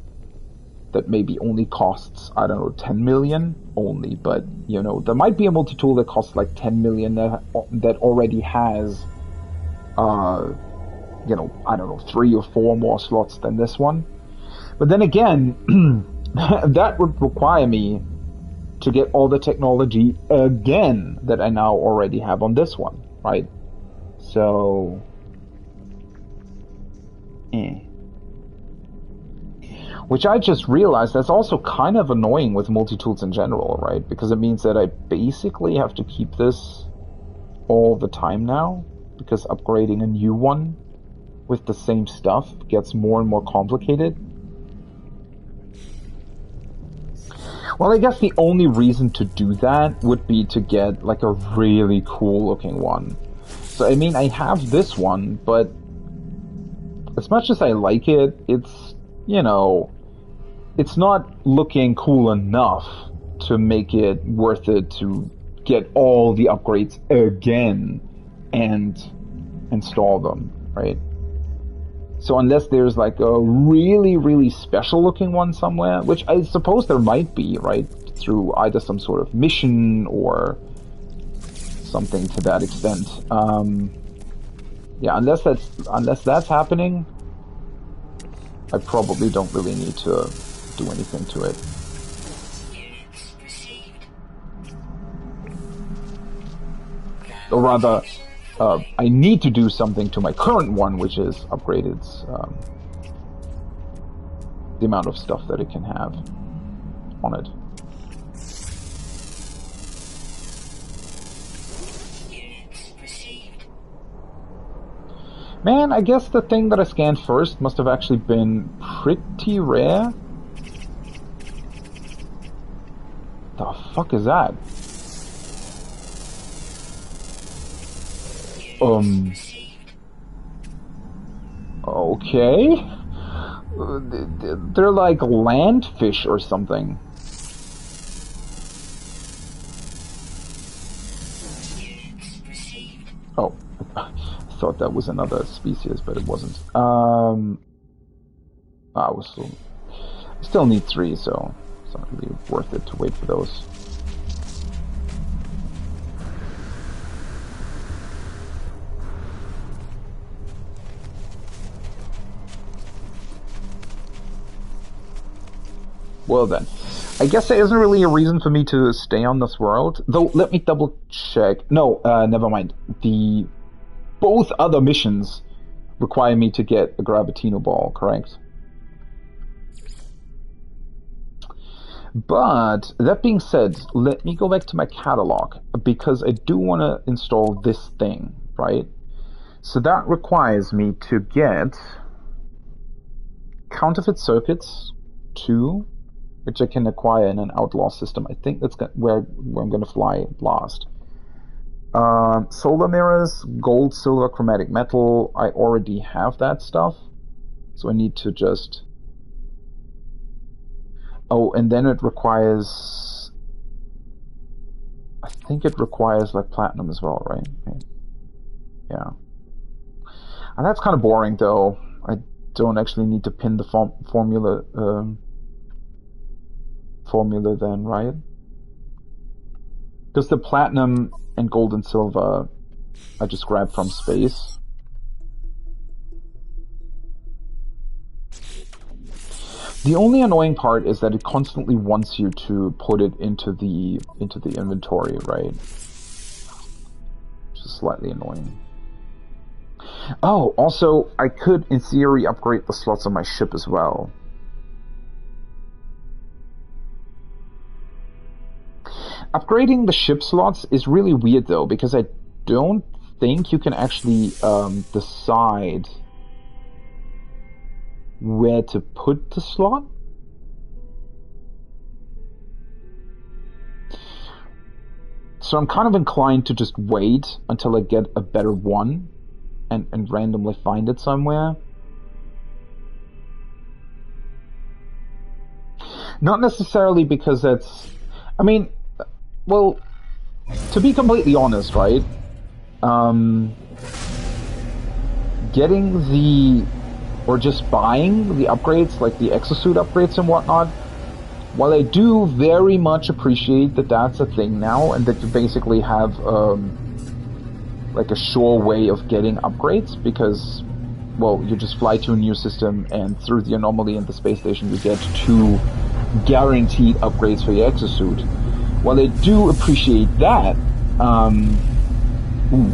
that maybe only costs, I don't know, 10 million only, but, you know, there might be a multi-tool that costs like 10 million that already has, you know, I don't know, 3 or 4 more slots than this one. But then again, that would require me to get all the technology again that I now already have on this one, right? So... Which I just realized that's also kind of annoying with multi-tools in general, right? Because it means that I basically have to keep this all the time now, because upgrading a new one with the same stuff gets more and more complicated. Well, I guess the only reason to do that would be to get like a really cool looking one. So I mean, I have this one, but as much as I like it, it's, you know, it's not looking cool enough to make it worth it to get all the upgrades again and install them, right? So unless there's like a really, really special looking one somewhere, which I suppose there might be, right? Through either some sort of mission or something to that extent. Yeah, unless that's happening, I probably don't really need to do anything to it. Or rather, I need to do something to my current one, which is upgrade its the amount of stuff that it can have on it. Man, I guess the thing that I scanned first must have actually been pretty rare. The fuck is that? Okay. They're like land fish or something. Oh, I thought that was another species, but it wasn't. I still need 3, so it's not really worth it to wait for those. Well then, I guess there isn't really a reason for me to stay on this world. Though, let me double check. No, never mind. Both other missions require me to get a Gravitino ball, correct? But, that being said, let me go back to my catalog, because I do want to install this thing, right? So that requires me to get counterfeit circuits 2, which I can acquire in an outlaw system. I think that's where I'm going to fly last. Solar mirrors, gold, silver, chromatic metal. I already have that stuff, so I need to just... Oh, and then it requires... I think it requires like platinum as well, right? Yeah. And that's kind of boring, though. I don't actually need to pin the formula then, right? Because the platinum and gold and silver I just grabbed from space. The only annoying part is that it constantly wants you to put it into the inventory, right? Which is slightly annoying. Oh, also, I could, in theory, upgrade the slots on my ship as well. Upgrading the ship slots is really weird, though, because I don't think you can actually decide where to put the slot. So I'm kind of inclined to just wait until I get a better one and randomly find it somewhere. Not necessarily because that's... I mean, well, to be completely honest, right? Getting the... or just buying the upgrades, like the exosuit upgrades and whatnot, while I do very much appreciate that that's a thing now, and that you basically have, like a sure way of getting upgrades, because, well, you just fly to a new system, and through the anomaly in the space station you get 2 guaranteed upgrades for your exosuit. While I do appreciate that,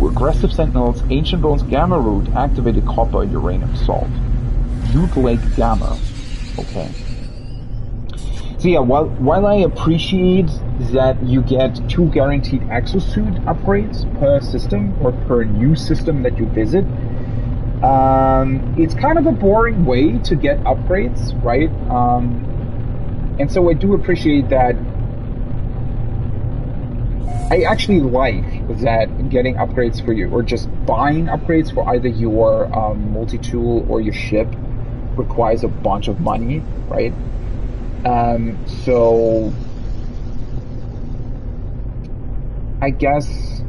aggressive sentinels, ancient bones, gamma root, activated copper, uranium salt. Loot Lake Gamma. Okay. So yeah, while I appreciate that you get 2 guaranteed exosuit upgrades per system, or per new system that you visit, it's kind of a boring way to get upgrades, right? And so I do appreciate that. I actually like that getting upgrades for you, or just buying upgrades for either your multi-tool or your ship, requires a bunch of money, right? So I guess,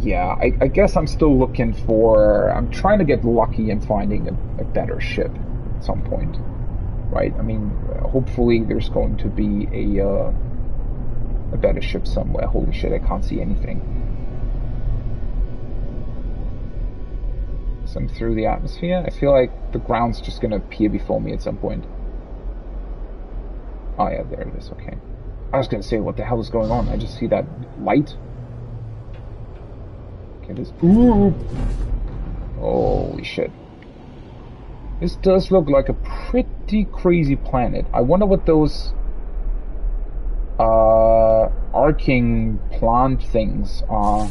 yeah, I guess I'm still looking for, I'm trying to get lucky in finding a better ship at some point, right? I mean, hopefully there's going to be a better ship somewhere. Holy shit, I can't see anything. So I'm through the atmosphere. I feel like the ground's just gonna appear before me at some point. Oh yeah, there it is, okay. I was gonna say, what the hell is going on? I just see that light. Okay, this... Ooh! Holy shit. This does look like a pretty crazy planet. I wonder what those... arcing plant things are.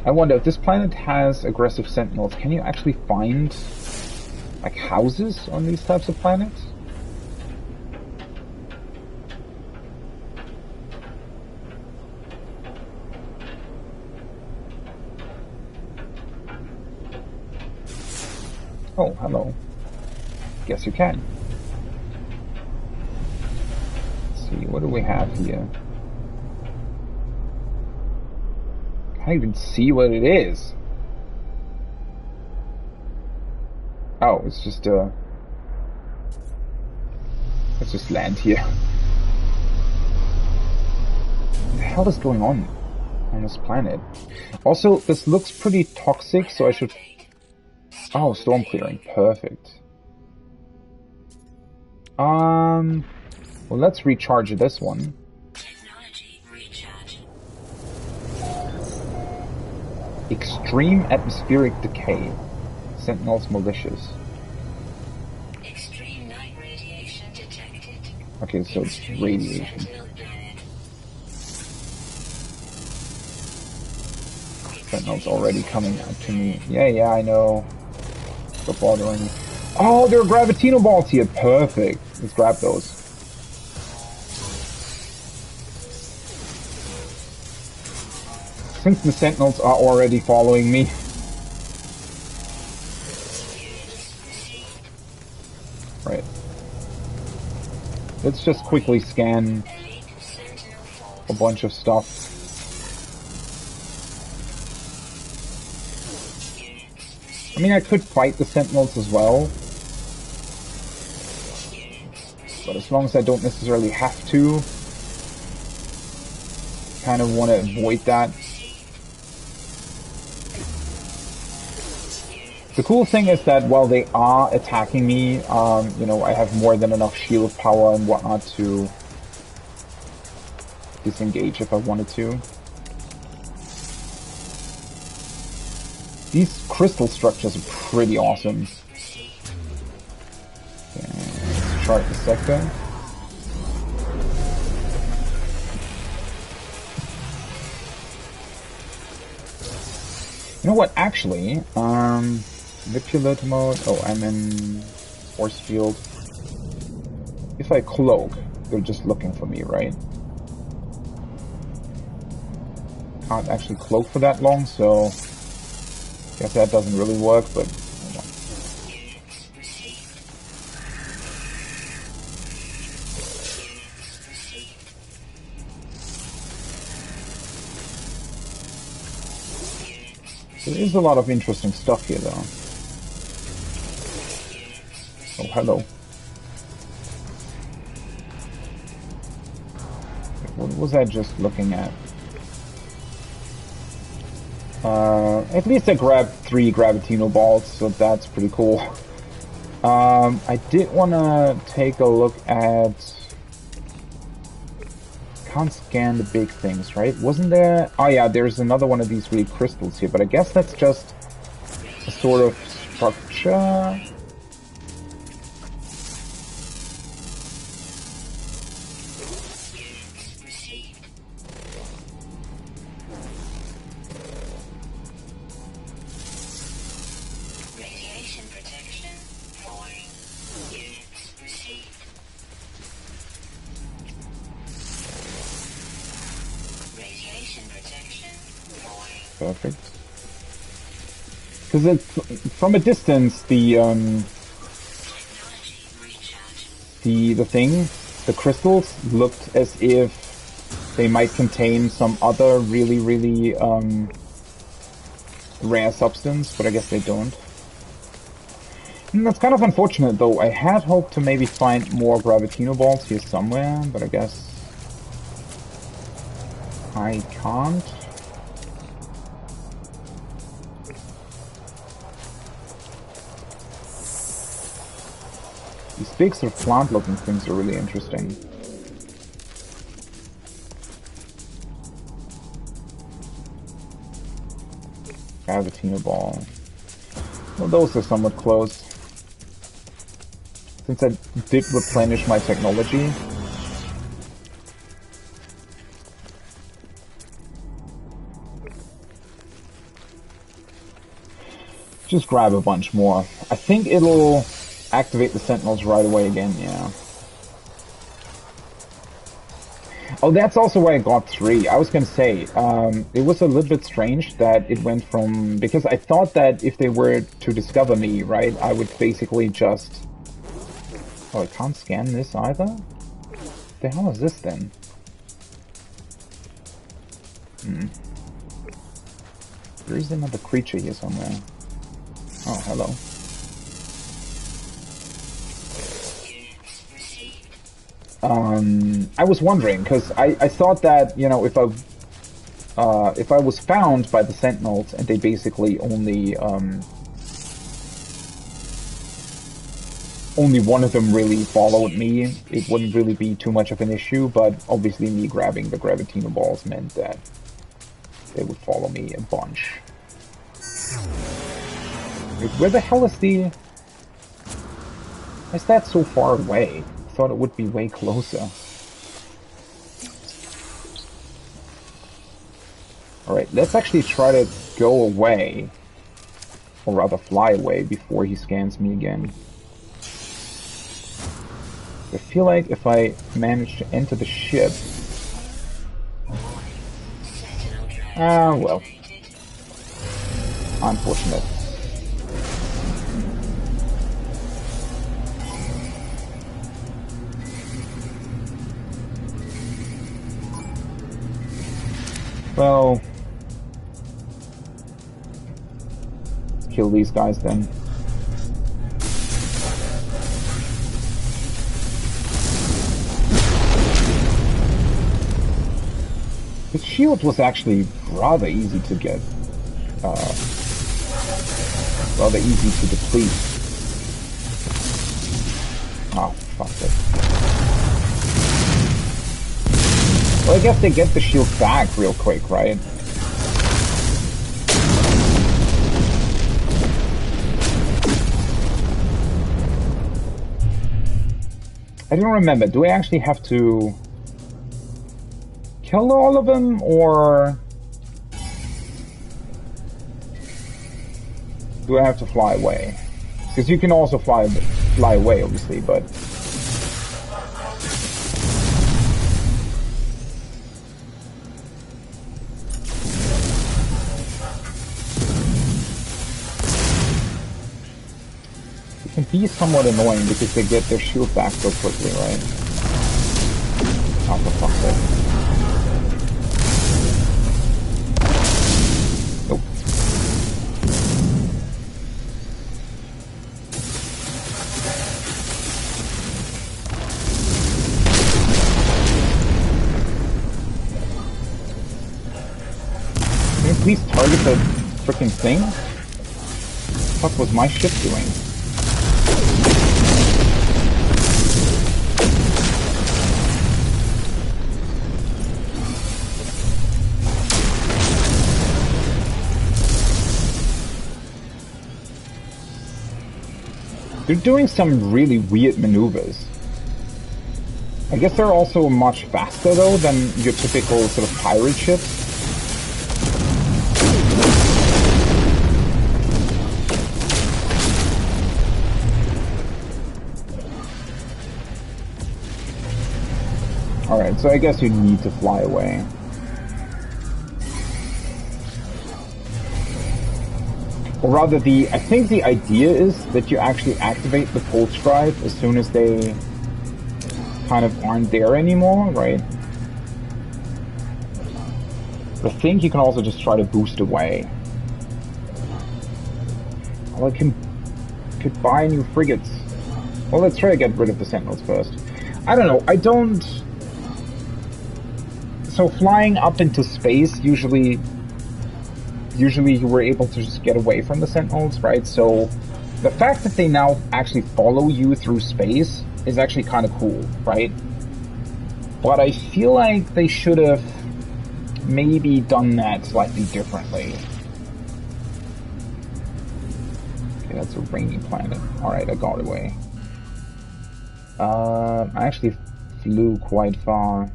I wonder if this planet has aggressive sentinels, can you actually find like houses on these types of planets? Oh, hello. Guess you can. Let's see, what do we have here? Can't even see what it is. Oh, it's just let's just land here. What the hell is going on this planet? Also, this looks pretty toxic, so I should... Oh, storm clearing. Perfect. Well, let's recharge this one. Technology recharge. Extreme atmospheric decay. Sentinels malicious. Extreme night radiation detected. Okay, so it's Extreme radiation. sentinel planet. Sentinels already coming out to me. Yeah, I know. Stop bothering me. Oh, there are gravitino balls here. Perfect. Let's grab those. Since the sentinels are already following me. Right. Let's just quickly scan a bunch of stuff. I mean, I could fight the Sentinels as well. But as long as I don't necessarily have to, kind of want to avoid that. The cool thing is that while they are attacking me, you know, I have more than enough shield power and whatnot to disengage if I wanted to. These crystal structures are pretty awesome. Okay, let's chart the sector. You know what, actually, manipulate mode, oh, I'm in force field. If I cloak, they're just looking for me, right? Can't actually cloak for that long, so guess that doesn't really work, but hold on. There is a lot of interesting stuff here, though. Oh, hello. What was I just looking at? At least I grabbed 3 Gravitino balls, so that's pretty cool. I did want to take a look at... Can't scan the big things, right? Wasn't there... Oh yeah, there's another one of these really crystals here, but I guess that's just a sort of structure... Perfect. Because from a distance, the crystals looked as if they might contain some other really rare substance, but I guess they don't. And that's kind of unfortunate, though. I had hoped to maybe find more Gravitino balls here somewhere, but I guess I can't. These big sort of plant-looking things are really interesting. Gravitino ball. Well, those are somewhat close. Since I did replenish my technology. Just grab a bunch more. I think it'll activate the Sentinels right away again, yeah. Oh, that's also why I got 3. I was gonna say, it was a little bit strange that it went from... Because I thought that if they were to discover me, right, I would basically just... Oh, I can't scan this either? What the hell is this then? There is another creature here somewhere. Oh, hello. I was wondering, because I thought that, you know, if I was found by the Sentinels and they basically only one of them really followed me, it wouldn't really be too much of an issue, but obviously me grabbing the Gravitino balls meant that they would follow me a bunch. Wait, where the hell is the... Is that so far away? I thought it would be way closer. Alright, let's actually try to go away. Or rather fly away before he scans me again. I feel like if I manage to enter the ship... Ah, well. Unfortunate. Well... kill these guys then. His shield was actually rather easy to get. Rather easy to deplete. Oh, fuck it. Well, I guess they get the shield back real quick, right? I don't remember. Do I actually have to kill all of them, or do I have to fly away? Because you can also fly away, obviously, but it can be somewhat annoying because they get their shield back so quickly, right? Oh, for fuck's sake. Please target the frickin' thing? What the fuck was my ship doing? They're doing some really weird maneuvers. I guess they're also much faster though than your typical sort of pirate ships. Alright, so I guess you need to fly away. Or rather, I think the idea is that you actually activate the pulse drive as soon as they kind of aren't there anymore, right? But I think you can also just try to boost away. Well, I could buy new frigates. Well, let's try to get rid of the Sentinels first. I don't know, I don't... So flying up into space, usually you were able to just get away from the Sentinels, right? So the fact that they now actually follow you through space is actually kind of cool, right? But I feel like they should have maybe done that slightly differently. Okay, that's a rainy planet. Alright, I got away. I actually flew quite far.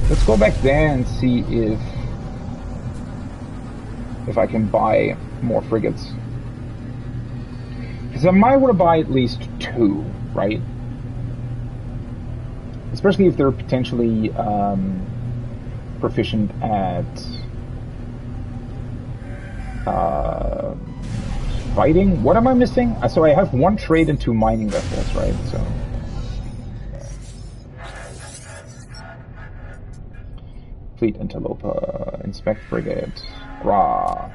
Let's go back there and see if I can buy more frigates. Because I might want to buy at least 2, right? Especially if they're potentially proficient at fighting. What am I missing? So I have 1 trade and 2 mining vessels, right? So Fleet Interloper, Inspect Frigate, Rah.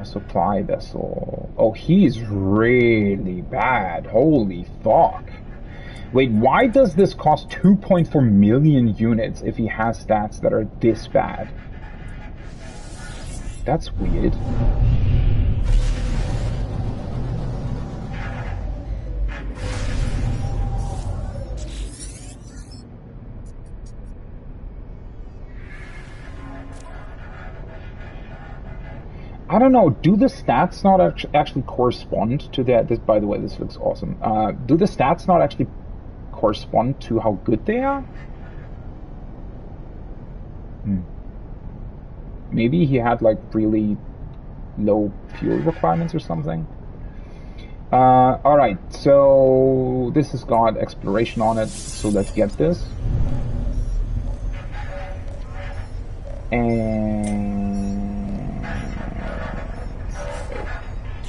A supply vessel. Oh, he's really bad. Holy fuck. Wait, why does this cost 2.4 million units if he has stats that are this bad? That's weird. I don't know, do the stats not actually correspond to that? This, by the way, this looks awesome. Do the stats not actually correspond to how good they are? Maybe he had like really low fuel requirements or something. Alright, so this has got exploration on it, so let's get this. And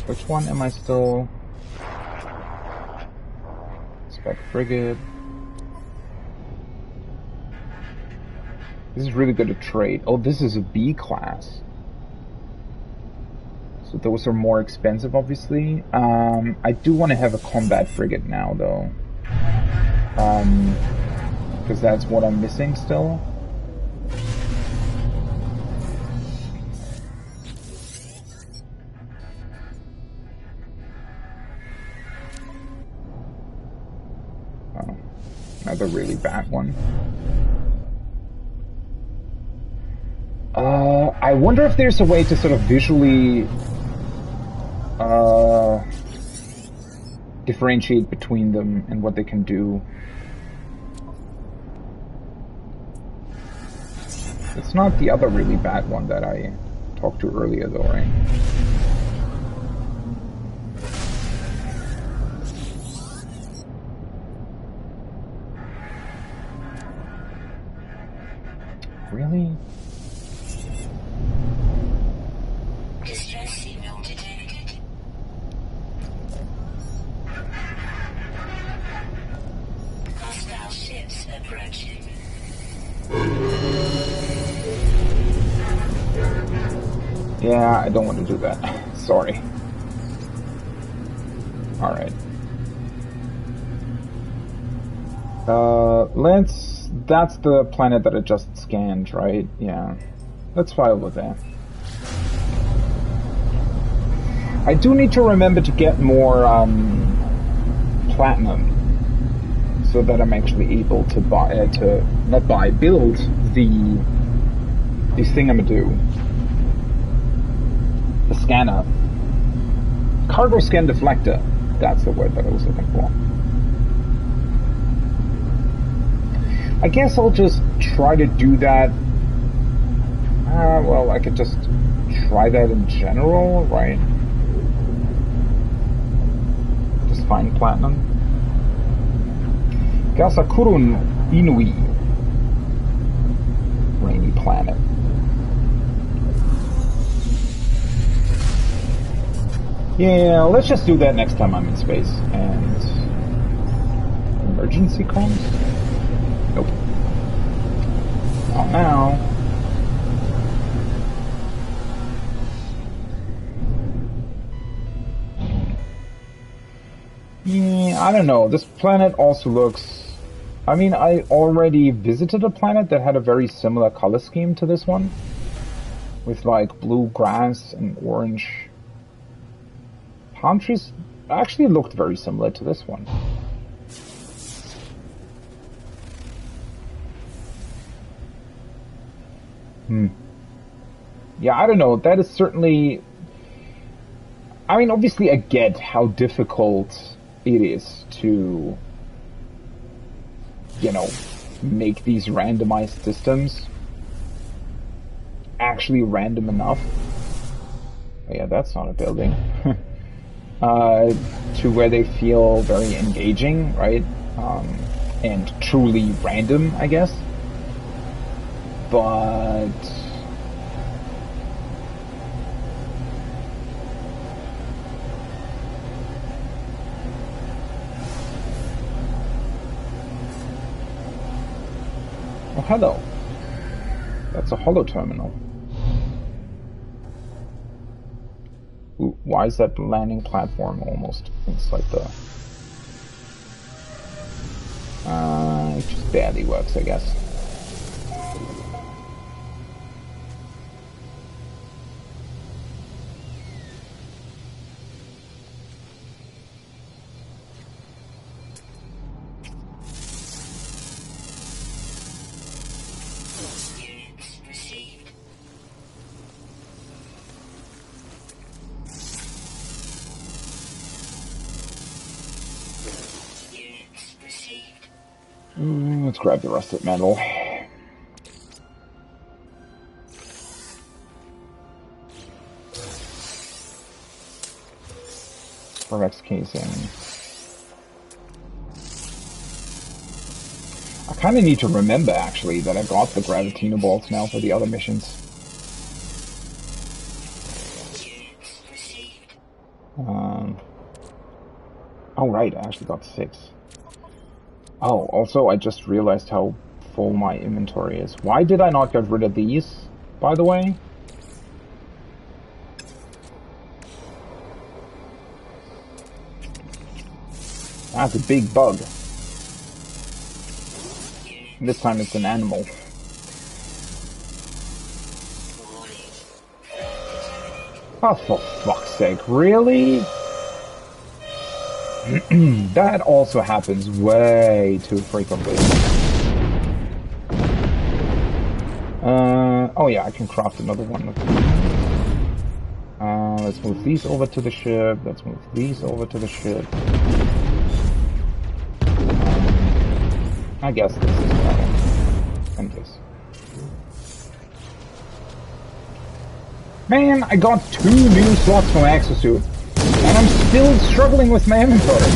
which one am I still? Spec frigate. This is really good to trade. Oh, this is a B class. So those are more expensive, obviously. I do want to have a combat frigate now, though. Because that's what I'm missing still. Oh, another really bad one. I wonder if there's a way to sort of visually differentiate between them and what they can do. It's not the other really bad one that I talked to earlier, though, right? Really? Distress signal detected. Hostile ships approaching. Yeah, I don't want to do that. Sorry. Alright. That's the planet that I just scanned, right? Yeah. Let's fly over there. I do need to remember to get more, platinum. So that I'm actually able to build the thingamadoo. The scanner. Cargo scan deflector. That's the word that I was looking for. I guess I'll just try to do that. Well, I could just try that in general, right? Just find platinum. Gasakurun Inui. Rainy planet. Yeah, let's just do that next time I'm in space. And emergency comms? Nope. Not now. Yeah, I don't know. This planet also looks... I mean, I already visited a planet that had a very similar color scheme to this one. With like blue grass and orange palm trees. Actually looked very similar to this one. Yeah, I don't know. That is certainly... I mean, obviously I get how difficult it is to, you know, make these randomized systems actually random enough. Oh, yeah, that's not a building. To where they feel very engaging, right? And truly random, I guess. But... oh, hello. That's a holo terminal. Ooh, why is that landing platform almost inside the... it just barely works, I guess. Let's grab the rusted metal. Rex casing. I kind of need to remember, actually, that I got the Gravitino bolts now for the other missions. Oh, right, I actually got 6. Oh, also, I just realized how full my inventory is. Why did I not get rid of these, by the way? That's a big bug. This time it's an animal. Oh, for fuck's sake, really? That also happens way too frequently. Oh yeah, I can craft another one. Let's move these over to the ship. Let's move these over to the ship. I guess this is better. And this. Man, I got 2 new slots from Exosuit, and I'm still struggling with my inventory.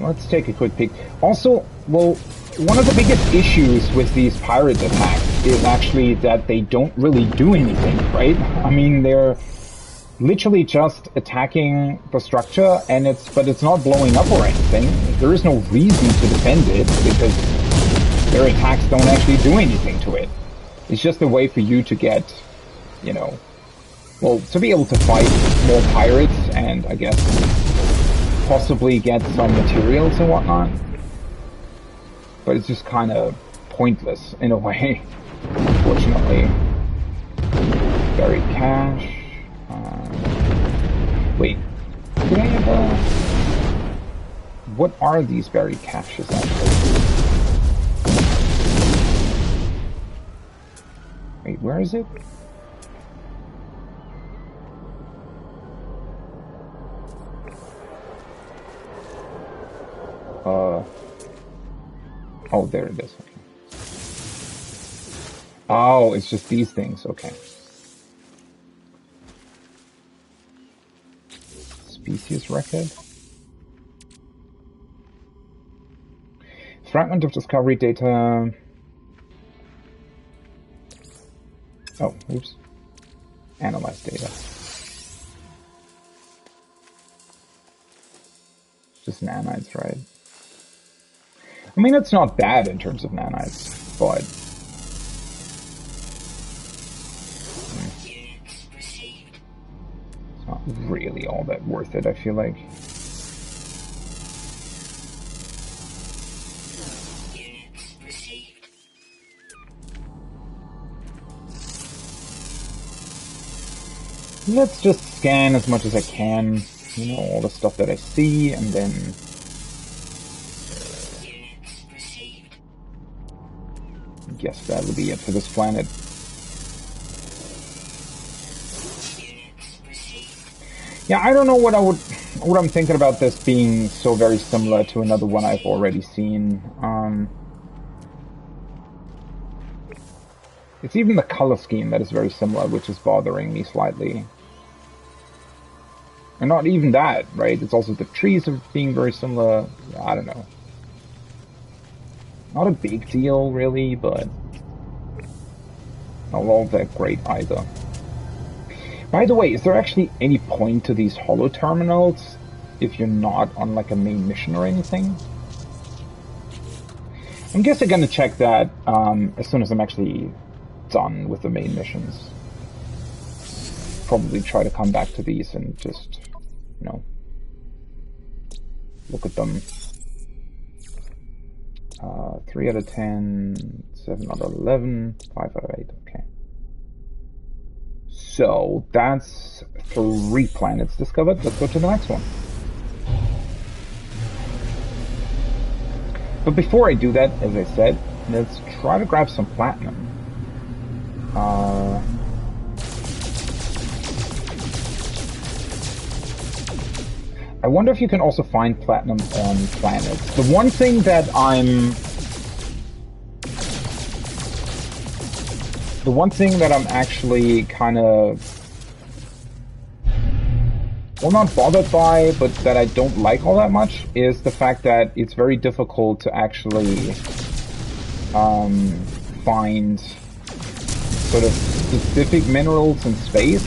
Let's take a quick peek. Also, well, one of the biggest issues with these pirate attacks is actually that they don't really do anything, right? I mean, they're literally just attacking the structure, and but it's not blowing up or anything. There is no reason to defend it, because their attacks don't actually do anything to it. It's just a way for you to get, you know, well, to be able to fight more pirates, and I guess possibly get some materials and whatnot. But it's just kind of pointless in a way, unfortunately. Buried cache. Wait, did I ever... What are these buried caches actually? Wait, where is it? Oh, there it is. Okay. Oh, it's just these things. Okay. Species record. Fragment of discovery data. Oh, oops. Analyze data. It's just nanites, right? I mean, it's not bad in terms of nanites, but... It's not really all that worth it, I feel like. Let's just scan as much as I can, you know, all the stuff that I see, and then... I guess that would be it for this planet. Yeah, I don't know what I'm thinking about this being so very similar to another one I've already seen. It's even the color scheme that is very similar, which is bothering me slightly. And not even that, right? It's also the trees are being very similar. I don't know. Not a big deal, really, but not all that great either. By the way, is there actually any point to these holo terminals if you're not on like a main mission or anything? I'm guessing I'm gonna check that as soon as I'm actually done with the main missions. Probably try to come back to these and just, you know, look at them. 3 out of 10, 7 out of 11, 5 out of 8, okay. So, that's 3 planets discovered. Let's go to the next one. But before I do that, as I said, let's try to grab some platinum. I wonder if you can also find platinum on planets. The one thing that I'm actually kind of, well, not bothered by, but that I don't like all that much, is the fact that it's very difficult to actually find sort of specific minerals in space.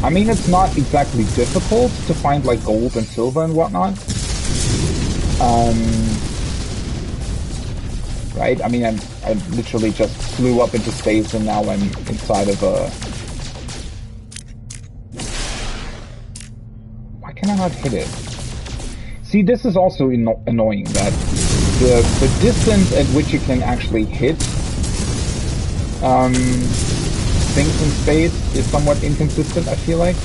I mean, it's not exactly difficult to find like gold and silver and whatnot, Right? I mean, I literally just flew up into space and now I'm inside of a... Why can I not hit it? See, this is also annoying, that the distance at which you can actually hit things in space is somewhat inconsistent, I feel like.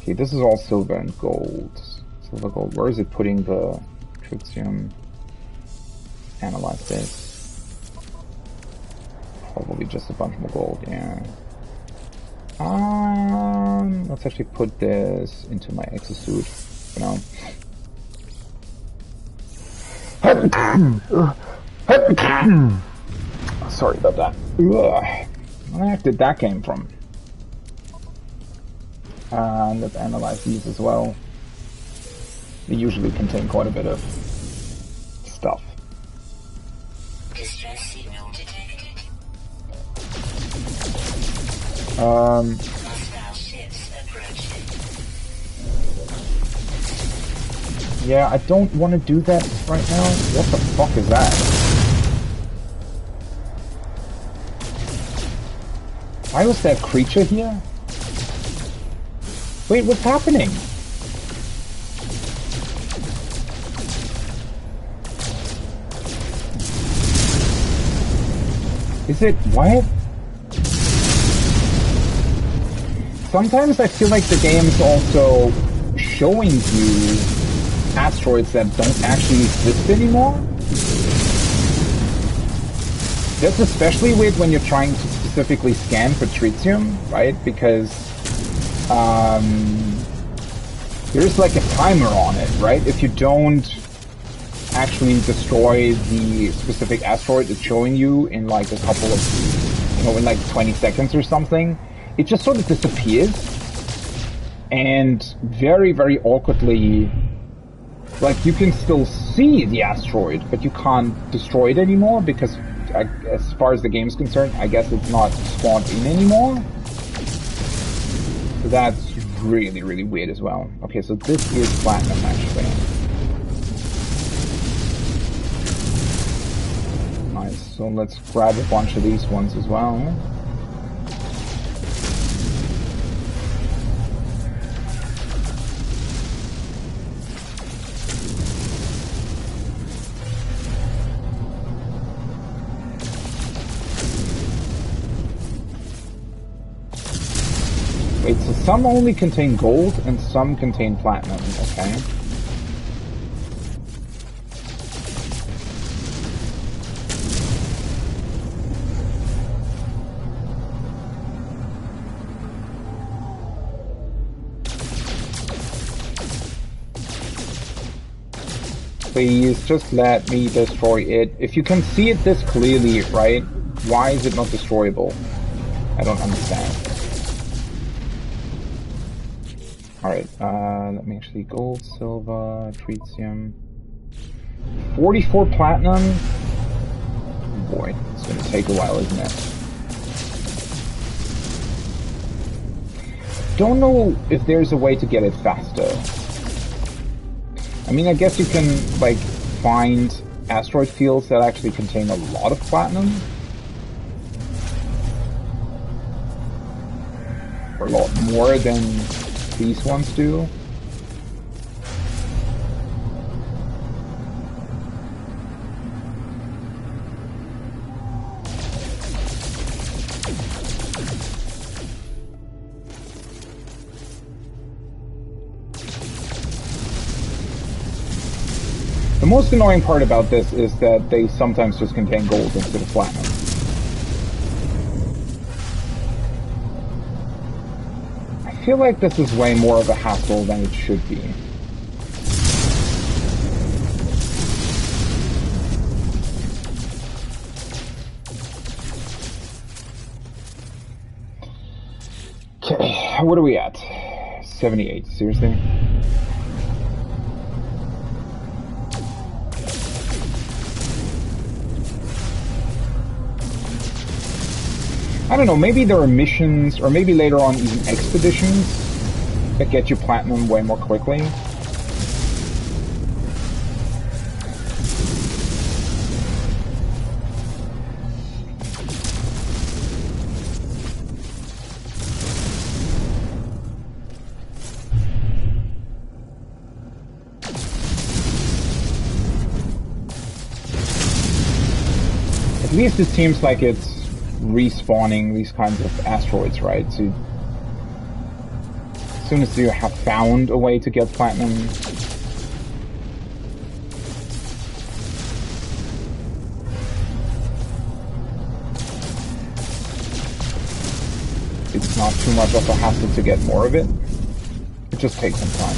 Okay, this is all silver and gold. Silver, gold. Where is it putting the tritium? Analyze this. Probably just a bunch more gold, yeah. Let's actually put this into my exosuit for now. Sorry about that. Where the heck did that came from? Let's analyze these as well. They usually contain quite a bit of stuff. Distress signal detected. Hostile ships approaching. Yeah, I don't want to do that right now. What the fuck is that? Why was that creature here? Wait, what's happening? Is it what? Sometimes I feel like the game is also showing you asteroids that don't actually exist anymore. That's especially weird when you're trying to specifically scan for tritium, right? Because there's like a timer on it, right? If you don't actually destroy the specific asteroid it's showing you in like a couple of, you know, in like 20 seconds or something, it just sort of disappears. And very, very awkwardly, like you can still see the asteroid, but you can't destroy it anymore because as far as the game's concerned, I guess it's not spawned in anymore. So that's really, really weird as well. Okay, so this is platinum actually. Nice, so let's grab a bunch of these ones as well. Wait, so some only contain gold and some contain platinum, okay. Please, just let me destroy it. If you can see it this clearly, right, why is it not destroyable? I don't understand. Alright, let me actually gold, silver, tritium. 44 platinum? Oh boy, it's gonna take a while, isn't it? Don't know if there's a way to get it faster. I mean, I guess you can, like, find asteroid fields that actually contain a lot of platinum. Or a lot more than these ones do. The most annoying part about this is that they sometimes just contain gold instead of platinum. I feel like this is way more of a hassle than it should be. Okay, what are we at? 78, seriously? I don't know, maybe there are missions, or maybe later on even expeditions that get you platinum way more quickly. At least it seems like it's respawning these kinds of asteroids, right? So as soon as you have found a way to get platinum, it's not too much of a hassle to get more of it. It just takes some time.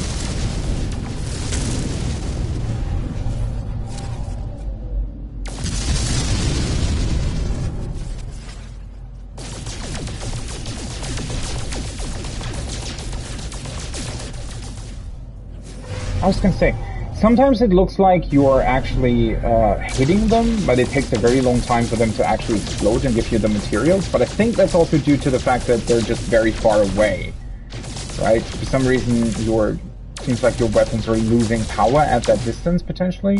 I was gonna say, sometimes it looks like you're actually hitting them, but it takes a very long time for them to actually explode and give you the materials. But I think that's also due to the fact that they're just very far away, right? For some reason, seems like your weapons are losing power at that distance, potentially.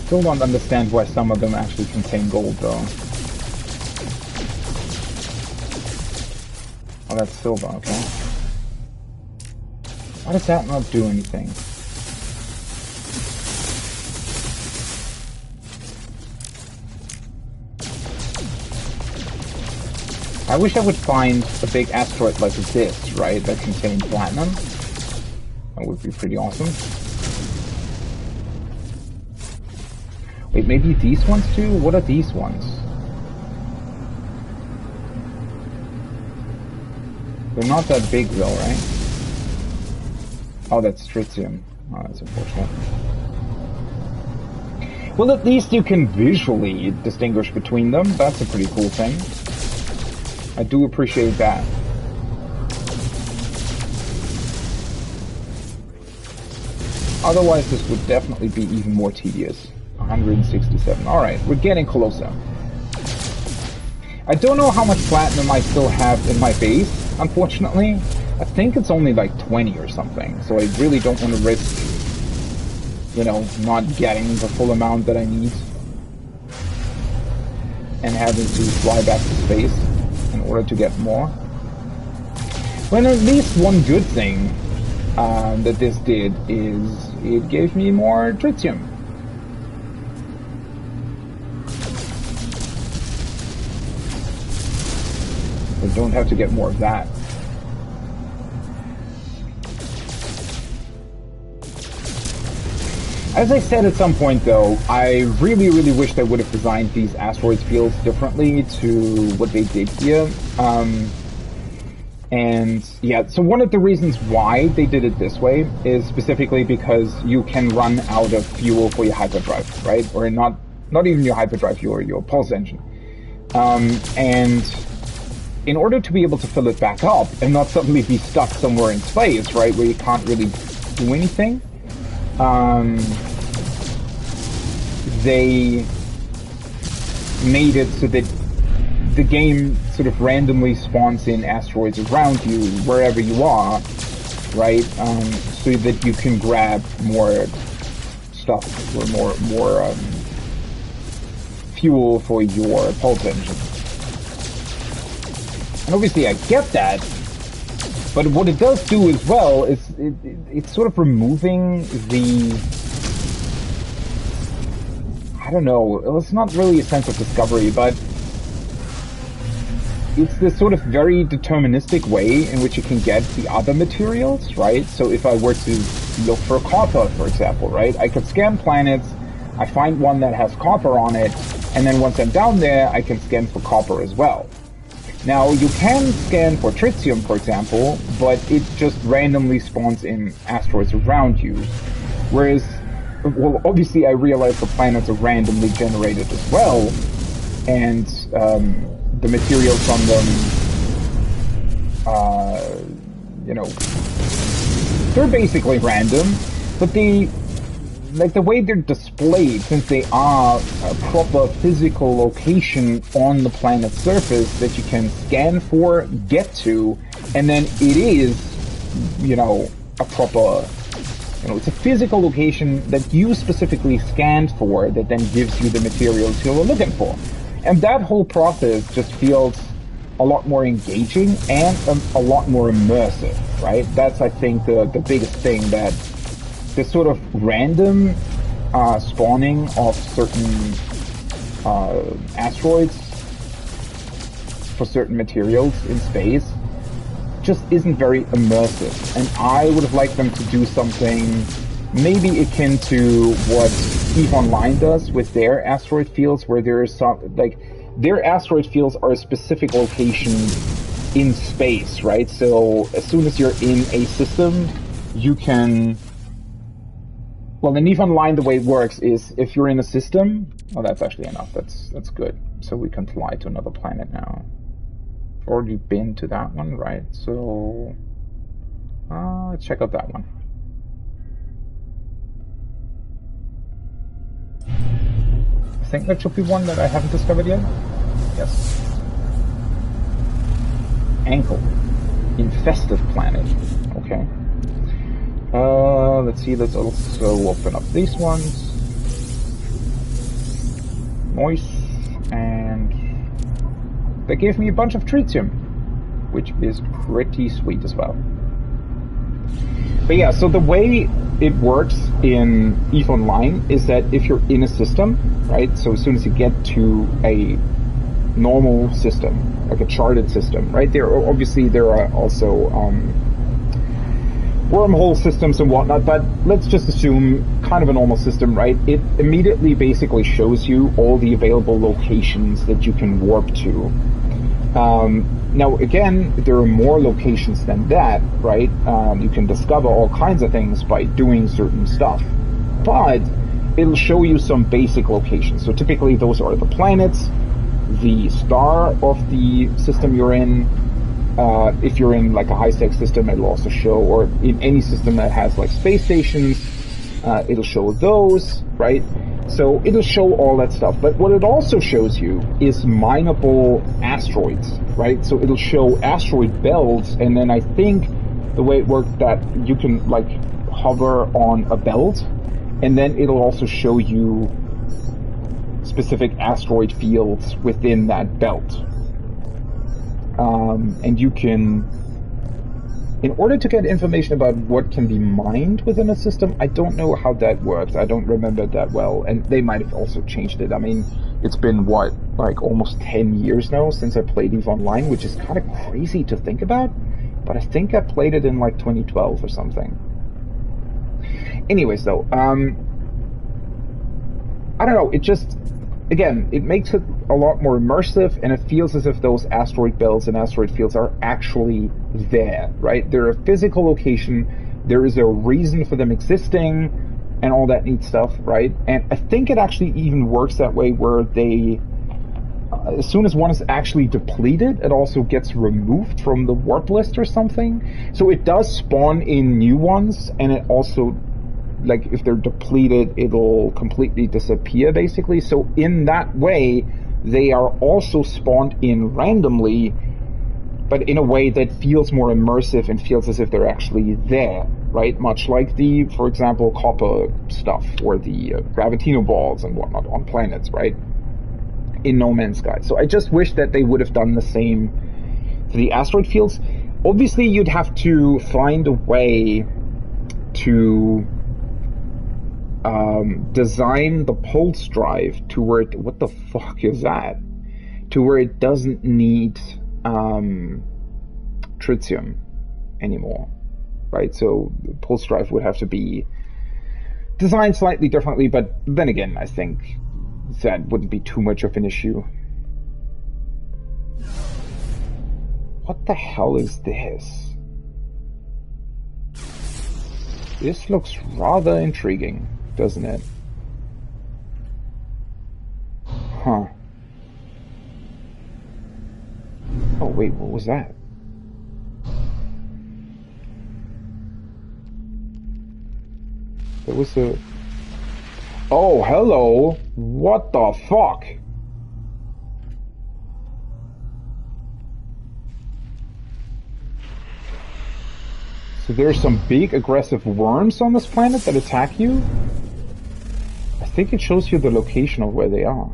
Still don't understand why some of them actually contain gold, though. Oh, that's silver, okay. Why does that not do anything? I wish I would find a big asteroid like this, right, that contained platinum. That would be pretty awesome. Wait, maybe these ones too? What are these ones? They're not that big though, right? Oh, that's tritium. Oh, that's unfortunate. Well, at least you can visually distinguish between them. That's a pretty cool thing. I do appreciate that. Otherwise, this would definitely be even more tedious. 167. Alright, we're getting closer. I don't know how much platinum I still have in my base, unfortunately. I think it's only like 20 or something, so I really don't want to risk, you know, not getting the full amount that I need and having to fly back to space in order to get more. Well, at least one good thing that this did is it gave me more tritium. I don't have to get more of that. As I said at some point though, I really wish they would have designed these asteroids fields differently to what they did here. And yeah, so one of the reasons why they did it this way is specifically because you can run out of fuel for your hyperdrive, right? Or not even your hyperdrive, your pulse engine. And in order to be able to fill it back up and not suddenly be stuck somewhere in space, right, where you can't really do anything, they made it so that the game sort of randomly spawns in asteroids around you, wherever you are, right, so that you can grab more stuff, or more fuel for your pulse engine. And obviously I get that, but what it does do as well is it's sort of removing the, I don't know, it's not really a sense of discovery, but it's this sort of very deterministic way in which you can get the other materials, right? So if I were to look for copper, for example, right, I could scan planets, I find one that has copper on it, and then once I'm down there, I can scan for copper as well. Now, you can scan for tritium, for example, but it just randomly spawns in asteroids around you. Whereas, well, obviously I realize the planets are randomly generated as well, and the materials on them, you know, they're basically random, but the way they're displayed, since they are a proper physical location on the planet's surface that you can scan for, get to, and then it is, you know, a proper, you know, it's a physical location that you specifically scanned for that then gives you the materials you're looking for. And that whole process just feels a lot more engaging and a lot more immersive, right? That's, I think, the biggest thing, that this sort of random spawning of certain asteroids for certain materials in space just isn't very immersive. And I would have liked them to do something maybe akin to what EVE Online does with their asteroid fields, where there is some, like, their asteroid fields are a specific location in space, right? So as soon as you're in a system, you can... Well, in EVE Online, the way it works is if you're in a system... Well, that's actually enough. That's good. So we can fly to another planet now. Already been to that one, right? So let's check out that one. I think that should be one that I haven't discovered yet. Yes. Ankle. Infested planet. Okay. Let's see, let's also open up these ones. Noise. And they gave me a bunch of tritium, which is pretty sweet as well. But yeah, so the way it works in EVE Online is that if you're in a system, right, so as soon as you get to a normal system, like a charted system, right, there are also wormhole systems and whatnot, but let's just assume kind of a normal system, right? It immediately basically shows you all the available locations that you can warp to. Now, again, there are more locations than that, right? You can discover all kinds of things by doing certain stuff, but it'll show you some basic locations. So typically those are the planets, the star of the system you're in. If you're in like a high-stakes system, it'll also show, or in any system that has like space stations, it'll show those, right? So it'll show all that stuff. But what it also shows you is mineable asteroids, right? So it'll show asteroid belts, and then I think the way it worked, that you can like hover on a belt, and then it'll also show you specific asteroid fields within that belt. And you can, in order to get information about what can be mined within a system, I don't know how that works. I don't remember it that well, and they might have also changed it. I mean, it's been, what, like almost 10 years now since I played EVE Online, which is kind of crazy to think about, but I think I played it in like 2012 or something. Anyways, though, I don't know, it just... Again, it makes it a lot more immersive, and it feels as if those asteroid belts and asteroid fields are actually there, right? They're a physical location, there is a reason for them existing, and all that neat stuff, right? And I think it actually even works that way where they, as soon as one is actually depleted, it also gets removed from the warp list or something. So it does spawn in new ones, and it also... like if they're depleted, it'll completely disappear basically. So in that way, they are also spawned in randomly, but in a way that feels more immersive and feels as if they're actually there, right? Much like the, for example, copper stuff or the gravitino balls and whatnot on planets, right? In No Man's Sky. So I just wish that they would have done the same for the asteroid fields. Obviously, you'd have to find a way to design the pulse drive to where it, what the fuck is that? To where it doesn't need tritium anymore, right? So the pulse drive would have to be designed slightly differently, but then again, I think that wouldn't be too much of an issue. What the hell is this? This looks rather intriguing, doesn't it? Huh. wait, what was that? There was a... Oh, hello! What the fuck? So there's some big aggressive worms on this planet that attack you? I think it shows you the location of where they are.